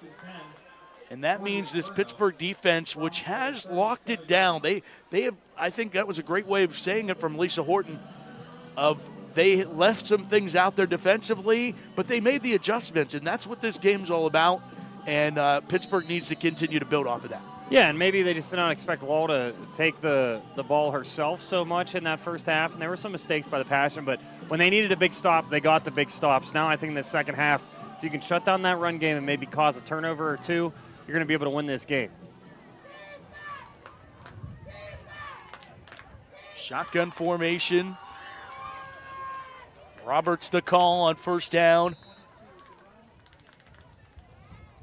Speaker 1: And that means this Pittsburgh defense, which has locked it down, they have, I think that was a great way of saying it from Lisa Horton, they left some things out there defensively, but they made the adjustments, and that's what this game's all about. And Pittsburgh needs to continue to build off of that.
Speaker 6: Yeah, and maybe they just did not expect Wall to take the ball herself so much in that first half, and there were some mistakes by the Passion, but when they needed a big stop, they got the big stops. Now I think in the second half, if you can shut down that run game and maybe cause a turnover or two, you're going to be able to win this game.
Speaker 1: Shotgun formation. Roberts the call on first down.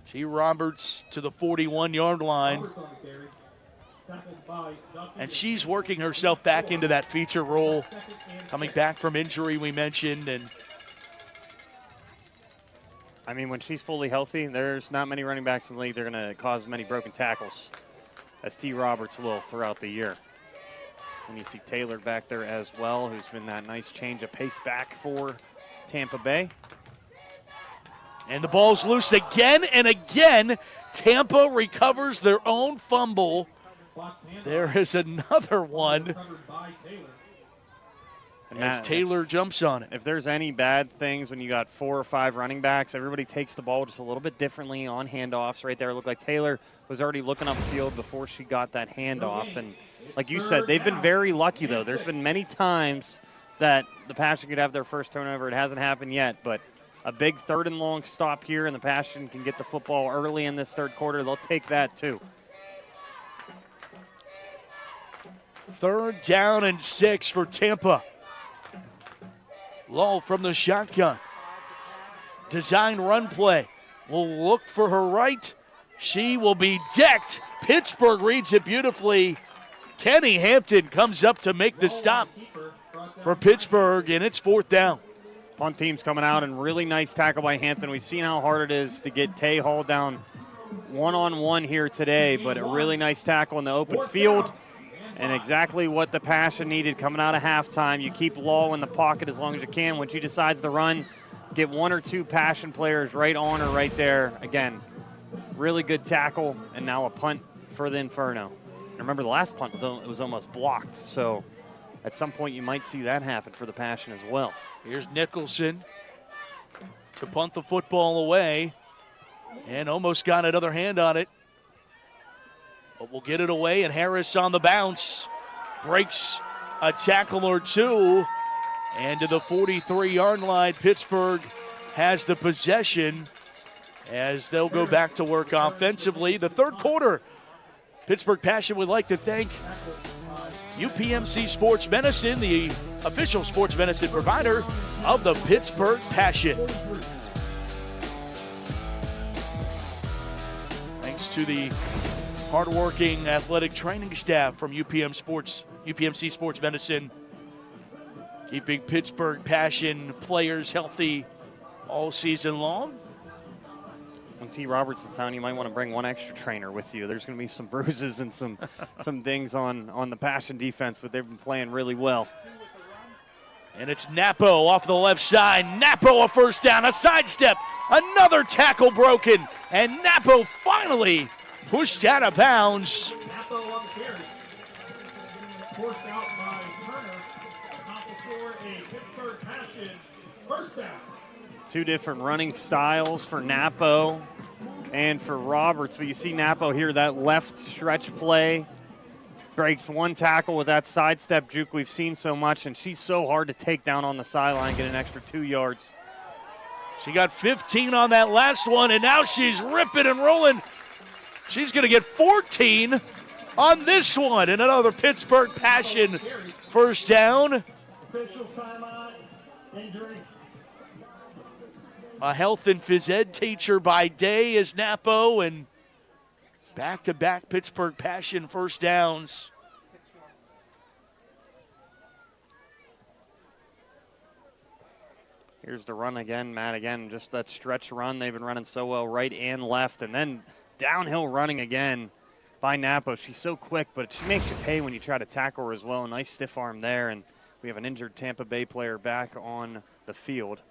Speaker 1: T. Roberts to the 41-yard line. And she's working herself back into that feature role, coming back from injury we mentioned. And
Speaker 6: I mean, when she's fully healthy, there's not many running backs in the league that are going to cause many broken tackles, as T. Roberts will throughout the year. And you see Taylor back there as well, who's been that nice change of pace back for Tampa Bay.
Speaker 1: And the ball's loose again and again. Tampa recovers their own fumble. There is another one. As Taylor jumps on it.
Speaker 6: If there's any bad things when you got 4 or 5 running backs, everybody takes the ball just a little bit differently on handoffs right there. It looked like Taylor was already looking upfield before she got that handoff. And like you said, they've been very lucky, though. There's been many times that the Passion could have their first turnover. It hasn't happened yet, but a big 3rd and long stop here, and the Passion can get the football early in this third quarter. They'll take that, too.
Speaker 1: 3rd down and 6 for Tampa. Lull from the shotgun. Design run play. Will look for her right. She will be decked. Pittsburgh reads it beautifully. Kenny Hampton comes up to make the stop for Pittsburgh, and it's 4th down.
Speaker 6: Punt team's coming out, and really nice tackle by Hampton. We've seen how hard it is to get Tay Hall down one-on-one here today, but a really nice tackle in the open field, and exactly what the Passion needed coming out of halftime. You keep Law in the pocket as long as you can. When she decides to run, get 1 or 2 Passion players right on her right there. Again, really good tackle, and now a punt for the Inferno. And remember, the last punt was almost blocked, so at some point you might see that happen for the Passion as well.
Speaker 1: Here's Nicholson to punt the football away, and almost got another hand on it. But we'll get it away, and Harris on the bounce. Breaks a tackle or two, and to the 43-yard line, Pittsburgh has the possession as they'll go back to work offensively. The third quarter, Pittsburgh Passion would like to thank UPMC Sports Medicine, the official sports medicine provider of the Pittsburgh Passion. Thanks to the hardworking athletic training staff from UPMC Sports Medicine, keeping Pittsburgh Passion players healthy all season long.
Speaker 6: When T. Robertson's down, you might want to bring 1 extra trainer with you. There's going to be some bruises and some things on the Passion defense, but they've been playing really well.
Speaker 1: And it's Napo off the left side. Napo a first down, a sidestep, another tackle broken, and Napo finally pushed out of bounds.
Speaker 11: Napo on the carry. Forced out by Turner. Accomplished for a Pittsburgh Passion first down.
Speaker 6: 2 different running styles for Napo and for Roberts, but you see Napo here, that left stretch play, breaks 1 tackle with that sidestep juke we've seen so much, and she's so hard to take down on the sideline, get an extra 2 yards.
Speaker 1: She got 15 on that last one, and now she's ripping and rolling. She's going to get 14 on this one, and another Pittsburgh Passion first down.
Speaker 11: Officials timeout. Injury.
Speaker 1: A health and phys ed teacher by day is Napo, and back-to-back Pittsburgh Passion first downs.
Speaker 6: Here's the run again, Matt. Again, just that stretch run. They've been running so well right and left, and then downhill running again by Napo. She's so quick, but she makes you pay when you try to tackle her as well. Nice stiff arm there, and we have an injured Tampa Bay player back on the field.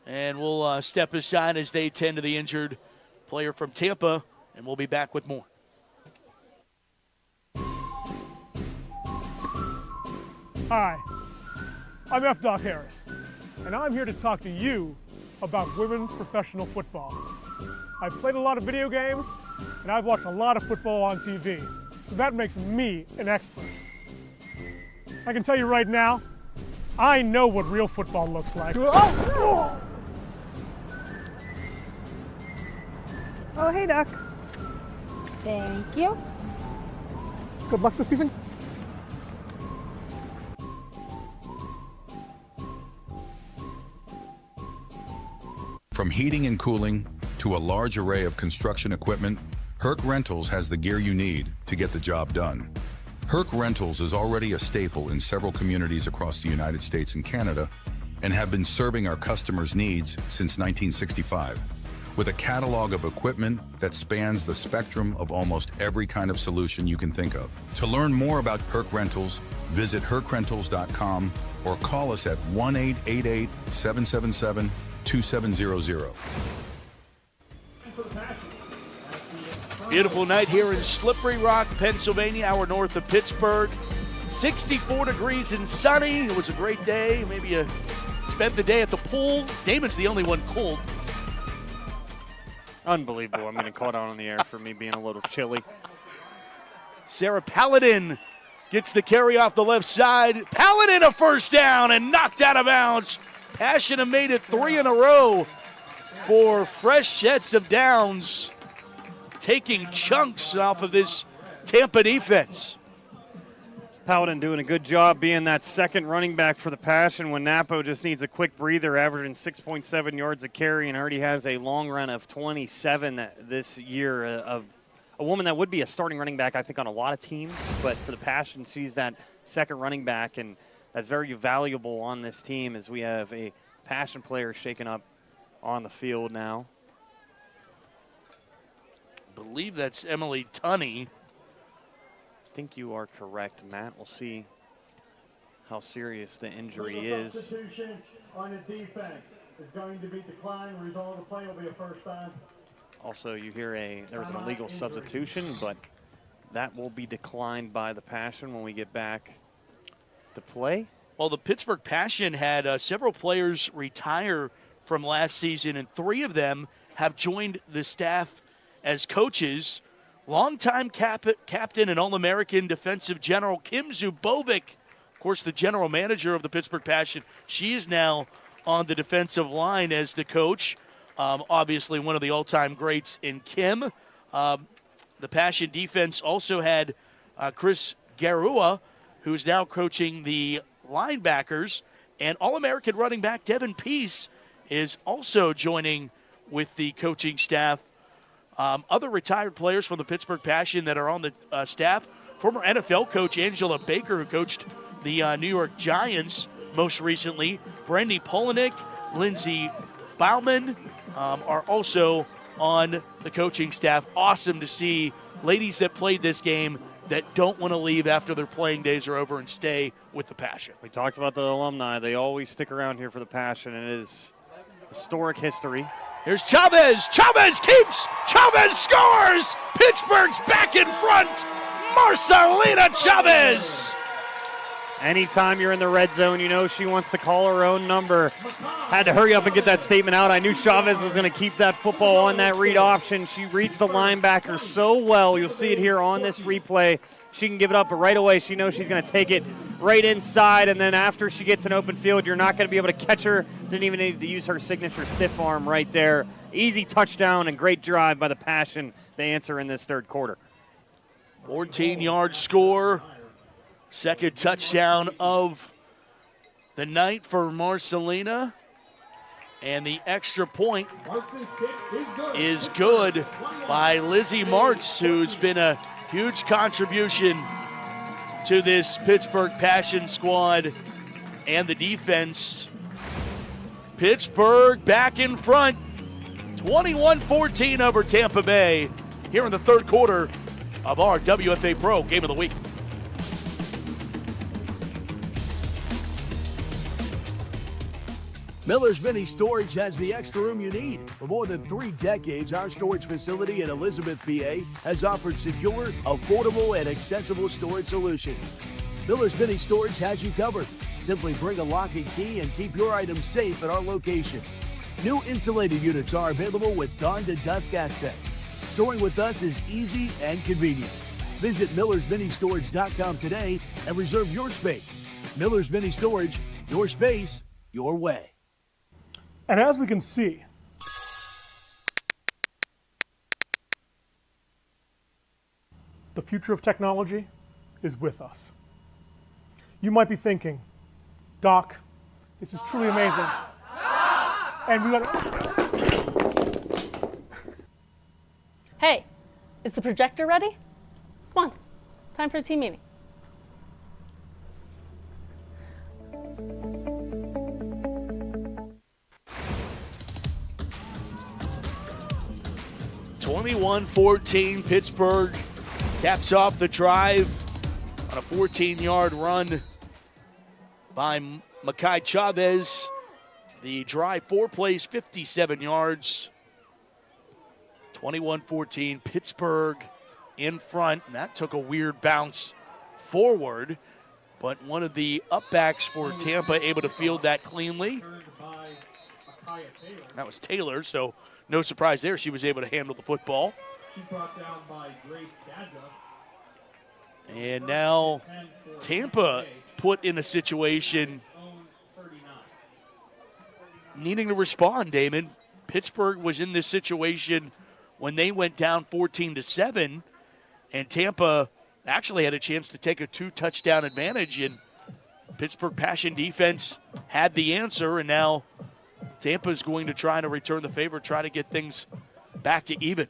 Speaker 1: And we'll step aside as they tend to the injured player from Tampa, and we'll be back with more.
Speaker 12: Hi, I'm F. Doc Harris, and I'm here to talk to you about women's professional football. I've played a lot of video games, and I've watched a lot of football on TV, so that makes me an expert. I can tell you right now, I know what real football looks like.
Speaker 7: Oh, hey, Doc. Thank you.
Speaker 12: Good luck this season.
Speaker 20: From heating and cooling to a large array of construction equipment, Herc Rentals has the gear you need to get the job done. Herc Rentals is already a staple in several communities across the United States and Canada and have been serving our customers' needs since 1965. With a catalog of equipment that spans the spectrum of almost every kind of solution you can think of. To learn more about Herc Rentals, visit hercrentals.com or call us at 1-888-777-2700.
Speaker 1: Beautiful night here in Slippery Rock, Pennsylvania, hour north of Pittsburgh. 64 degrees and sunny. It was a great day. Maybe you spent the day at the pool. Damon's the only one cold.
Speaker 6: Unbelievable. I'm going to call it out on the air for me being a little chilly.
Speaker 1: Sarah Paladin gets the carry off the left side. Paladin a first down and knocked out of bounds. Passion have made it 3 in a row for fresh sets of downs, taking chunks off of this Tampa defense.
Speaker 6: Paladin doing a good job being that second running back for the Passion when Napo just needs a quick breather, averaging 6.7 yards a carry and already has a long run of 27 this year, of a woman that would be a starting running back, I think, on a lot of teams. But for the Passion, she's that second running back, and that's very valuable on this team as we have a Passion player shaken up on the field now.
Speaker 1: I believe that's Emily Tunney.
Speaker 6: I think you are correct, Matt. We'll see how serious the injury is.
Speaker 11: Substitution on the defense is going to be declined. Result of the play will be a first down.
Speaker 6: Also, you hear there was an illegal substitution, but that will be declined by the Passion when we get back to play.
Speaker 1: Well, the Pittsburgh Passion had several players retire from last season, and 3 of them have joined the staff as coaches. Longtime captain and All-American defensive general Kim Zubovic, of course, the general manager of the Pittsburgh Passion. She is now on the defensive line as the coach. Obviously, one of the all-time greats in Kim. The Passion defense also had Chris Garua, who's now coaching the linebackers. And All-American running back Devin Peace is also joining with the coaching staff. Other retired players from the Pittsburgh Passion that are on the staff, former NFL coach Angela Baker, who coached the New York Giants most recently, Brandy Polinick, Lindsey Bauman are also on the coaching staff. Awesome to see ladies that played this game that don't want to leave after their playing days are over and stay with the Passion.
Speaker 6: We talked about the alumni. They always stick around here for the Passion, and it is historic history.
Speaker 1: Here's Chavez. Chavez keeps. Chavez scores. Pittsburgh's back in front. Marcelina Chavez.
Speaker 6: Anytime you're in the red zone, you know she wants to call her own number. Had to hurry up and get that statement out. I knew Chavez was going to keep that football on that read option. She reads the linebacker so well. You'll see it here on this replay. She can give it up, but right away she knows she's going to take it right inside, and then after she gets an open field, you're not going to be able to catch her. Didn't even need to use her signature stiff arm right there. Easy touchdown and great drive by the Passion. They answer in this third quarter.
Speaker 1: 14-yard score. Second touchdown of the night for Marcelina. And the extra point is good by Lizzie Martz, who's been a huge contribution to this Pittsburgh Passion squad and the defense. Pittsburgh back in front, 21-14 over Tampa Bay here in the third quarter of our WFA Pro Game of the Week.
Speaker 4: Miller's Mini Storage has the extra room you need. For more than 3 decades, our storage facility in Elizabeth, PA has offered secure, affordable, and accessible storage solutions. Miller's Mini Storage has you covered. Simply bring a lock and key and keep your items safe at our location. New insulated units are available with dawn to dusk access. Storing with us is easy and convenient. Visit millersministorage.com today and reserve your space. Miller's Mini Storage, your space, your way.
Speaker 12: And as we can see, the future of technology is with us. You might be thinking, Doc, this is truly amazing. And we got
Speaker 9: Hey, is the projector ready? Come on, time for a team meeting.
Speaker 1: (21-14) Pittsburgh caps off the drive on a 14-yard run by Makai Chavez. The drive 4 plays, 57 yards. 21-14, Pittsburgh in front, and that took a weird bounce forward, but one of the upbacks for Tampa able to field that cleanly. That was Taylor, so no surprise there. She was able to handle the football.
Speaker 11: Brought down by Grace Gaza.
Speaker 1: And now Tampa put in a situation needing to respond, Damon. Pittsburgh was in this situation when they went down 14-7, and Tampa actually had a chance to take a 2-touchdown advantage, and Pittsburgh Passion defense had the answer, and now Tampa is going to try to return the favor, try to get things back to even.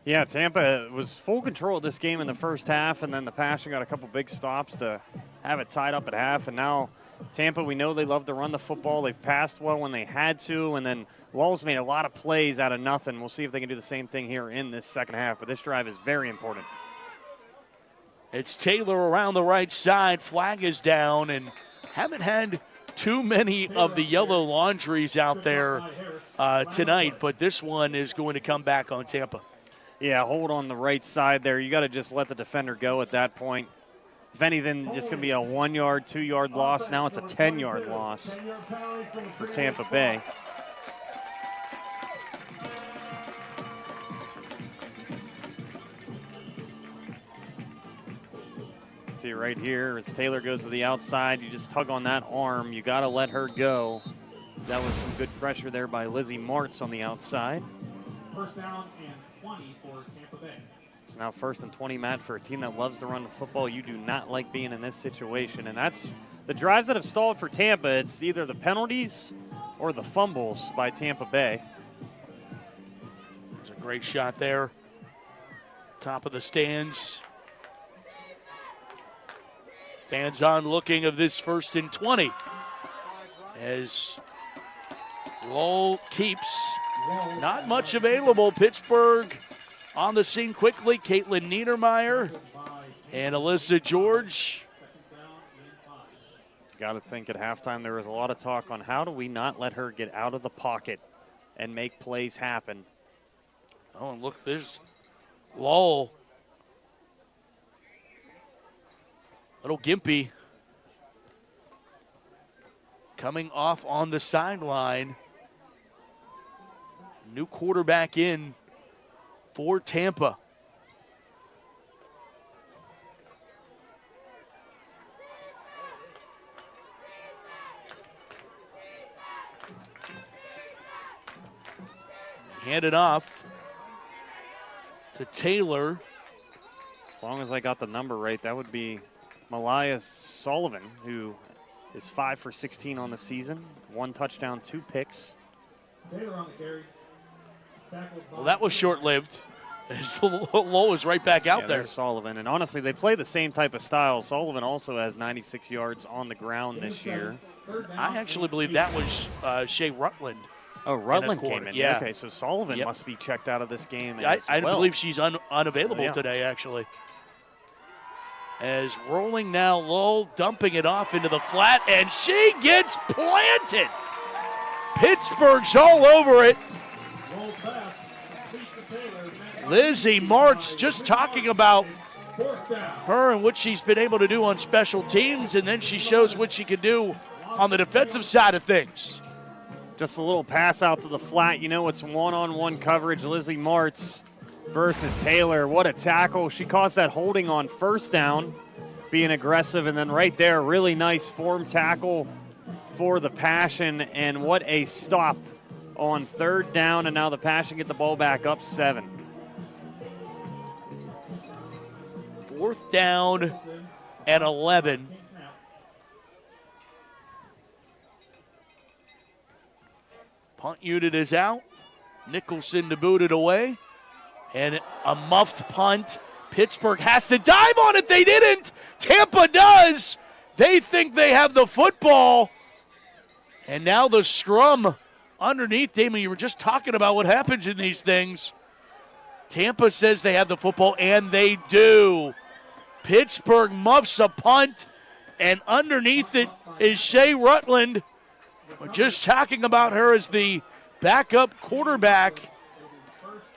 Speaker 6: Yeah, Tampa was full control of this game in the first half, and then the Passion got a couple big stops to have it tied up at half. And now Tampa, we know they love to run the football. They've passed well when they had to, and then Lowell's made a lot of plays out of nothing. We'll see if they can do the same thing here in this second half, but this drive is very important.
Speaker 1: It's Taylor around the right side. Flag is down, and haven't had too many of the yellow laundries out there tonight, but this one is going to come back on Tampa.
Speaker 6: Yeah, hold on the right side there. You got to just let the defender go at that point. If anything, it's going to be a 1 yard, 2 yard loss. Now it's a 10-yard loss for Tampa Bay. See right here, as Taylor goes to the outside, you just tug on that arm. You got to let her go. That was some good pressure there by Lizzie Martz on the outside.
Speaker 11: First down and 20 for Tampa Bay.
Speaker 6: It's now 1st and 20, Matt, for a team that loves to run the football. You do not like being in this situation, and that's the drives that have stalled for Tampa. It's either the penalties or the fumbles by Tampa Bay.
Speaker 1: There's a great shot there. Top of the stands. Fans on looking of this 1st and 20 as Lowell keeps not much available. Pittsburgh on the scene quickly. Caitlin Niedermeyer and Alyssa George.
Speaker 6: Got to think at halftime there was a lot of talk on how do we not let her get out of the pocket and make plays happen.
Speaker 1: Oh, and look, there's Lowell. Little gimpy coming off on the sideline. New quarterback in for Tampa. Hand it off to Taylor.
Speaker 6: As long as I got the number right, that would be Malaya Sullivan, who is 5 for 16 on the season. 1 touchdown, 2 picks.
Speaker 11: Taylor on the carry.
Speaker 1: Well, that was short-lived. Low is right back out there.
Speaker 6: There's Sullivan, and honestly, they play the same type of style. Sullivan also has 96 yards on the ground this year.
Speaker 1: I actually believe that was Shea Rutland.
Speaker 6: Oh, Rutland came in.
Speaker 1: Yeah.
Speaker 6: Okay, so Sullivan must be checked out of this game
Speaker 1: I believe she's unavailable today, actually. As rolling now, Lowell dumping it off into the flat, and she gets planted. Pittsburgh's all over it. Lizzie Martz just talking about her and what she's been able to do on special teams, and then she shows what she can do on the defensive side of things.
Speaker 6: Just a little pass out to the flat. You know, it's one-on-one coverage. Lizzie Martz versus Taylor. What a tackle. She caused that holding on 1st down, being aggressive, and then right there, really nice form tackle for the Passion, and what a stop on 3rd down, and now the Passion get the ball back up 7.
Speaker 1: 4th down and 11. Punt unit is out. Nicholson to boot it away. And a muffed punt. Pittsburgh has to dive on it. They didn't. Tampa does. They think they have the football. And now the scrum underneath. Damon, you were just talking about what happens in these things. Tampa says they have the football, and they do. Pittsburgh muffs a punt, and underneath it is Shea Rutland. We're just talking about her as the backup quarterback.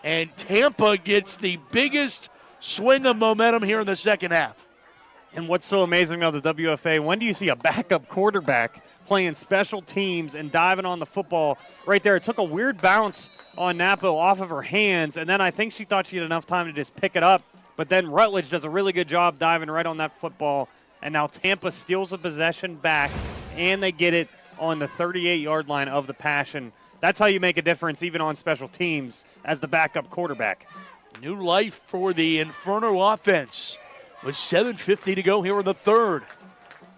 Speaker 1: And Tampa gets the biggest swing of momentum here in the second half.
Speaker 6: And what's so amazing about the WFA, when do you see a backup quarterback playing special teams and diving on the football right there? It took a weird bounce on Napo off of her hands, and then I think she thought she had enough time to just pick it up. But then Rutledge does a really good job diving right on that football, and now Tampa steals the possession back, and they get it on the 38-yard line of the Passion. That's how you make a difference even on special teams as the backup quarterback.
Speaker 1: New life for the Inferno offense with 7:50 to go here in the third.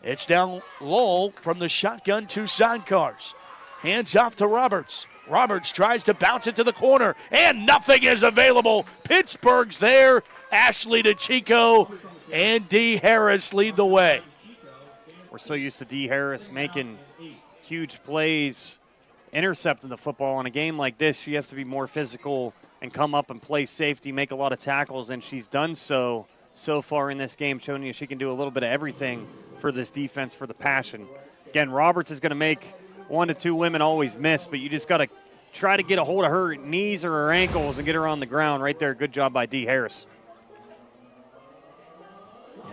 Speaker 1: It's now Lowell from the shotgun, 2 sidecars. Hands off to Roberts. Roberts tries to bounce it to the corner, and nothing is available. Pittsburgh's there. Ashley DeChico and D. Harris lead the way.
Speaker 6: We're so used to D. Harris making huge plays, intercepting the football. In a game like this, she has to be more physical and come up and play safety, make a lot of tackles, and she's done so far in this game, showing you she can do a little bit of everything for this defense, for the Passion. Again, Roberts is going to make 1 to 2 women always miss, but you just got to try to get a hold of her knees or her ankles and get her on the ground right there. Good job by D. Harris.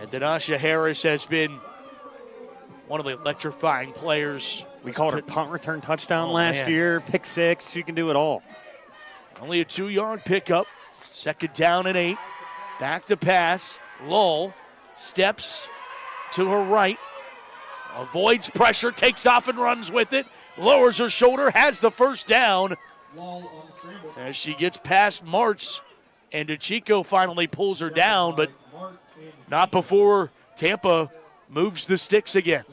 Speaker 1: And Denasha Harris has been one of the electrifying players.
Speaker 6: We called her punt return touchdown last year, pick 6. She can do it all.
Speaker 1: Only a 2-yard pickup. 2nd down and 8. Back to pass. Lull steps to her right. Avoids pressure, takes off and runs with it. Lowers her shoulder, has the first down. As she gets past Martz, and DeChico finally pulls her down, but not before Tampa moves the sticks again.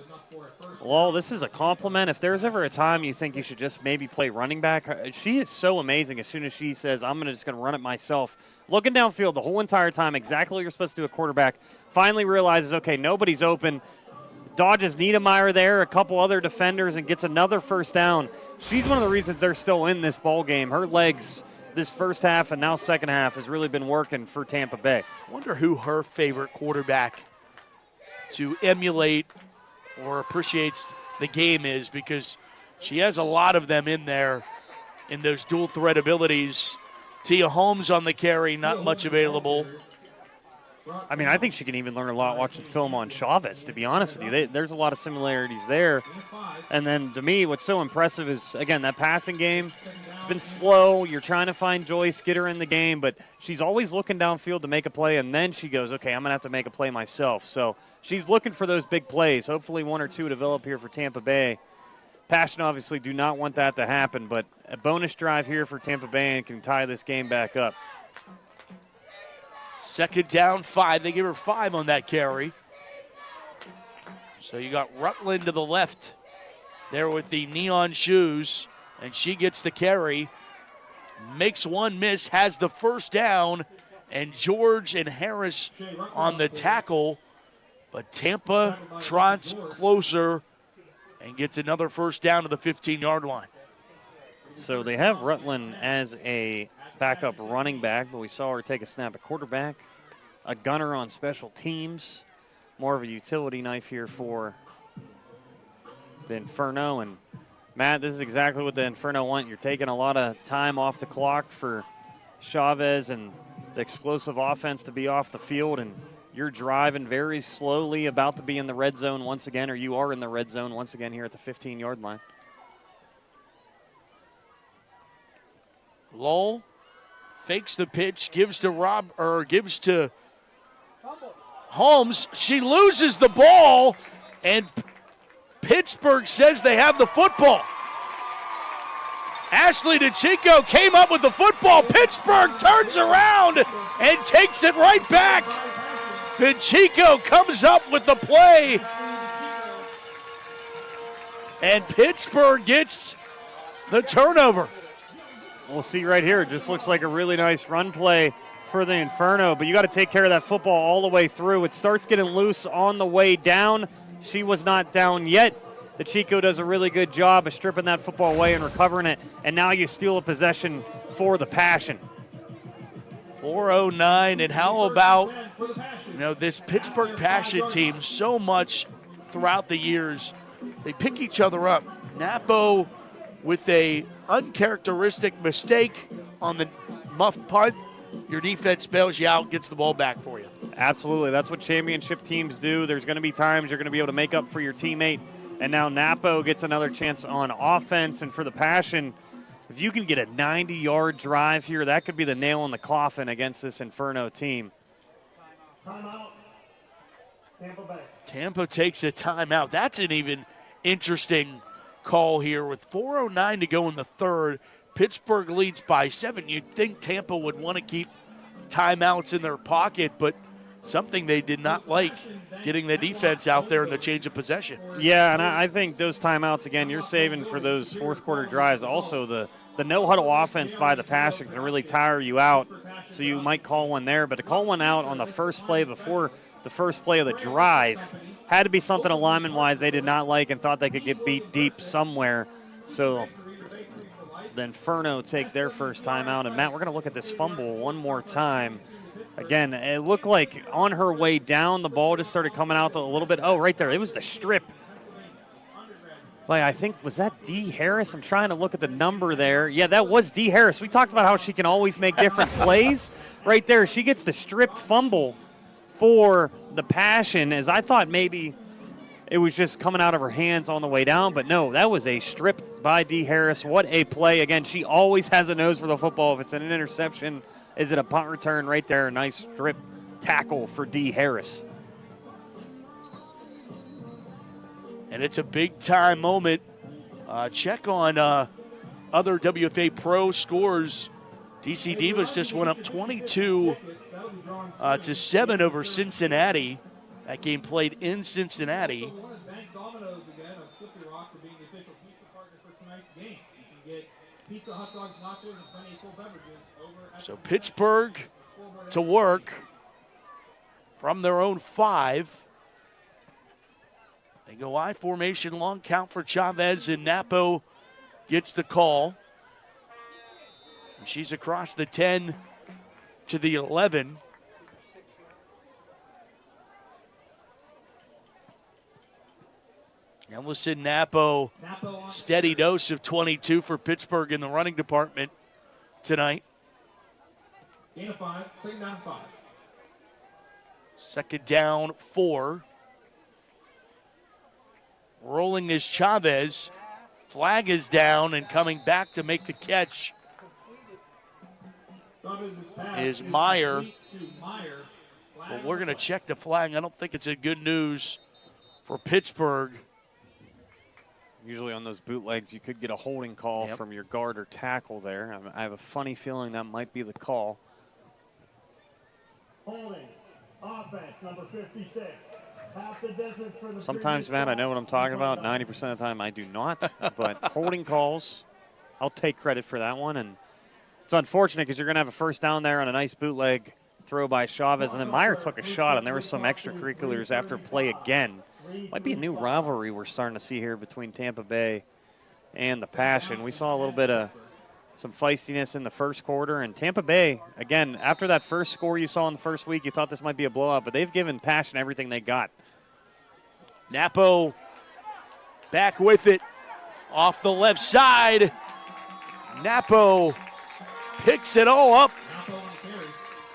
Speaker 6: Well, this is a compliment. If there's ever a time you think you should just maybe play running back, she is so amazing as soon as she says, I'm just going to run it myself. Looking downfield the whole entire time, exactly what you're supposed to do a quarterback. Finally realizes, okay, nobody's open. Dodges Niedermeyer there, a couple other defenders, and gets another first down. She's one of the reasons they're still in this ball game. Her legs this first half and now second half has really been working for Tampa Bay.
Speaker 1: I wonder who her favorite quarterback to emulate or appreciates the game is, because she has a lot of them in there in those dual threat abilities. Tia Holmes on the carry, not much available.
Speaker 6: I mean, I think she can even learn a lot watching film on Chavez, to be honest with you. There's a lot of similarities there. And then, to me, what's so impressive is, again, that passing game. It's been slow. You're trying to find Joyce, get her in the game, but she's always looking downfield to make a play, and then she goes, okay, I'm going to have to make a play myself. So she's looking for those big plays. Hopefully 1 or 2 develop here for Tampa Bay. Passion obviously do not want that to happen, but a bonus drive here for Tampa Bay and can tie this game back up.
Speaker 1: 2nd down, 5. They give her 5 on that carry. So you got Rutland to the left there with the neon shoes, and she gets the carry. Makes one miss, has the first down, and George and Harris on the tackle. But Tampa trots closer and gets another first down to the 15-yard line.
Speaker 6: So they have Rutland as a backup running back, but we saw her take a snap at quarterback, a gunner on special teams, more of a utility knife here for the Inferno. And Matt, this is exactly what the Inferno want. You're taking a lot of time off the clock for Chavez and the explosive offense to be off the field, and you're driving very slowly, about to be in the red zone once again, or you are in the red zone once again here at the 15-yard line.
Speaker 1: Lowell fakes the pitch, gives to Holmes. She loses the ball, and Pittsburgh says they have the football. Ashley DeChico came up with the football. Pittsburgh turns around and takes it right back. DeChico comes up with the play, and Pittsburgh gets the turnover.
Speaker 6: We'll see right here. It just looks like a really nice run play for the Inferno, but you got to take care of that football all the way through. It starts getting loose on the way down. She was not down yet. DeChico does a really good job of stripping that football away and recovering it, and now you steal a possession for the Passion.
Speaker 1: 4:09, and how about, this Pittsburgh Passion team so much throughout the years. They pick each other up. Napo with a uncharacteristic mistake on the muff punt. Your defense bails you out, gets the ball back for you.
Speaker 6: Absolutely. That's what championship teams do. There's going to be times you're going to be able to make up for your teammate. And now Napo gets another chance on offense. And for the Passion, if you can get a 90-yard drive here, that could be the nail in the coffin against this Inferno team.
Speaker 11: Timeout. Tampa Bay.
Speaker 1: Tampa takes a timeout. That's an even interesting call here with 4:09 to go in the third. Pittsburgh leads by 7. You'd think Tampa would want to keep timeouts in their pocket, but something they did not like, getting the defense out there in the change of possession.
Speaker 6: Yeah, and I think those timeouts, again, you're saving for those fourth quarter drives. Also, the the no-huddle offense by the Passion can really tire you out, so you might call one there. But to call one out on the first play before the first play of the drive had to be something alignment-wise they did not like and thought they could get beat deep somewhere. So the Inferno take their first timeout. And, Matt, we're going to look at this fumble one more time. Again, it looked like on her way down, the ball just started coming out a little bit. Oh, right there. It was the strip. But I think, was that D. Harris? I'm trying to look at the number there. Yeah, that was D. Harris. We talked about how she can always make different plays. Right there, she gets the strip fumble for the Passion, as I thought maybe it was just coming out of her hands on the way down. But no, that was a strip by D. Harris. What a play. Again, she always has a nose for the football. If it's an interception, is it a punt return? Right there, a nice strip tackle for D. Harris.
Speaker 1: And it's a big-time moment. Check on other WFA Pro scores. DC Divas just went up 22-7 over Cincinnati. That game played in Cincinnati. So Pittsburgh to work from their own 5. They go I formation, long count for Chavez, and Napo gets the call. And she's across the 10 to the 11. Ellison Napo, steady dose of 22 for Pittsburgh in the running department tonight.
Speaker 11: Gain of 5, second down 5.
Speaker 1: Second down 4. Rolling is Chavez. Flag is down, and coming back to make the catch is Meyer. But we're going to check the flag. I don't think it's a good news for Pittsburgh.
Speaker 6: Usually on those bootlegs, you could get a holding call from your guard or tackle there. I have a funny feeling that might be the call.
Speaker 11: Holding, offense, number 56. Half the distance for the
Speaker 6: Sometimes, Matt, I know what I'm talking about. 90% of the time, I do not. But holding calls, I'll take credit for that one. And it's unfortunate because you're going to have a first down there on a nice bootleg throw by Chavez. And then Meyer took a shot, and there were some extracurriculars after play again. Might be a new rivalry we're starting to see here between Tampa Bay and the Passion. We saw a little bit of some feistiness in the first quarter. And Tampa Bay, again, after that first score you saw in the first week, you thought this might be a blowout, but they've given Passion everything they got.
Speaker 1: Napo back with it off the left side. Napo picks it all up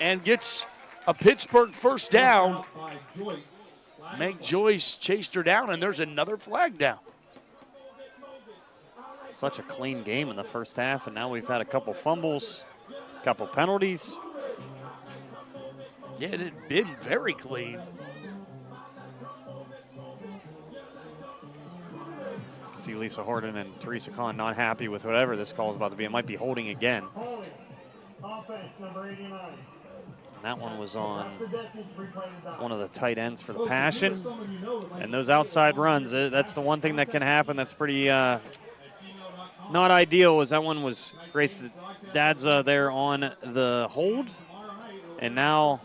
Speaker 1: and gets a Pittsburgh first down. Meg Joyce chased her down, and there's another flag down.
Speaker 6: Such a clean game in the first half, and now we've had a couple fumbles, a couple penalties.
Speaker 1: Yeah, it had been very clean.
Speaker 6: See Lisa Horton and Teresa Kahn not happy with whatever this call is about to be. It might be holding again.
Speaker 11: Offense, number 89.
Speaker 6: That one was on one of the tight ends for the Passion. And those outside runs, that's the one thing that can happen that's pretty not ideal, was that one was Grace Dadza there on the hold. And now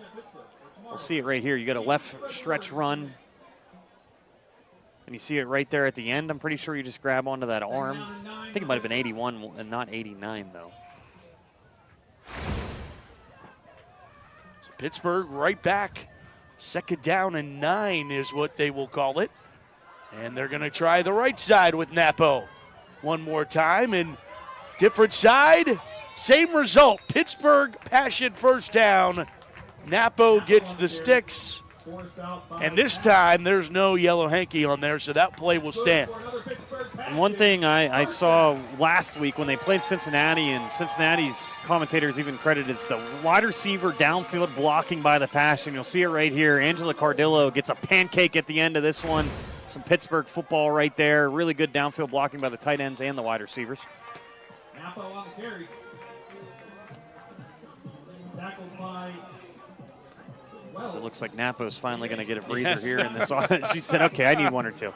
Speaker 6: we'll see it right here. You got a left stretch run. And you see it right there at the end. I'm pretty sure you just grab onto that arm. I think it might have been 81 and not 89, though.
Speaker 1: Pittsburgh right back. Second down and 9 is what they will call it. And they're going to try the right side with Napo one more time. And different side, same result. Pittsburgh Passion first down. Napo gets the sticks. And this time there's no yellow hanky on there, so that play will stand.
Speaker 6: And one thing I saw last week when they played Cincinnati, and Cincinnati's commentators even credited it's the wide receiver downfield blocking by the Passion. You'll see it right here. Angela Cardillo gets a pancake at the end of this one. Some Pittsburgh football right there. Really good downfield blocking by the tight ends and the wide receivers.
Speaker 11: Napo on the carry. Tackled by...
Speaker 6: So it looks like Napo's finally going to get a breather here in this offense. She said, okay, I need one or two.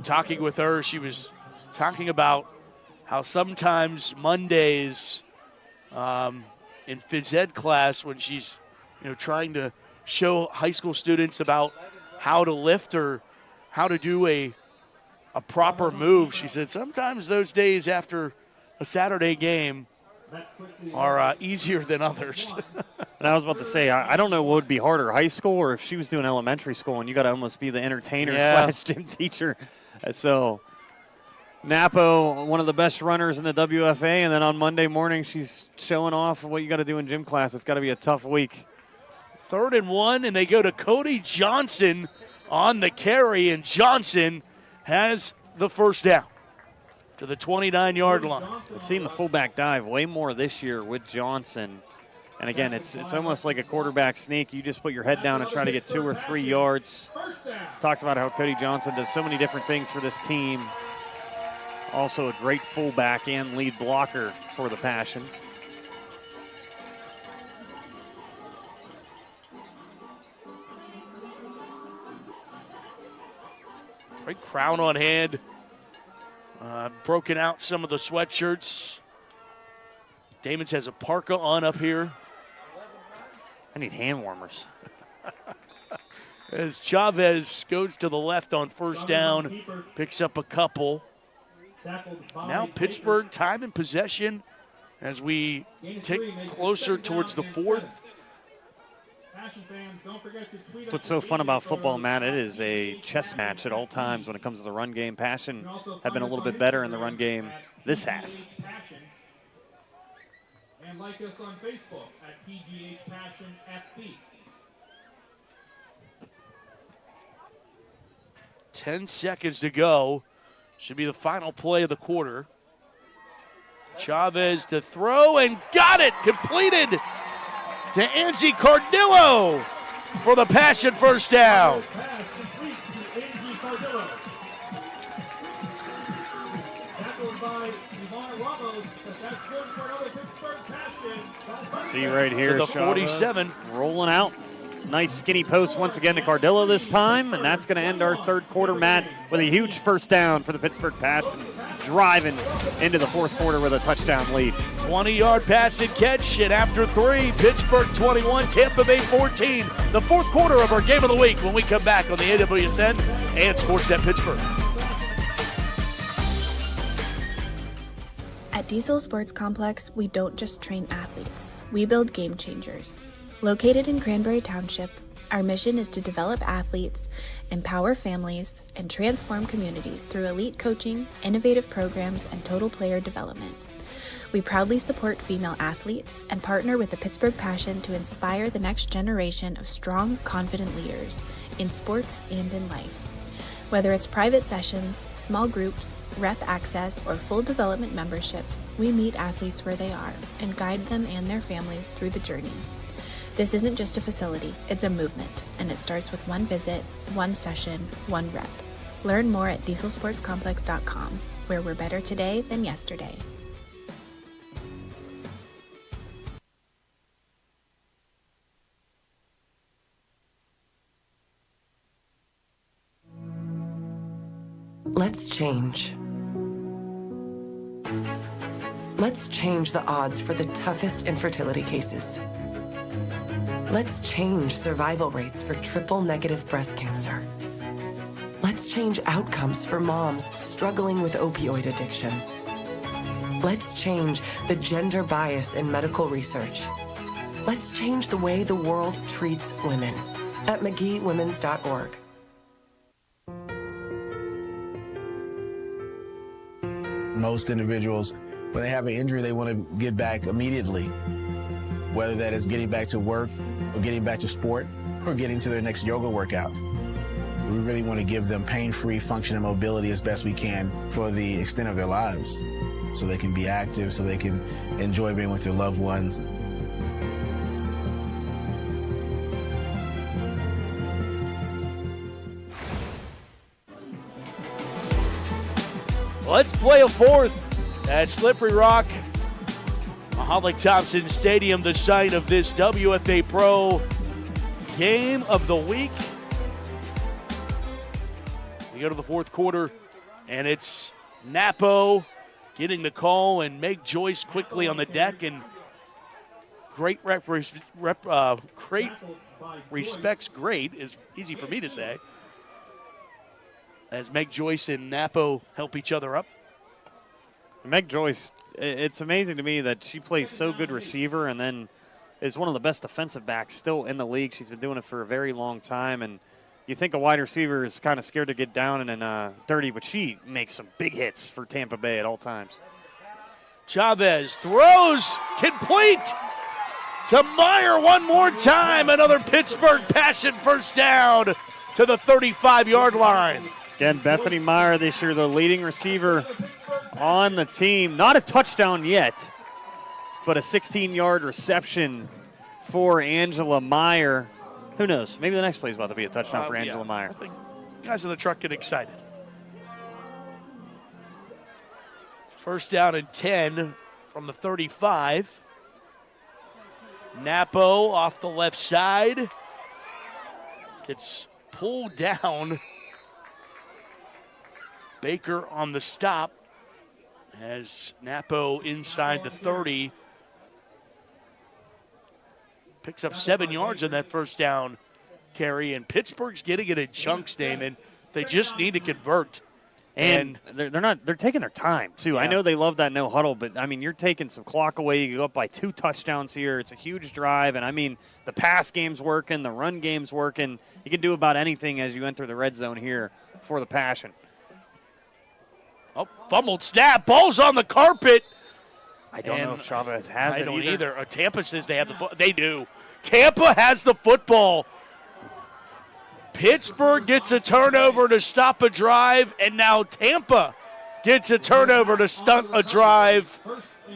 Speaker 1: talking with her, she was talking about how sometimes Mondays in phys ed class, when she's trying to show high school students about how to lift or how to do a proper move, she said sometimes those days after a Saturday game are easier than others.
Speaker 6: And I was about to say, I don't know what would be harder, high school or if she was doing elementary school and you got to almost be the entertainer / gym teacher. So Napo, one of the best runners in the WFA, and then on Monday morning she's showing off what you got to do in gym class. It's got to be a tough week.
Speaker 1: 3rd and 1, and they go to Cody Johnson on the carry, and Johnson has the first down to the 29-yard line.
Speaker 6: I've seen the fullback dive way more this year with Johnson. And again, it's almost like a quarterback sneak. You just put your head down and try to get 2 or 3 yards. Talked about how Cody Johnson does so many different things for this team. Also a great fullback and lead blocker for the Passion.
Speaker 1: Great crown on hand. Broken out some of the sweatshirts. Damons has a parka on up here.
Speaker 6: I need hand warmers.
Speaker 1: As Chavez goes to the left on first down, picks up a couple. Now Pittsburgh time and possession as we tick closer towards the 4th.
Speaker 6: That's what's so fun about football, Matt. It is a chess match at all times when it comes to the run game. Passion have been a little bit better in the run game this half.
Speaker 11: And like us on Facebook at PGH Passion FB.
Speaker 1: 10 seconds to go. Should be the final play of the quarter. Chavez to throw and got it. Completed to Angie Cardillo for the Passion first down.
Speaker 6: See right here,
Speaker 1: to the
Speaker 6: Chavez
Speaker 1: 47.
Speaker 6: rolling out. Nice skinny post once again to Cardillo this time, and that's going to end our 3rd quarter, Matt, with a huge first down for the Pittsburgh Passion, driving into the 4th quarter with a touchdown lead.
Speaker 1: 20-yard pass and catch, and after 3, Pittsburgh 21, Tampa Bay 14. The 4th quarter of our game of the week when we come back on the AWSN and Sportsnet Pittsburgh.
Speaker 8: At Diesel Sports Complex, we don't just train athletes, we build game changers. Located in Cranberry Township, our mission is to develop athletes, empower families, and transform communities through elite coaching, innovative programs, and total player development. We proudly support female athletes and partner with the Pittsburgh Passion to inspire the next generation of strong, confident leaders in sports and in life. Whether it's private sessions, small groups, rep access, or full development memberships, we meet athletes where they are and guide them and their families through the journey. This isn't just a facility, it's a movement, and it starts with one visit, one session, one rep. Learn more at dieselsportscomplex.com, where we're better today than yesterday.
Speaker 10: Let's change. Let's change the odds for the toughest infertility cases. Let's change survival rates for triple-negative breast cancer. Let's change outcomes for moms struggling with opioid addiction. Let's change the gender bias in medical research. Let's change the way the world treats women at McGeeWomens.org.
Speaker 21: Most individuals, when they have an injury, they want to get back immediately, whether that is getting back to work or getting back to sport or getting to their next yoga workout. We really want to give them pain-free function and mobility as best we can for the extent of their lives, so they can be active, so they can enjoy being with their loved ones.
Speaker 1: Let's play a 4th at Slippery Rock, Mahalik Thompson Stadium, the site of this WFA Pro Game of the Week. We go to the 4th quarter, And it's Napo getting the call, and Meg Joyce quickly on the deck, and great respects great is easy for me to say, as Meg Joyce and Napo help each other up.
Speaker 6: Meg Joyce, it's amazing to me that she plays so good receiver and then is one of the best defensive backs still in the league. She's been doing it for a very long time, and you think a wide receiver is kind of scared to get down and dirty, but she makes some big hits for Tampa Bay at all times.
Speaker 1: Chavez throws complete to Meyer one more time. Another Pittsburgh Passion first down to the 35-yard line.
Speaker 6: Again, Bethany Meyer this year, the leading receiver on the team. Not a touchdown yet, but a 16-yard reception for Angela Meyer. Who knows? Maybe the next play is about to be a touchdown for Angela Meyer.
Speaker 1: I think guys in the truck get excited. First down and 10 from the 35. Napo off the left side. Gets pulled down. Baker on the stop as Napo inside the 30. Picks up 7 yards on that first down carry, and Pittsburgh's getting it in chunks, Damon. They just need to convert.
Speaker 6: And they're taking their time too.
Speaker 1: Yeah.
Speaker 6: I know they love that no huddle, but I mean, you're taking some clock away. You go up by 2 touchdowns here. It's a huge drive, and I mean, the pass game's working, the run game's working. You can do about anything as you enter the red zone here for the Passion.
Speaker 1: Oh, fumbled snap. Ball's on the carpet.
Speaker 6: I don't know if Chavez has it
Speaker 1: I don't
Speaker 6: either.
Speaker 1: either. Tampa says they have the football. They do. Tampa has the football. Pittsburgh gets a turnover to stop a drive, and now Tampa gets a turnover to stunt a drive,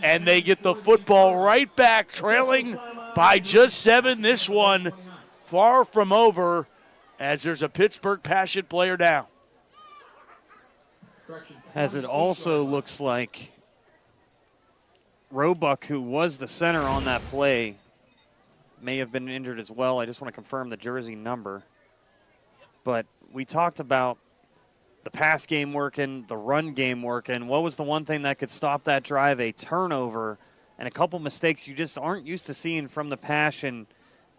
Speaker 1: and they get the football right back, trailing by just 7. This one far from over, as there's a Pittsburgh Passion player down.
Speaker 6: As it also looks like Roebuck, who was the center on that play, may have been injured as well. I just want to confirm the jersey number. But we talked about the pass game working, the run game working. What was the one thing that could stop that drive? A turnover and a couple mistakes you just aren't used to seeing from the Passion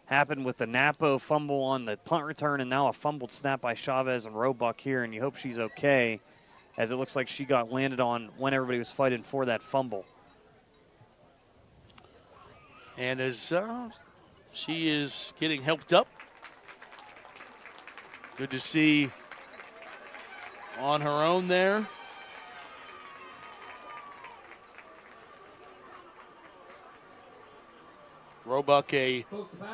Speaker 6: happen with the Napo fumble on the punt return and now a fumbled snap by Chavez and Roebuck here, and you hope she's okay, as it looks like she got landed on when everybody was fighting for that fumble.
Speaker 1: And as she is getting helped up, good to see on her own there. Roebuck, a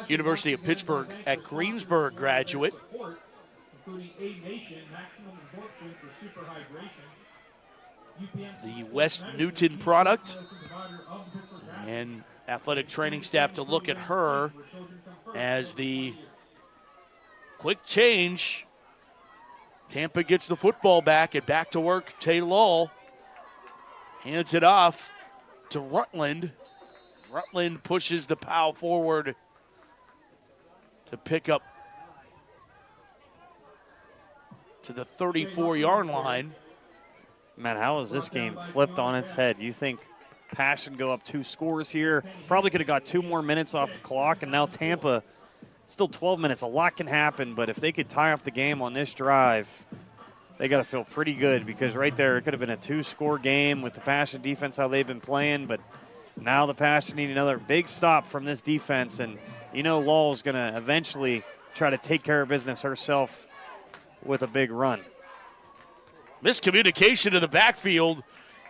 Speaker 1: University of Pittsburgh at Greensburg graduate. The West Newton product. And athletic training staff to look at her as the quick change. Tampa gets the football back and back to work. Tay Lull hands it off to Rutland. Rutland pushes the Powell forward to pick up to the 34-yard line.
Speaker 6: Man, how is this game flipped on its head? You think Passion go up 2 scores here? Probably could have got 2 more minutes off the clock, and now Tampa, still 12 minutes. A lot can happen, but if they could tie up the game on this drive, they got to feel pretty good, because right there it could have been a 2-score game with the Passion defense, how they've been playing, but now the Passion need another big stop from this defense, and you know Lull's going to eventually try to take care of business herself with a big run.
Speaker 1: Miscommunication in the backfield,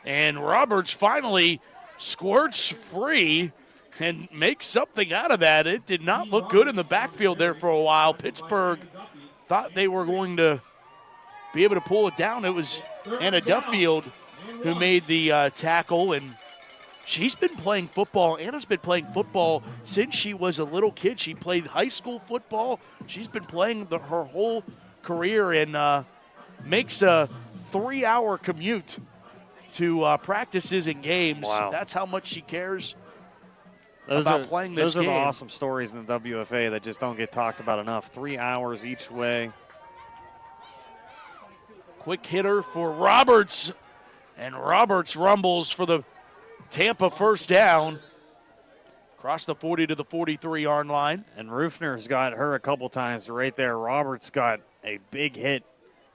Speaker 1: and Roberts finally squirts free and makes something out of that. It did not look good in the backfield there for a while. Pittsburgh thought they were going to be able to pull it down. It was Anna Duffield who made the tackle, and she's been playing football. Anna's been playing football since she was a little kid. She played high school football. She's been playing her whole career, and makes a 3-hour commute to practices and games.
Speaker 6: Wow.
Speaker 1: That's how much she cares
Speaker 6: Those
Speaker 1: about
Speaker 6: are,
Speaker 1: playing this game.
Speaker 6: Those are the awesome stories in the WFA that just don't get talked about enough. 3 hours each way.
Speaker 1: Quick hitter for Roberts, and Roberts rumbles for the Tampa first down. Across the 40 to the 43-yard line.
Speaker 6: And Rufner's got her a couple times right there. Roberts got a big hit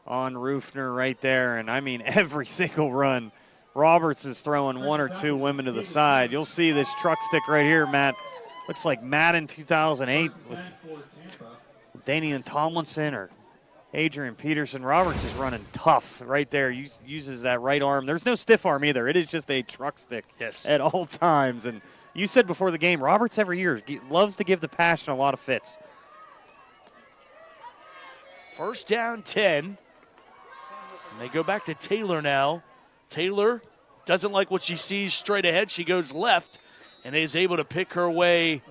Speaker 6: on Rufner right there. And, I mean, every single run, Roberts is throwing one or two women to the side. You'll see this truck stick right here, Matt. Looks like Madden 2008 with Danian Tomlinson or Adrian Peterson. Roberts is running tough right there. Uses that right arm. There's no stiff arm either. It is just a truck stick at all times. And you said before the game, Roberts every year loves to give the Passion a lot of fits.
Speaker 1: First down 10. And they go back to Taylor now. Taylor doesn't like what she sees straight ahead. She goes left and is able to pick her way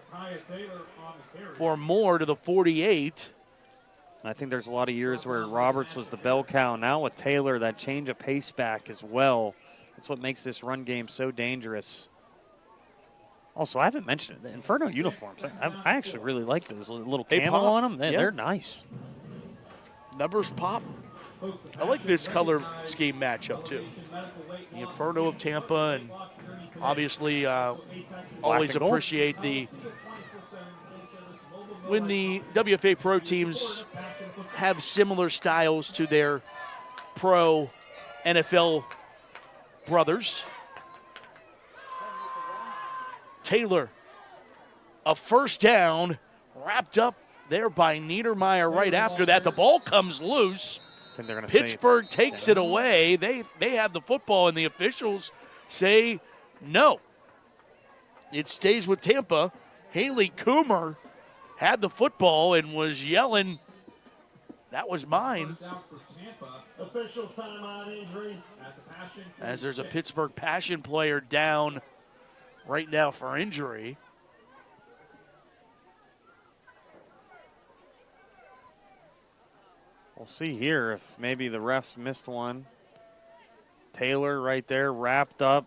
Speaker 1: for more to the 48.
Speaker 6: I think there's a lot of years where Roberts was the bell cow. Now with Taylor, that change of pace back as well. That's what makes this run game so dangerous. Also, I haven't mentioned it, the Inferno uniforms. I actually really like those little camo on them. They're nice.
Speaker 1: Numbers pop. I like this color scheme matchup, too. The Inferno of Tampa, and obviously always appreciate when the WFA Pro teams have similar styles to their pro NFL brothers. Taylor, a first down, wrapped up there by Niedermeyer right after that. The ball comes loose. Pittsburgh takes it away. They have the football, and the officials say no. It stays with Tampa. Haley Coomer had the football and was yelling, "That was mine." As there's a Pittsburgh Passion player down right now for injury.
Speaker 6: We'll see here if maybe the refs missed one. Taylor right there wrapped up.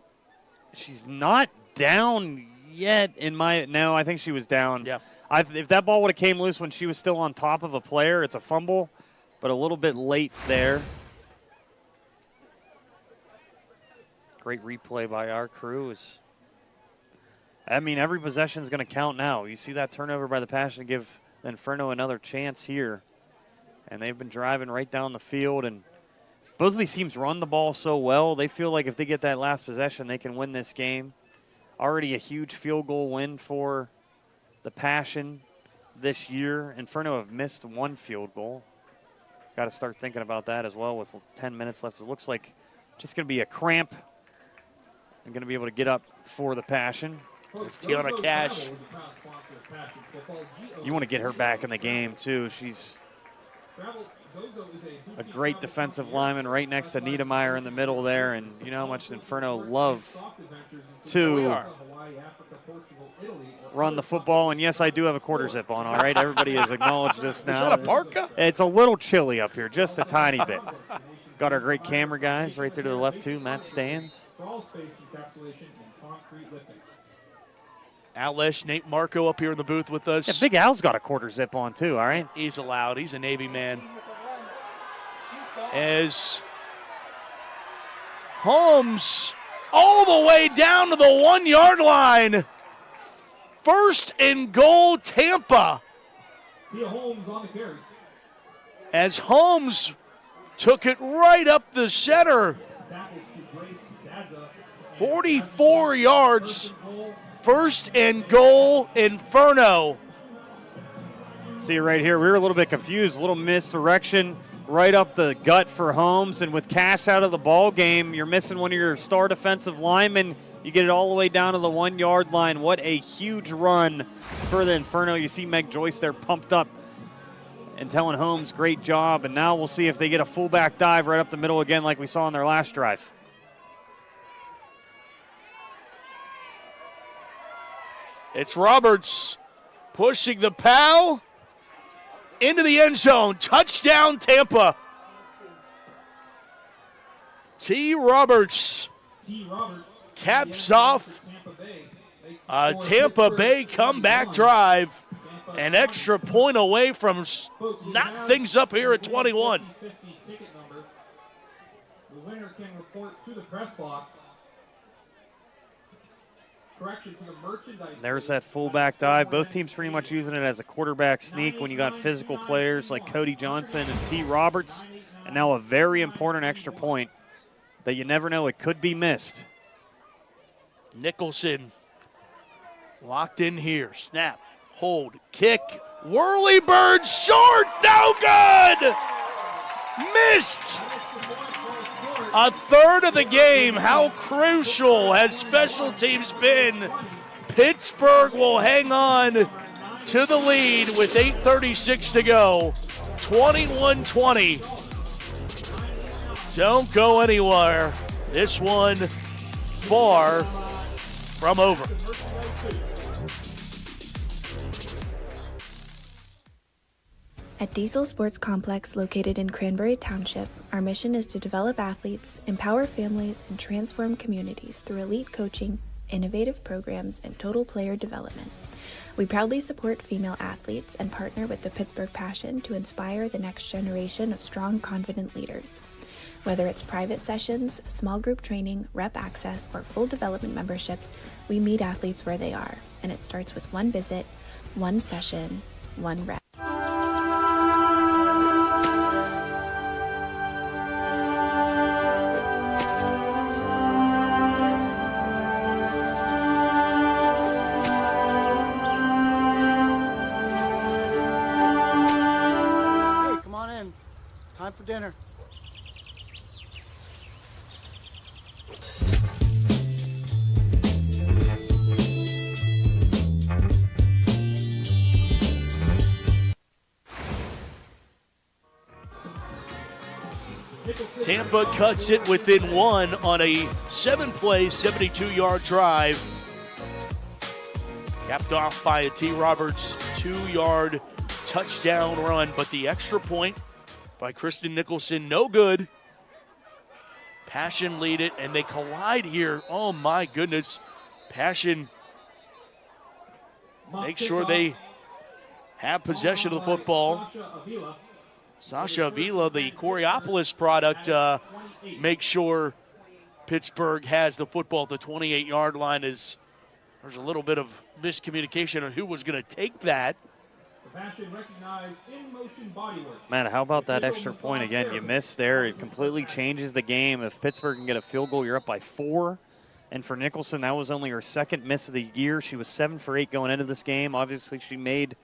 Speaker 6: She's not down yet no, I think she was down.
Speaker 1: Yeah.
Speaker 6: If that ball would have came loose when she was still on top of a player, it's a fumble, but a little bit late there. Great replay by our crew. Every possession is going to count now. You see that turnover by the Passion give the Inferno another chance here. And they've been driving right down the field, and both of these teams run the ball so well. They feel like if they get that last possession, they can win this game. Already a huge field goal win for the Passion this year. Inferno have missed one field goal. Got to start thinking about that as well with 10 minutes left. It looks like just going to be a cramp. I'm going to be able to get up for the Passion.
Speaker 1: It's Tiana Cash.
Speaker 6: You want to get her back in the game, too. She's a great defensive lineman right next to Niedermeyer in the middle there, and you know how much Inferno love to run the football. And yes, I do have a quarter zip on, all right? Everybody has acknowledged this now.
Speaker 1: Is that a parka?
Speaker 6: It's a little chilly up here, just a tiny bit. Got our great camera guys right there to the left, too. Matt Stans.
Speaker 1: Al Lesh, Nate Marco up here in the booth with us.
Speaker 6: Yeah, Big Al's got a quarter zip on, too, all right?
Speaker 1: He's allowed. He's a Navy man. As Holmes all the way down to the 1-yard line. First and goal, Tampa. As Holmes took it right up the center. 44 yards. First and goal, Inferno.
Speaker 6: See right here, we were a little bit confused, a little misdirection right up the gut for Holmes, and with Cash out of the ball game, you're missing one of your star defensive linemen. You get it all the way down to the 1-yard line. What a huge run for the Inferno. You see Meg Joyce there pumped up and telling Holmes, great job, and now we'll see if they get a fullback dive right up the middle again like we saw in their last drive.
Speaker 1: It's Roberts pushing the POW into the end zone. Touchdown, Tampa. T. Roberts caps off a Tampa Bay comeback drive. An extra point away from knock things up here at 21.
Speaker 11: The winner can report to the press box. Correction to the merchandise.
Speaker 6: There's that fullback dive. Both teams pretty much using it as a quarterback sneak when you got physical players like Cody Johnson and T. Roberts. And now a very important extra point that you never know, it could be missed.
Speaker 1: Nicholson locked in here. Snap, hold, kick. Whirly bird short, no good! Missed! A third of the game. How crucial has special teams been? Pittsburgh will hang on to the lead with 8:36 to go. 21-20. Don't go anywhere. This one far from over.
Speaker 8: At Diesel Sports Complex, located in Cranberry Township, our mission is to develop athletes, empower families, and transform communities through elite coaching, innovative programs, and total player development. We proudly support female athletes and partner with the Pittsburgh Passion to inspire the next generation of strong, confident leaders. Whether it's private sessions, small group training, rep access, or full development memberships, we meet athletes where they are, and it starts with one visit, one session, one rep.
Speaker 13: Time for dinner.
Speaker 1: Tampa cuts it within one on a 7-play, 72-yard drive. Capped off by a T. Roberts 2-yard touchdown run, but the extra point by Kristen Nicholson, no good. Passion lead it, and they collide here. Oh, my goodness. Passion make sure they have possession of the football. Sasha Avila, the Coriopolis product, make sure Pittsburgh has the football at the 28-yard line. As there's a little bit of miscommunication on who was going to take that.
Speaker 6: Man, how about that extra point again? You missed there. It completely changes the game. If Pittsburgh can get a field goal, you're up by 4. And for Nicholson, that was only her second miss of the year. She was 7 for 8 going into this game. Obviously, she made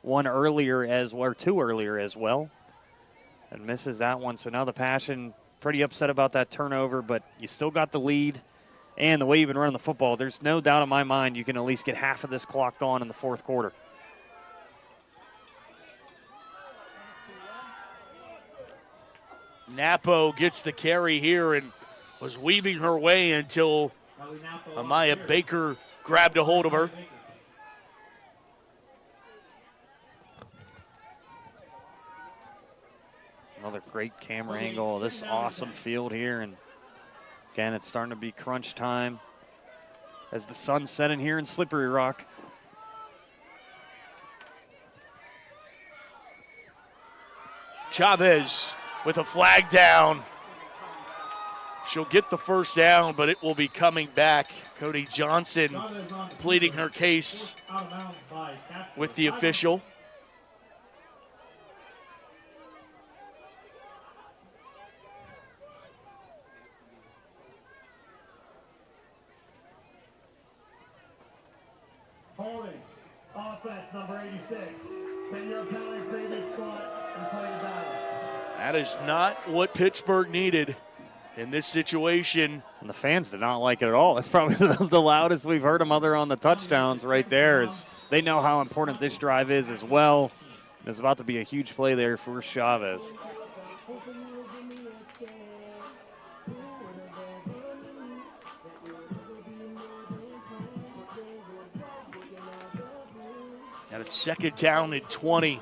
Speaker 6: one earlier as well, or 2 earlier as well, and misses that one. So now the Passion pretty upset about that turnover, but you still got the lead. And the way you've been running the football, there's no doubt in my mind you can at least get half of this clock gone in the fourth quarter.
Speaker 1: Napo gets the carry here and was weaving her way until Amaya Baker grabbed a hold of her.
Speaker 6: Another great camera angle of this awesome field here. And again, it's starting to be crunch time as the sun's setting here in Slippery Rock.
Speaker 1: Chavez with a flag down. She'll get the first down, but it will be coming back. Cody Johnson pleading her case with the official.
Speaker 11: Holding, offense number 86. 10-yard penalty, previous squat, and play the down.
Speaker 1: That is not what Pittsburgh needed in this situation.
Speaker 6: And the fans did not like it at all. That's probably the loudest we've heard them other on the touchdowns right there. Is they know how important this drive is as well. There's about to be a huge play there for Chavez.
Speaker 1: And it's second down and 20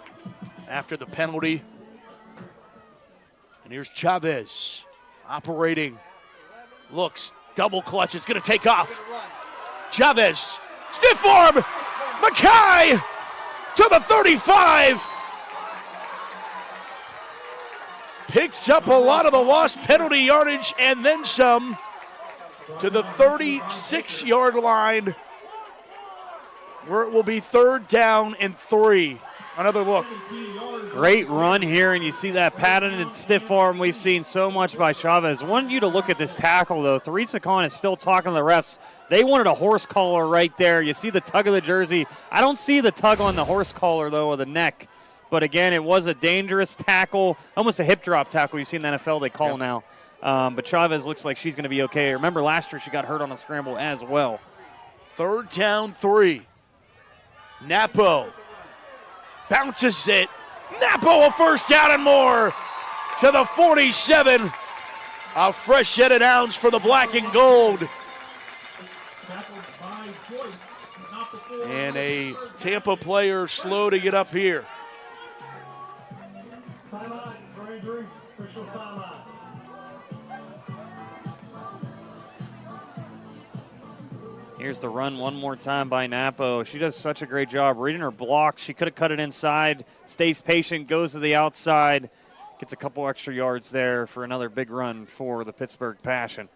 Speaker 1: after the penalty. And here's Chavez operating. Looks, double clutch. It's going to take off. Chavez, stiff arm. Mackay to the 35. picks up a lot of the lost penalty yardage and then some to the 36-yard line, where it will be 3rd down and 3. Another look.
Speaker 6: Great run here, and you see that pattern and stiff arm we've seen so much by Chavez. Wanted you to look at this tackle, though. Teresa Khan is still talking to the refs. They wanted a horse collar right there. You see the tug of the jersey. I don't see the tug on the horse collar, though, of the neck. But, again, it was a dangerous tackle, almost a hip drop tackle you see in the NFL they call now. But Chavez looks like she's going to be okay. Remember, last year she got hurt on a scramble as well.
Speaker 1: 3rd down, 3. Napo bounces it. Napo a 1st down and more to the 47. A fresh head of downs for the black and gold. And a Tampa player slow to get up here.
Speaker 6: Here's the run one more time by Napo. She does such a great job reading her block. She could have cut it inside, stays patient, goes to the outside, gets a couple extra yards there for another big run for the Pittsburgh Passion.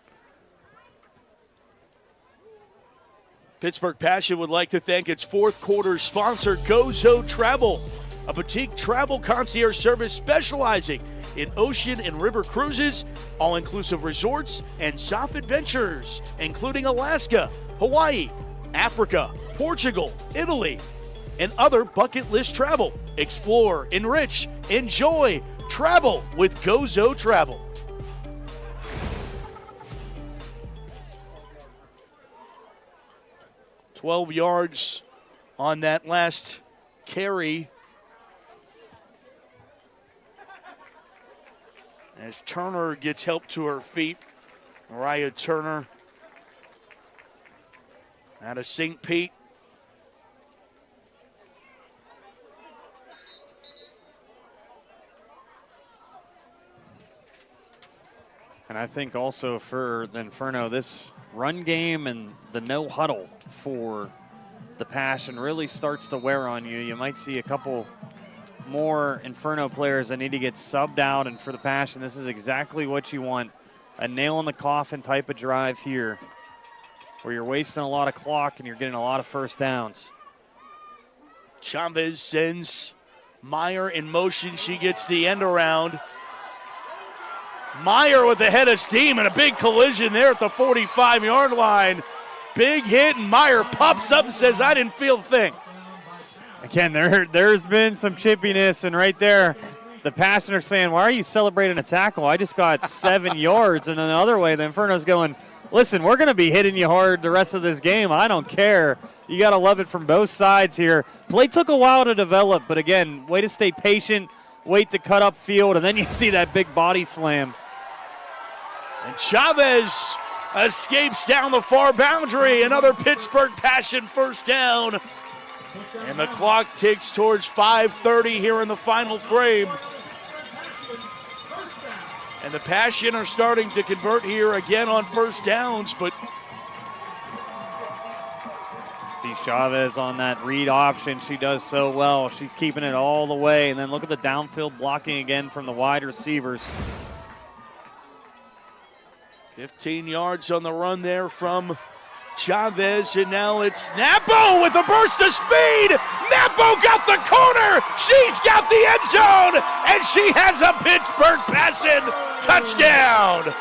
Speaker 1: Pittsburgh Passion would like to thank its 4th quarter sponsor, Gozo Travel, a boutique travel concierge service specializing in ocean and river cruises, all-inclusive resorts, and soft adventures, including Alaska, Hawaii, Africa, Portugal, Italy, and other bucket list travel. Explore, enrich, enjoy, travel with Gozo Travel. "12 yards on that last carry as Turner gets help to her feet. Mariah Turner out of St. Pete.
Speaker 6: And I think also for the Inferno, this run game and the no huddle for the Passion really starts to wear on you. You might see a couple more Inferno players that need to get subbed out, and for the Passion, this is exactly what you want. A nail in the coffin type of drive here, where you're wasting a lot of clock and you're getting a lot of first downs.
Speaker 1: Chavez sends Meyer in motion. She gets the end around. Meyer with the head of steam and a big collision there at the 45-yard line. Big hit, and Meyer pops up and says, I didn't feel a thing.
Speaker 6: Again, there's been some chippiness, and right there, the Passion are saying, why are you celebrating a tackle? I just got 7 yards. And then the other way, the Inferno's going, listen, we're going to be hitting you hard the rest of this game. I don't care. You got to love it from both sides here. Play took a while to develop, but again, way to stay patient, wait to cut up field, and then you see that big body slam.
Speaker 1: And Chavez escapes down the far boundary. Another Pittsburgh Passion first down. And the clock ticks towards 5:30 here in the final frame. And the Passion are starting to convert here again on first downs, but
Speaker 6: see Chavez on that read option. She does so well. She's keeping it all the way. And then look at the downfield blocking again from the wide receivers.
Speaker 1: 15 yards on the run there from Chavez, and now it's Napo with a burst of speed. Napo got the corner. She's got the end zone, and she has a Pittsburgh Passion touchdown.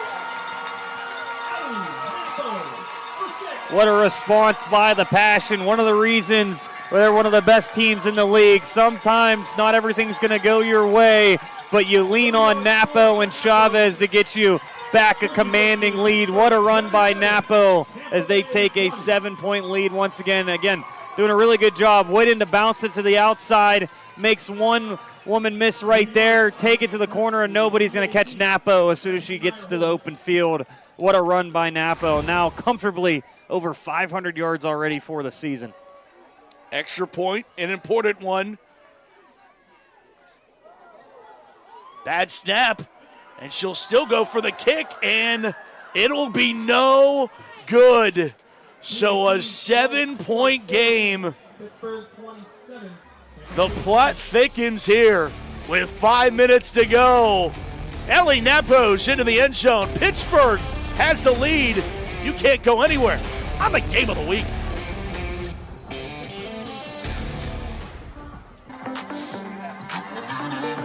Speaker 6: What a response by the Passion. One of the reasons they're one of the best teams in the league. Sometimes not everything's going to go your way, but you lean on Napo and Chavez to get you back a commanding lead. What a run by Napo as they take a 7-point lead once again. Again, doing a really good job. Waiting to bounce it to the outside. Makes one woman miss right there. Take it to the corner, and nobody's going to catch Napo as soon as she gets to the open field. What a run by Napo. Now comfortably over 500 yards already for the season.
Speaker 1: Extra point, an important one. Bad snap. And she'll still go for the kick, and it'll be no good. So a 7-point game. The plot thickens here with 5 minutes to go. Ellie Napos into the end zone. Pittsburgh has the lead. You can't go anywhere. I'm the game of the week.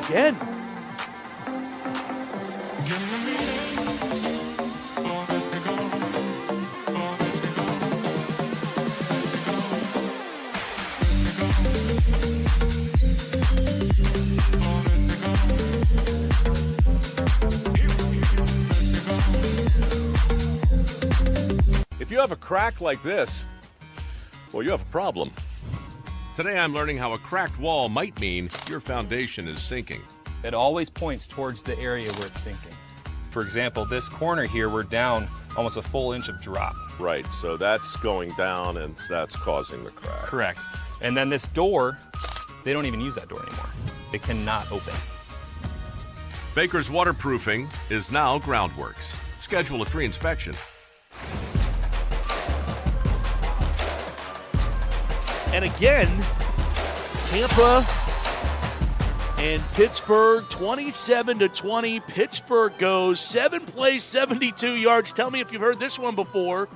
Speaker 1: Again.
Speaker 5: If you have a crack like this, well, you have a problem. Today I'm learning how a cracked wall might mean your foundation is sinking.
Speaker 13: It always points towards the area where it's sinking. For example, this corner here, we're down almost a full inch of drop.
Speaker 5: Right, so that's going down and that's causing the crack.
Speaker 13: Correct. And then this door, they don't even use that door anymore. It cannot open.
Speaker 5: Baker's Waterproofing is now Groundworks. Schedule a free inspection.
Speaker 1: And again, Tampa and Pittsburgh, 27-20. Pittsburgh goes 7 plays, 72 yards. Tell me if you've heard this one before.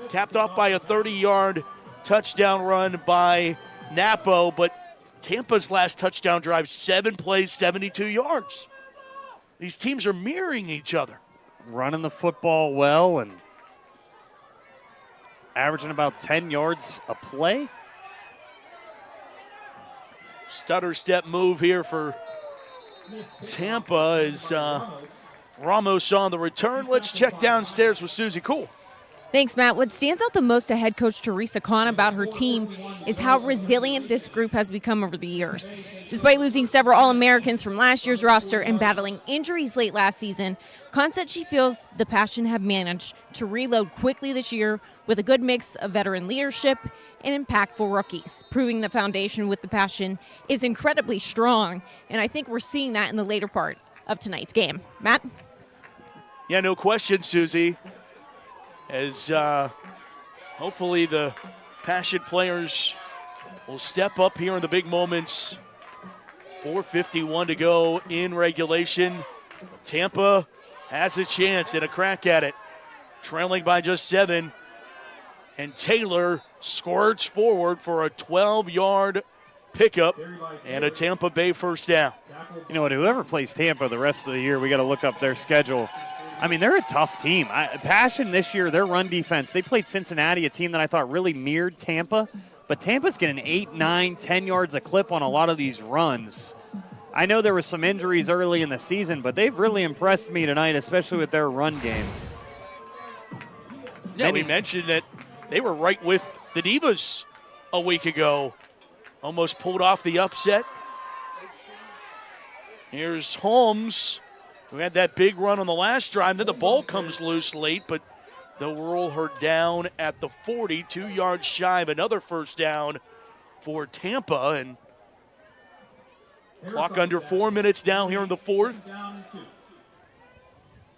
Speaker 1: Capped off by a 30-yard touchdown run by Napo, but Tampa's last touchdown drive, 7 plays, 72 yards. These teams are mirroring each other.
Speaker 6: Running the football well and averaging about 10 yards a play.
Speaker 1: Stutter step move here for Tampa as Ramos on the return. Let's check downstairs with Susie Cool.
Speaker 22: Thanks, Matt. What stands out the most to head coach Teresa Khan about her team is how resilient this group has become over the years. Despite losing several All-Americans from last year's roster and battling injuries late last season, Khan said she feels the Passion have managed to reload quickly this year with a good mix of veteran leadership and impactful rookies, proving the foundation with the Passion is incredibly strong, and I think we're seeing that in the later part of tonight's game. Matt?
Speaker 1: Yeah, no question, Susie. As hopefully the Passion players will step up here in the big moments. 4:51 to go in regulation. Tampa has a chance and a crack at it, trailing by just 7. And Taylor squirts forward for a 12-yard pickup and a Tampa Bay first down.
Speaker 6: You know what, whoever plays Tampa the rest of the year, we got to look up their schedule. I mean, they're a tough team. Passion this year, their run defense, they played Cincinnati, a team that I thought really mirrored Tampa. But Tampa's getting 8, 9, 10 yards a clip on a lot of these runs. I know there were some injuries early in the season, but they've really impressed me tonight, especially with their run game.
Speaker 1: Yeah, we mentioned that they were right with the Divas a week ago. Almost pulled off the upset. Here's Holmes, who had that big run on the last drive. Then the ball comes loose late, but they'll roll her down at the 40, 2 yards shy of another first down for Tampa. And clock under 4 minutes now here in the fourth.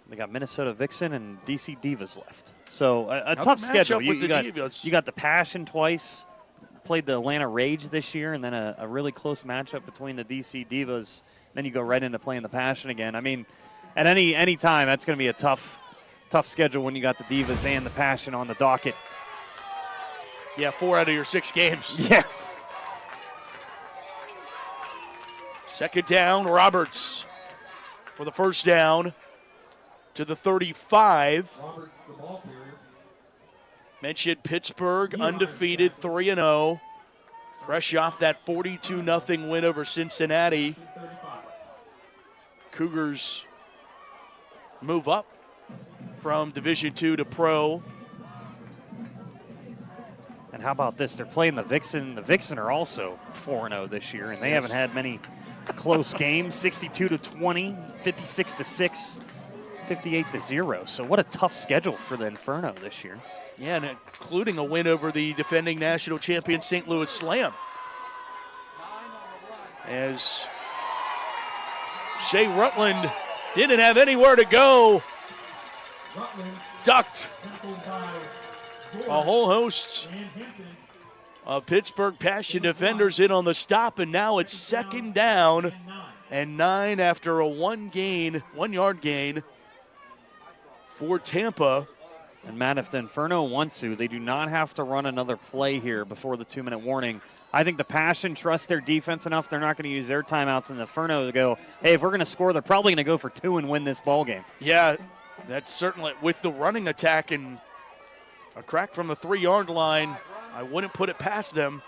Speaker 6: They got Minnesota Vixen and DC Divas left. So a tough schedule. You got the Passion twice, played the Atlanta Rage this year, and then a really close matchup between the DC Divas. Then you go right into playing the Passion again. I mean, at any time, that's going to be a tough schedule when you got the Divas and the Passion on the docket.
Speaker 1: Yeah, 4 out of your 6 games.
Speaker 6: Yeah.
Speaker 1: Second down, Roberts for the first down to the 35. Mentioned Pittsburgh, undefeated, 3-0. Fresh off that 42-0 win over Cincinnati. Cougars move up from Division II to Pro.
Speaker 6: And how about this? They're playing the Vixen. The Vixen are also 4-0 this year, and they haven't had many close games. 62-20, 56-6, 58-0. So what a tough schedule for the Inferno this year.
Speaker 1: Yeah, and including a win over the defending national champion St. Louis Slam. As Shea Rutland didn't have anywhere to go. Ducked a whole host of Pittsburgh Passion defenders in on the stop, and now it's second down and 9 after a 1-yard gain for Tampa.
Speaker 6: And Matt, if the Inferno want to, they do not have to run another play here before the 2-minute warning. I think the Passion trusts their defense enough. They're not going to use their timeouts in the Inferno to go, hey, if we're going to score, they're probably going to go for 2 and win this ball game.
Speaker 1: Yeah, that's certainly with the running attack and a crack from the 3-yard line. I wouldn't put it past them.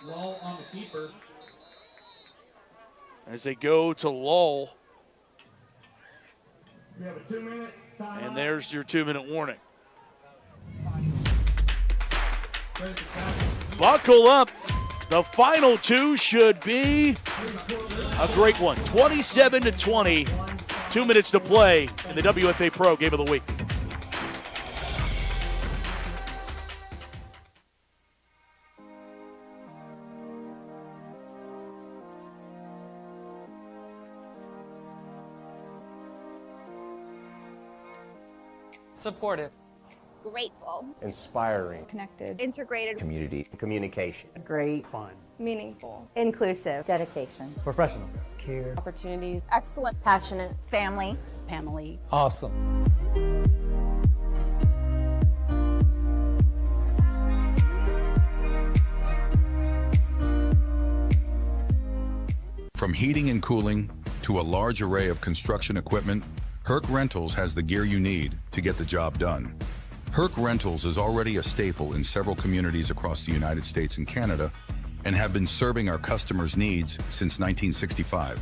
Speaker 11: Lull on the keeper.
Speaker 1: As they go to Lull.
Speaker 11: We have a 2-minute timeout.
Speaker 1: And there's your 2-minute warning. Buckle up. The final 2 should be a great one. 27-20. 2 minutes to play in the WFA Pro Game of the Week.
Speaker 14: Supportive.
Speaker 17: Grateful. Inspiring.
Speaker 7: Connected.
Speaker 17: Integrated. Community. Communication.
Speaker 14: Great.
Speaker 17: Fun.
Speaker 7: Meaningful.
Speaker 16: Inclusive. Dedication.
Speaker 17: Professional. Care.
Speaker 16: Opportunities. Excellent. Passionate. Family. Family.
Speaker 17: Awesome.
Speaker 20: From heating and cooling to a large array of construction equipment, Herc Rentals has the gear you need to get the job done. Herc Rentals is already a staple in several communities across the United States and Canada and have been serving our customers' needs since 1965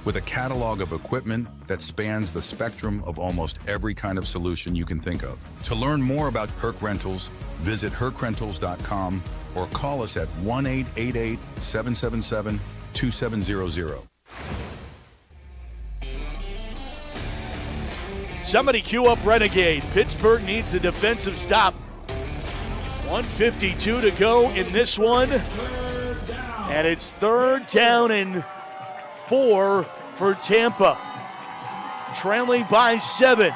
Speaker 20: with a catalog of equipment that spans the spectrum of almost every kind of solution you can think of. To learn more about Herc Rentals, visit hercrentals.com or call us at 1-888-777-2700.
Speaker 1: Somebody cue up Renegade. Pittsburgh needs a defensive stop. 1:52 to go in this one. And it's 3rd down and 4 for Tampa. Trailing by 7.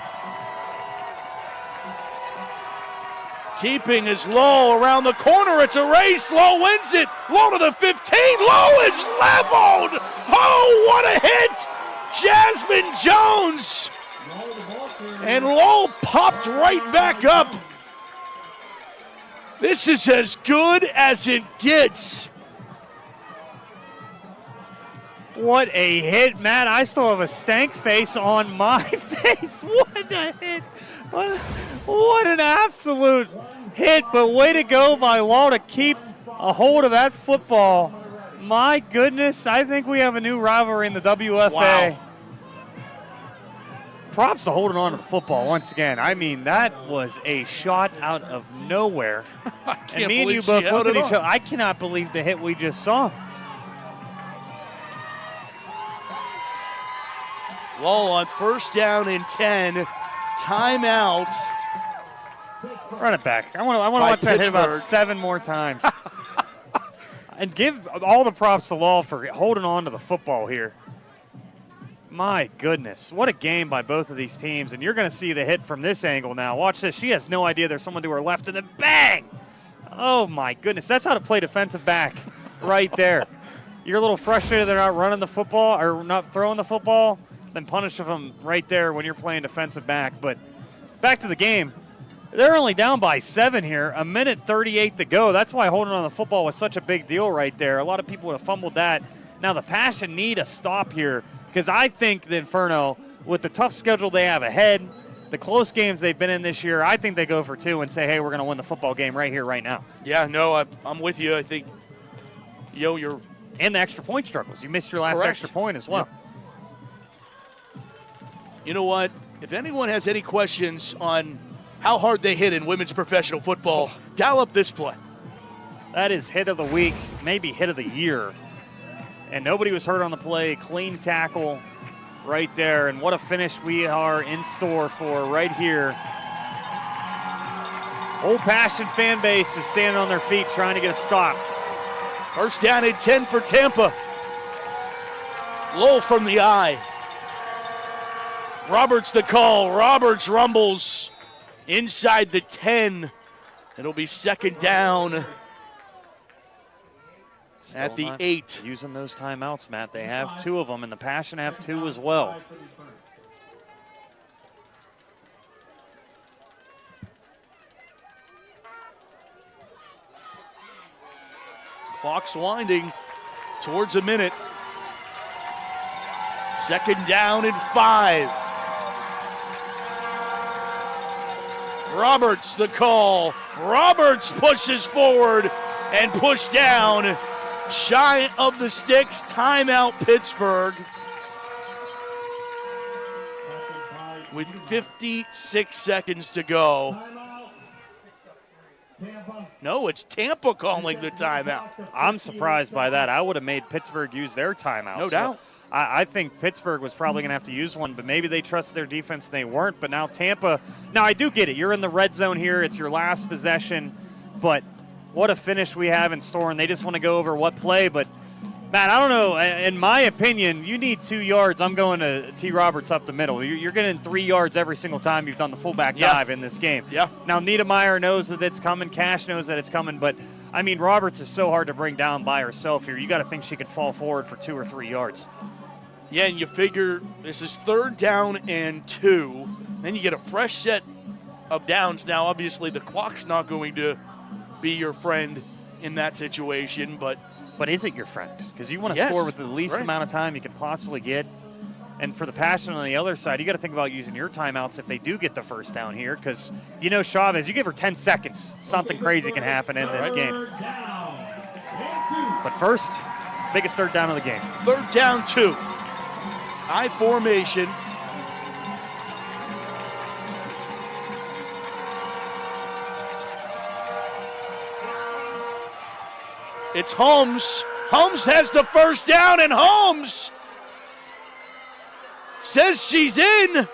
Speaker 1: Keeping is Lowe around the corner. It's a race. Lowe wins it. Lowe to the 15. Lowe is leveled. Oh, what a hit. Jasmine Jones. And Lowe popped right back up. This is as good as it gets.
Speaker 6: What a hit, Matt. I still have a stank face on my face. What a hit. What an absolute hit, but way to go by Lowe to keep a hold of that football. My goodness, I think we have a new rivalry in the WFA.
Speaker 1: Wow.
Speaker 6: Props to holding on to the football once again. I mean, that was a shot out of nowhere. And me and you both looked at each other. I cannot believe the hit we just saw.
Speaker 1: Lowe on 1st down and 10. Timeout.
Speaker 6: Run it back. I want to watch that hit about 7 more times. And give all the props to Lowe for holding on to the football here. My goodness, what a game by both of these teams. And you're going to see the hit from this angle now. Watch this. She has no idea there's someone to her left, and then bang! Oh, my goodness. That's how to play defensive back right there. You're a little frustrated they're not running the football or not throwing the football, then punish them right there when you're playing defensive back. But back to the game. They're only down by 7 here, 1:38 to go. That's why holding on to the football was such a big deal right there. A lot of people would have fumbled that. Now the Passion need a stop here, because I think the Inferno, with the tough schedule they have ahead, the close games they've been in this year, I think they go for 2 and say, hey, we're going to win the football game right here, right now.
Speaker 1: Yeah, no, I'm with you. I think, you're...
Speaker 6: And the extra point struggles. You missed your last extra point as well.
Speaker 1: Yeah. You know what? If anyone has any questions on how hard they hit in women's professional football, dial up this play.
Speaker 6: That is hit of the week, maybe hit of the year. And nobody was hurt on the play. Clean tackle right there. And what a finish we are in store for right here. Old Passion fan base is standing on their feet trying to get a stop.
Speaker 1: 1st down and 10 for Tampa. Low from the eye. Roberts the call. Roberts rumbles inside the 10. It'll be 2nd down
Speaker 6: Still
Speaker 1: at the
Speaker 6: not
Speaker 1: 8.
Speaker 6: Using those timeouts, Matt. They have 2 of them, and the Passion have 2 as well.
Speaker 1: Clock's winding towards a minute. 2nd down and 5. Roberts the call. Roberts pushes forward and pushed down. Shy of the sticks. Timeout Pittsburgh. With 56 seconds to go. No, it's Tampa calling the timeout.
Speaker 6: I'm surprised by that. I would have made Pittsburgh use their timeout.
Speaker 1: No doubt.
Speaker 6: I think Pittsburgh was probably going to have to use one, but maybe they trusted their defense and they weren't. But now Tampa, now I do get it. You're in the red zone here. It's your last possession. But what a finish we have in store, and they just want to go over what play. But, Matt, I don't know. In my opinion, you need 2 yards. I'm going to T. Roberts up the middle. You're getting 3 yards every single time you've done the fullback dive in this game.
Speaker 1: Yeah.
Speaker 6: Now, Niedermeyer knows that it's coming. Cash knows that it's coming. But, I mean, Roberts is so hard to bring down by herself here. You got to think she could fall forward for 2 or 3 yards.
Speaker 1: Yeah, and you figure this is 3rd down and 2. Then you get a fresh set of downs. Now, obviously, the clock's not going to be your friend in that situation, but
Speaker 6: is it your friend? Because you want to score with the least amount of time you can possibly get. And for the Passion on the other side, you got to think about using your timeouts if they do get the 1st down here, because you know Chavez, you give her 10 seconds, something crazy can happen in this game. But first, biggest 3rd down of the game.
Speaker 1: 3rd down 2. I formation. It's Holmes. Holmes has the 1st down, and Holmes says she's in.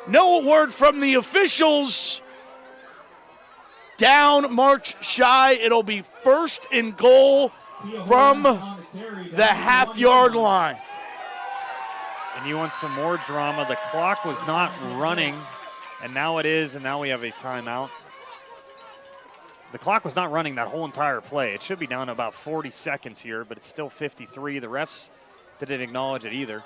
Speaker 1: No word from the officials. Down, march shy. It'll be 1st and goal from the half-yard line.
Speaker 6: And you want some more drama. The clock was not running, and now it is, and now we have a timeout. The clock was not running that whole entire play. It should be down to about 40 seconds here, but it's still 53. The refs didn't acknowledge it either.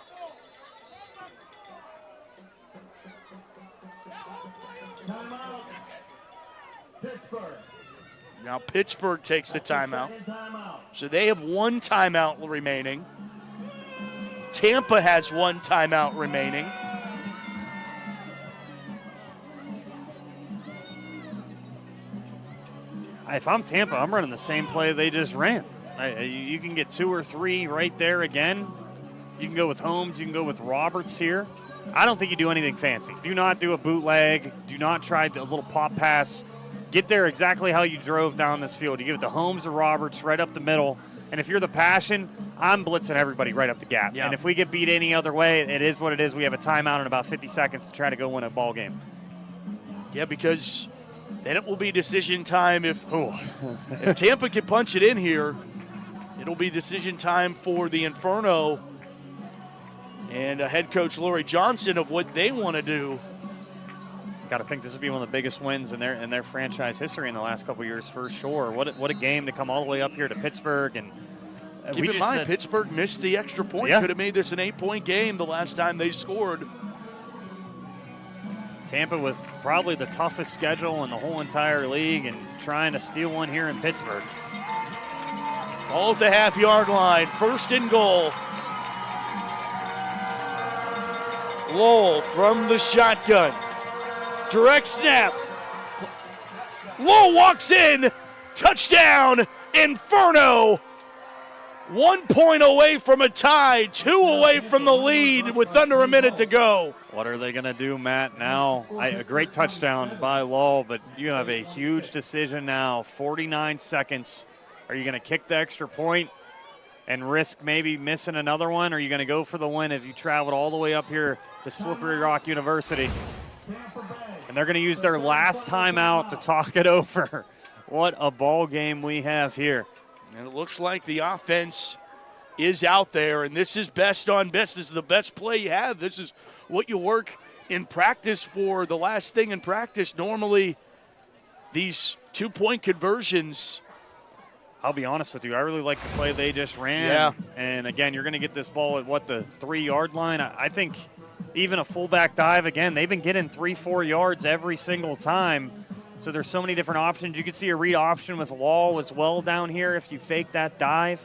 Speaker 1: Now Pittsburgh takes the timeout. So they have 1 timeout remaining. Tampa has 1 timeout remaining.
Speaker 6: If I'm Tampa, I'm running the same play they just ran. You can get 2 or 3 right there again. You can go with Holmes. You can go with Roberts here. I don't think you do anything fancy. Do not do a bootleg. Do not try the little pop pass. Get there exactly how you drove down this field. You give it to Holmes or Roberts right up the middle. And if you're the Passion, I'm blitzing everybody right up the gap. Yeah. And if we get beat any other way, it is what it is. We have a timeout in about 50 seconds to try to go win a ball game.
Speaker 1: Yeah, because then it will be decision time. If Tampa can punch it in here, it'll be decision time for the Inferno and head coach Lori Johnson of what they want to do.
Speaker 6: Got to think this would be one of the biggest wins in their franchise history in the last couple of years for sure. What a game to come all the way up here to Pittsburgh. And
Speaker 1: keep in mind, Pittsburgh missed the extra point.
Speaker 6: Yeah.
Speaker 1: Could have made this an 8-point game the last time they scored.
Speaker 6: Tampa with probably the toughest schedule in the whole entire league and trying to steal one here in Pittsburgh.
Speaker 1: All at the half-yard line. 1st and goal. Lowell from the shotgun. Direct snap. Lowell walks in. Touchdown, Inferno. 1 point away from a tie. 2 away from the lead with under a minute to go.
Speaker 6: What are they going to do, Matt? Now, a great touchdown by Lowell, but you have a huge decision now. 49 seconds. Are you going to kick the extra point and risk maybe missing another one? Or are you going to go for the win if you traveled all the way up here to Slippery Rock University? And they're going to use their last timeout to talk it over. What a ball game we have here.
Speaker 1: And it looks like the offense is out there, and this is best on best. This is the best play you have. This is what you work in practice for, the last thing in practice. Normally, these 2-point conversions
Speaker 6: I'll be honest with you. I really like the play they just ran.
Speaker 1: Yeah.
Speaker 6: And, again, you're going to get this ball at, the 3-yard line. I think even a fullback dive, again, they've been getting 3-4 yards every single time. So there's so many different options. You could see a read option with Law as well down here if you fake that dive.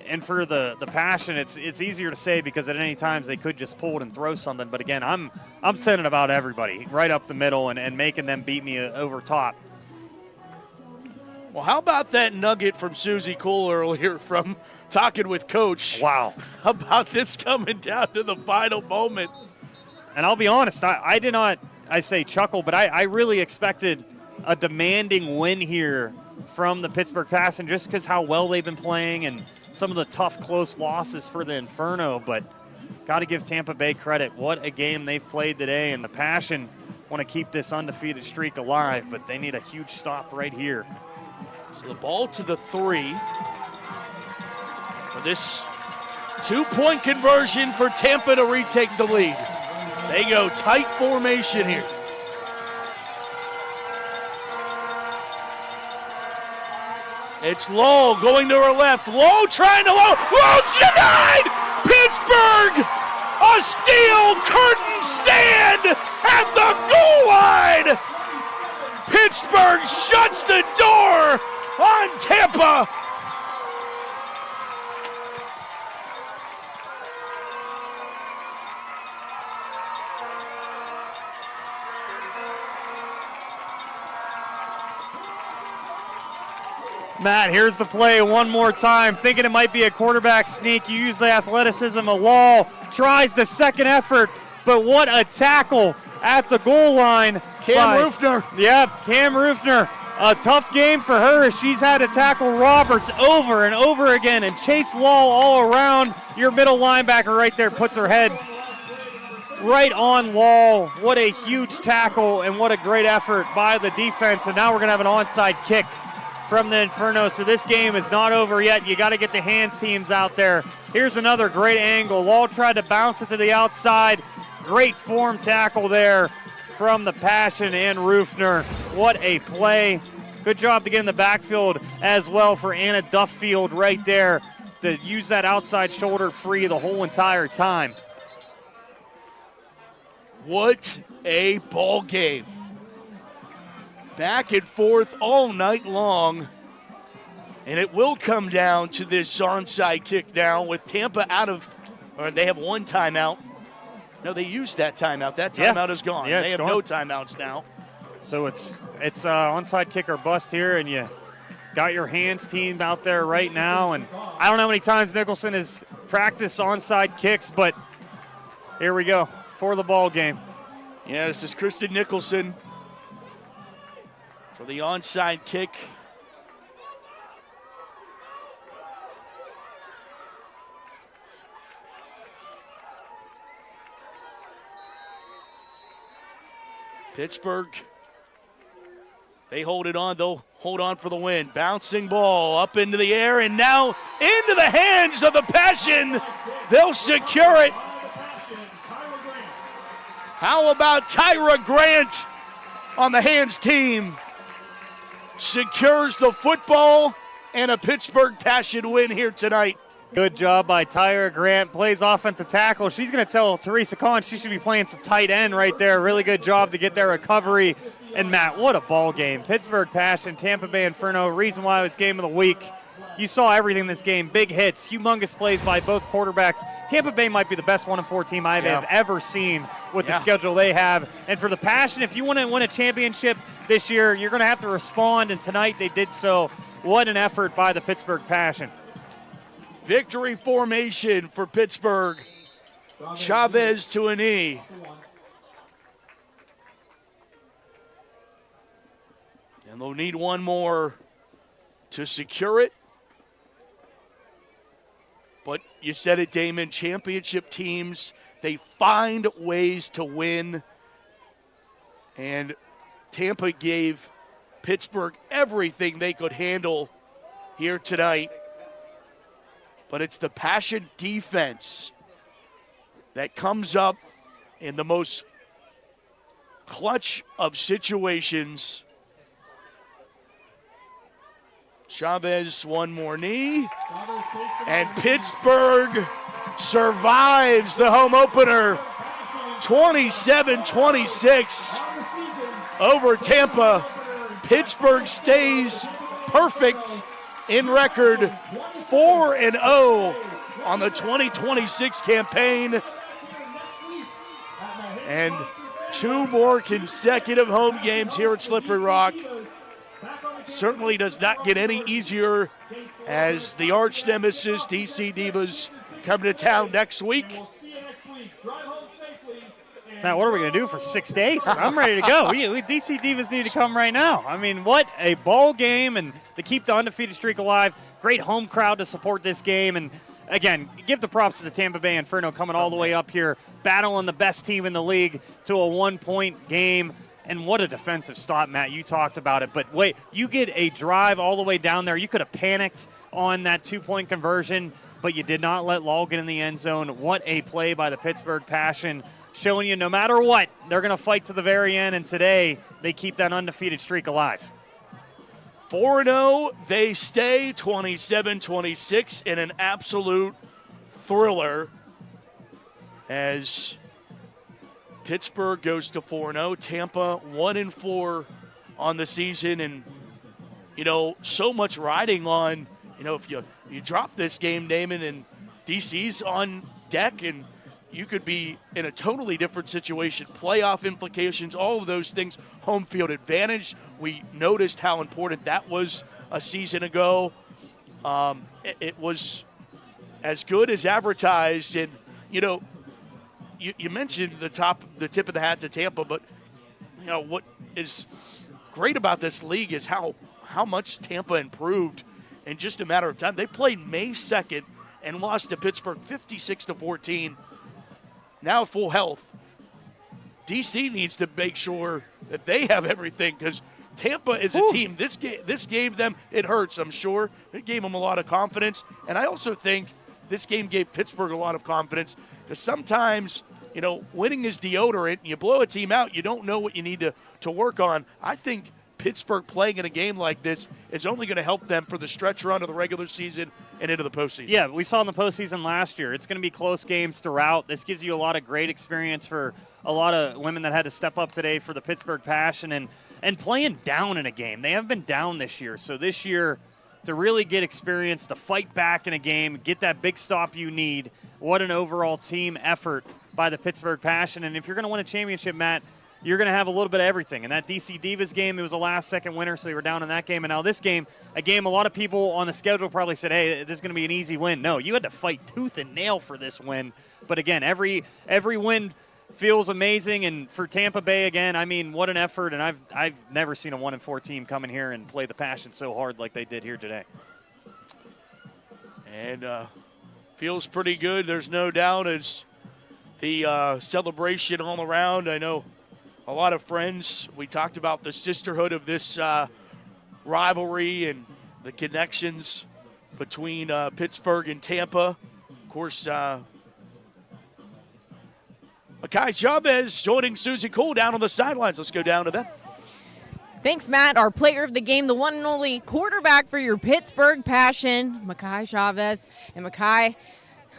Speaker 6: And for the passion, it's easier to say because at any times they could just pull it and throw something. But, again, I'm sending about everybody right up the middle and making them beat me over top.
Speaker 1: Well, how about that nugget from Susie Cole earlier from talking with Coach?
Speaker 6: Wow.
Speaker 1: How about this coming down to the final moment?
Speaker 6: And I'll be honest, I did not, I say chuckle, but I really expected a demanding win here from the Pittsburgh Passion just because how well they've been playing and some of the tough, close losses for the Inferno. But got to give Tampa Bay credit. What a game they've played today, and the Passion want to keep this undefeated streak alive, but they need a huge stop right here.
Speaker 1: So the ball to the 3. For this 2-point conversion for Tampa to retake the lead. They go tight formation here. It's Lowe going to her left. Lowe trying to Lowe. Lowe denied! Pittsburgh! A steel curtain stand at the goal line! Pittsburgh shuts the door on Tampa.
Speaker 6: Matt, here's the play one more time. Thinking it might be a quarterback sneak. You use the athleticism of Law. Tries the second effort, but what a tackle at the goal line.
Speaker 1: Cam Rufner.
Speaker 6: Yep, Cam Rufner. A tough game for her as she's had to tackle Roberts over and over again and chase Law all around. Your middle linebacker right there puts her head right on Law. What a huge tackle and what a great effort by the defense. And now we're going to have an onside kick from the Inferno. So this game is not over yet. You got to get the hands teams out there. Here's another great angle. Law tried to bounce it to the outside. Great form tackle there from the Passion and Rufner. What a play. Good job to get in the backfield as well for Anna Duffield right there to use that outside shoulder free the whole entire time.
Speaker 1: What a ball game. Back and forth all night long. And it will come down to this onside kick now with Tampa out of, or they have one timeout. No, they used that timeout. That timeout is gone.
Speaker 6: Yeah,
Speaker 1: they have
Speaker 6: gone.
Speaker 1: no timeouts now.
Speaker 6: So it's onside kick or bust here, and you got your hands team out there right now. And I don't know how many times Nicholson has practiced onside kicks, but here we go for the ball game.
Speaker 1: Yeah, this is Kristen Nicholson for the onside kick. Pittsburgh, they hold it on. They'll hold on for the win. Bouncing ball up into the air and now into the hands of the Passion. They'll secure it. How about Tyra Grant on the hands team? Secures the football and a Pittsburgh Passion win here tonight.
Speaker 6: Good job by Tyra Grant. Plays offensive tackle. She's going to tell Teresa Kahn she should be playing some tight end right there. Really good job to get their recovery. And, Matt, what a ball game. Pittsburgh Passion, Tampa Bay Inferno. Reason why it was game of the week. You saw everything in this game. Big hits, humongous plays by both quarterbacks. Tampa Bay might be the best 1-4 team I have ever seen with the schedule they have. And for the Passion, if you want to win a championship this year, you're going to have to respond. And tonight they did so. What an effort by the Pittsburgh Passion.
Speaker 1: Victory formation for Pittsburgh. Chavez to a knee. And they'll need one more to secure it. But you said it, Damon, championship teams, they find ways to win. And Tampa gave Pittsburgh everything they could handle here tonight. But it's the Passion defense that comes up in the most clutch of situations Chavez, one more knee. And Pittsburgh survives the home opener, 27-26 over Tampa. Pittsburgh stays perfect in record, 4-0 on the 2026 campaign. And 2 more consecutive home games here at Slippery Rock. Certainly does not get any easier as the arch nemesis DC Divas come to town next week.
Speaker 6: Now, what are we going to do for 6 days? I'm ready to go. We DC Divas need to come right now. I mean, what a ball game, and to keep the undefeated streak alive. Great home crowd to support this game. And, again, give the props to the Tampa Bay Inferno coming all the way up here, battling the best team in the league to a 1-point game. And what a defensive stop, Matt. You talked about it. But, wait, you get a drive all the way down there. You could have panicked on that 2-point conversion, but you did not let Law get in the end zone. What a play by the Pittsburgh Passion, showing you no matter what, they're going to fight to the very end, and today they keep that undefeated streak alive.
Speaker 1: 4-0, they stay 27-26 in an absolute thriller as Pittsburgh goes to 4-0. Tampa 1-4 on the season, and, you know, so much riding on, you know, if you drop this game, Damon, and DC's on deck, and you could be in a totally different situation. Playoff implications, all of those things, home field advantage. We noticed how important that was a season ago. It was as good as advertised. And, you know, you mentioned the tip of the hat to Tampa, but, you know, what is great about this league is how much Tampa improved in just a matter of time. They played May 2nd and lost to Pittsburgh 56-14. Now full health. DC needs to make sure that they have everything, because Tampa is a team. This gave them, it hurts, I'm sure. It gave them a lot of confidence. And I also think this game gave Pittsburgh a lot of confidence, because sometimes, you know, winning is deodorant. You blow a team out, you don't know what you need to work on. I think Pittsburgh playing in a game like this is only going to help them for the stretch run of the regular season and into the postseason.
Speaker 6: Yeah, we saw in the postseason last year. It's going to be close games throughout. This gives you a lot of great experience for a lot of women that had to step up today for the Pittsburgh Passion and playing down in a game. They haven't been down this year. So this year, to really get experience, to fight back in a game, get that big stop you need, what an overall team effort by the Pittsburgh Passion. And if you're going to win a championship, Matt, you're going to have a little bit of everything. In that DC Divas game, it was a last-second winner, so they were down in that game. And now this game, a game a lot of people on the schedule probably said, hey, this is going to be an easy win. No, you had to fight tooth and nail for this win. But, again, every win feels amazing. And for Tampa Bay, again, I mean, what an effort. And I've never seen a 1-4 team come in here and play the Passion so hard like they did here today.
Speaker 1: And feels pretty good. There's no doubt as the celebration all around. I know a lot of friends. We talked about the sisterhood of this rivalry and the connections between Pittsburgh and Tampa. Of course, Makai Chavez joining Susie Cole down on the sidelines. Let's go down to them.
Speaker 22: Thanks, Matt. Our player of the game, the one and only quarterback for your Pittsburgh Passion, Makai Chavez. And Makai,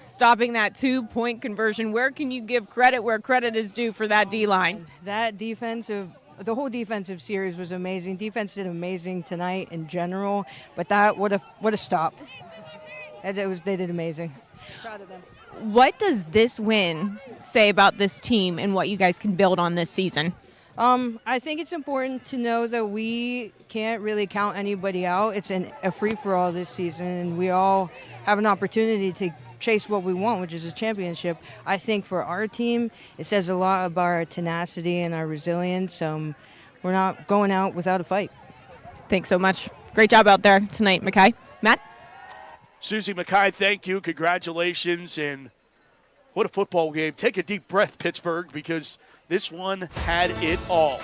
Speaker 22: stopping that 2-point conversion. Where can you give credit where credit is due for that D-line?
Speaker 2: The whole defensive series was amazing. Defense did amazing tonight in general, but that what a stop. They did amazing. Proud of them.
Speaker 22: What does this win say about this team and what you guys can build on this season?
Speaker 2: I think it's important to know that we can't really count anybody out. It's a free-for-all this season, and we all have an opportunity to chase what we want, which is a championship. I think for our team, it says a lot about our tenacity and our resilience. We're not going out without a fight.
Speaker 22: Thanks so much. Great job out there tonight, Makai. Matt?
Speaker 1: Susie Makai, thank you. Congratulations. And what a football game. Take a deep breath, Pittsburgh, because this one had it all.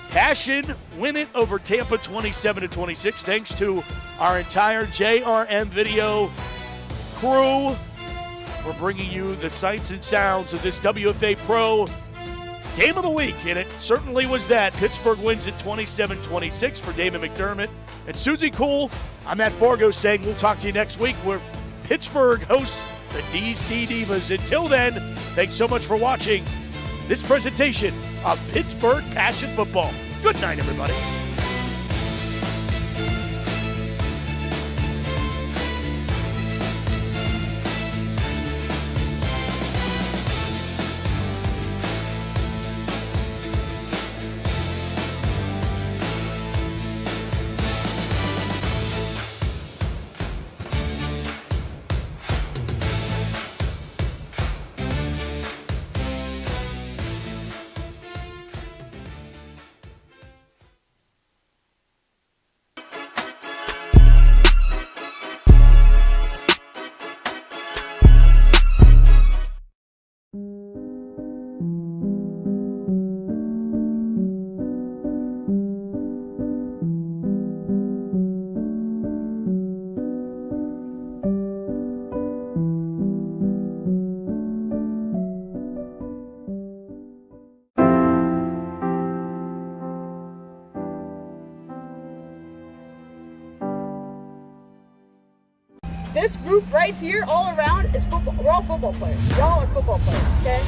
Speaker 1: Passion win it over Tampa 27-26. Thanks to our entire JRM video crew. We're bringing you the sights and sounds of this WFA Pro
Speaker 4: Game of the week, and it certainly was that. Pittsburgh wins at 27-26 for David McDermott and Susie Cool. I'm Matt Fargo saying we'll talk to you next week where Pittsburgh hosts the DC Divas. Until then, thanks so much for watching this presentation of Pittsburgh Passion Football. Good night, everybody.
Speaker 15: This group right here, all around, is football. We're all football players. Y'all are football players, okay?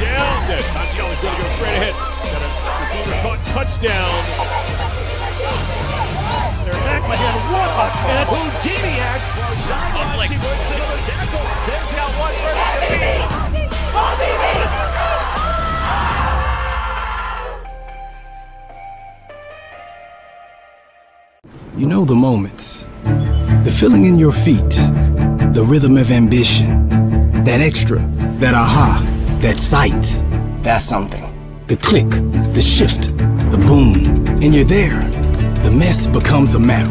Speaker 11: Down. Tatsiala's going to go straight ahead. Got a receiver caught touchdown. They're back by him. What a catch. Houdini acts. Sideline, she breaks another tackle. They've got one ready to beat.
Speaker 18: You know the moments, the feeling in your feet, the rhythm of ambition, that extra, that aha, that sight. That's something. The click, the shift, the boom, and you're there. The mess becomes a map,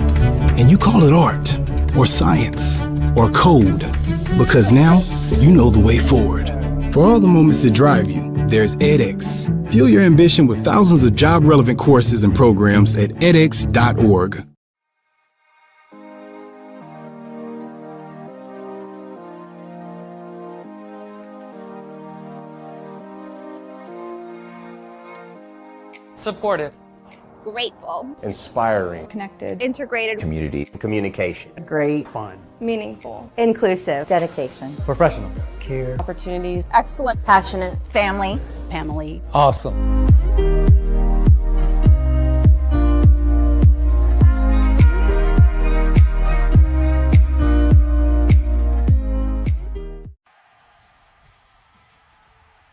Speaker 18: and you call it art, or science, or code, because now you know the way forward. For all the moments that drive you, there's edX. Fuel your ambition with thousands of job-relevant courses and programs at edX.org.
Speaker 14: Supportive.
Speaker 16: Grateful.
Speaker 17: Inspiring.
Speaker 7: Connected.
Speaker 16: Integrated.
Speaker 17: Community. Communication.
Speaker 23: Great.
Speaker 12: Fun.
Speaker 7: Meaningful.
Speaker 16: Inclusive. Dedication.
Speaker 12: Professional.
Speaker 23: Care.
Speaker 7: Opportunities.
Speaker 16: Excellent. Passionate. Family. Family.
Speaker 23: Awesome.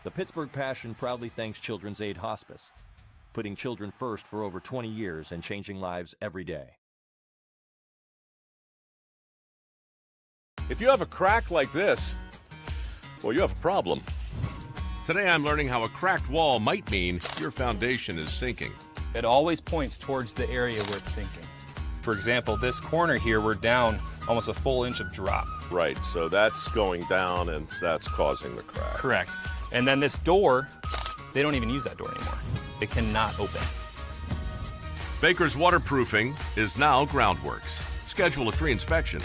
Speaker 24: The Pittsburgh Passion proudly thanks Children's Aid Hospice, putting children first for over 20 years and changing lives every day.
Speaker 5: If you have a crack like this, well, you have a problem. Today I'm learning how a cracked wall might mean your foundation is sinking.
Speaker 13: It always points towards the area where it's sinking. For example, this corner here, we're down almost a full inch of drop.
Speaker 5: Right, so that's going down and that's causing the crack.
Speaker 13: Correct. And then this door, they don't even use that door anymore. It cannot open.
Speaker 5: Baker's Waterproofing is now Groundworks. Schedule a free inspection.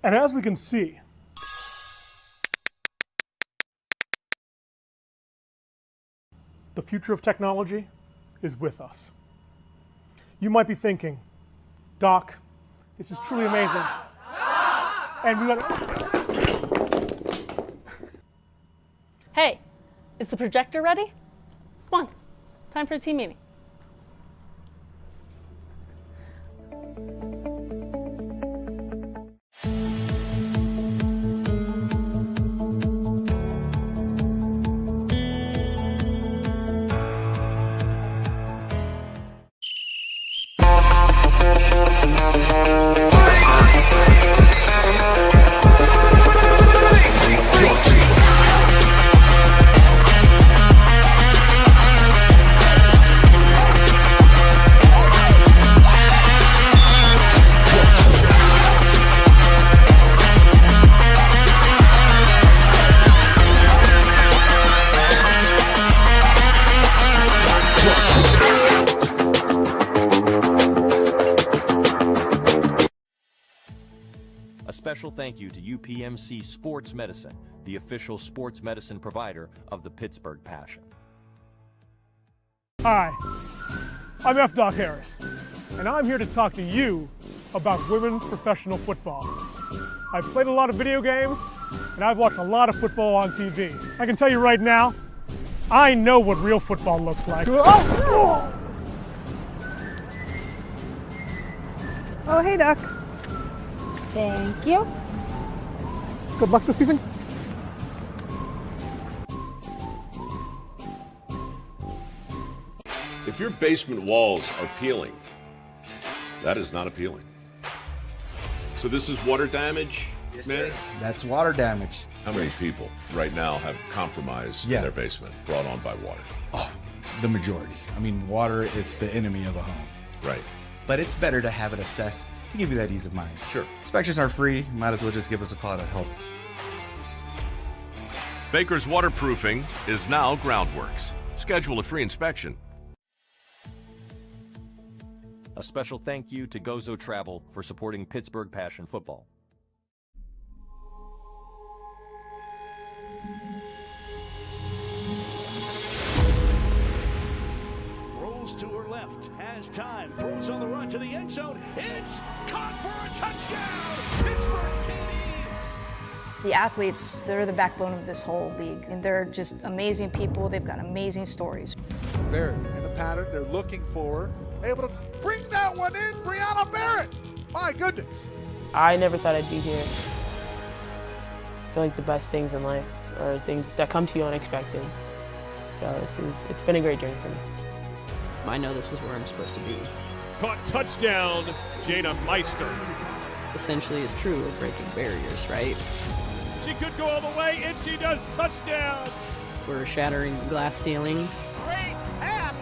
Speaker 12: And as we can see, the future of technology is with us. You might be thinking, Doc, this is truly amazing. And we got
Speaker 9: Hey, is the projector ready? Come on, time for a team meeting.
Speaker 24: thank you to UPMC Sports Medicine, the official sports medicine provider of the Pittsburgh Passion.
Speaker 12: Hi, I'm F. Doc Harris, and I'm here to talk to you about women's professional football. I've played a lot of video games, and I've watched a lot of football on TV. I can tell you right now, I know what real football looks like.
Speaker 7: Oh, hey, Doc. Thank you.
Speaker 12: Good luck this season.
Speaker 5: If your basement walls are peeling, that is not appealing. So this is water damage,
Speaker 3: Yes,
Speaker 5: man?
Speaker 3: sir. That's water damage.
Speaker 5: How many people right now have compromise in their basement brought on by water?
Speaker 3: Oh, the majority. I mean, water is the enemy of a home.
Speaker 5: Right.
Speaker 3: But it's better to have it assessed to give you that ease of mind.
Speaker 5: Sure.
Speaker 3: Inspections are free. Might as well just give us a call to help.
Speaker 5: Baker's Waterproofing is now Groundworks. Schedule a free inspection.
Speaker 24: A special thank you to Gozo Travel for supporting Pittsburgh Passion Football.
Speaker 11: Rolls to her left, has time, throws on the run to the end zone. It's caught for a touchdown. Pittsburgh TD.
Speaker 10: The athletes, they're the backbone of this whole league, and they're just amazing people. They've got amazing stories.
Speaker 19: Barrett in the pattern, they're looking for her, able to bring that one in, Brianna Barrett. My goodness.
Speaker 23: I never thought I'd be here. I feel like the best things in life are things that come to you unexpected. So it's been a great journey for me.
Speaker 25: I know this is where I'm supposed to be.
Speaker 11: Caught touchdown, Jada Meister.
Speaker 25: Essentially is true of breaking barriers, right?
Speaker 11: She could go all the way, and she does. Touchdown.
Speaker 25: We're shattering the glass ceiling.
Speaker 11: Great pass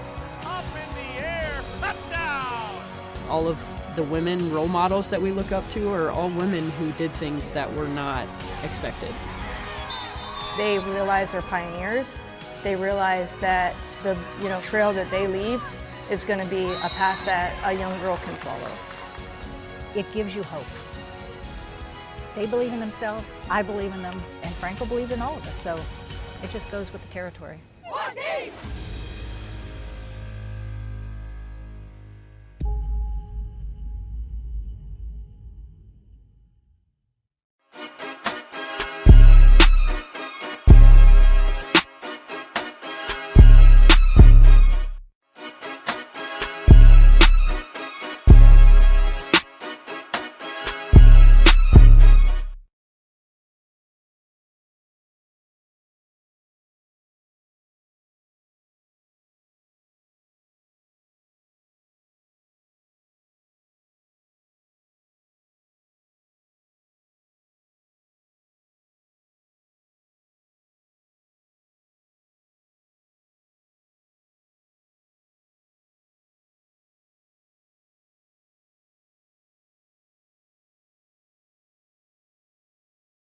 Speaker 11: up in the air. Touchdown.
Speaker 25: All of the women role models that we look up to are all women who did things that were not expected.
Speaker 10: They realize they're pioneers. They realize that the trail that they leave is going to be a path that a young girl can follow.
Speaker 26: It gives you hope. They believe in themselves, I believe in them, and Frank will believe in all of us, so it just goes with the territory.
Speaker 11: One team.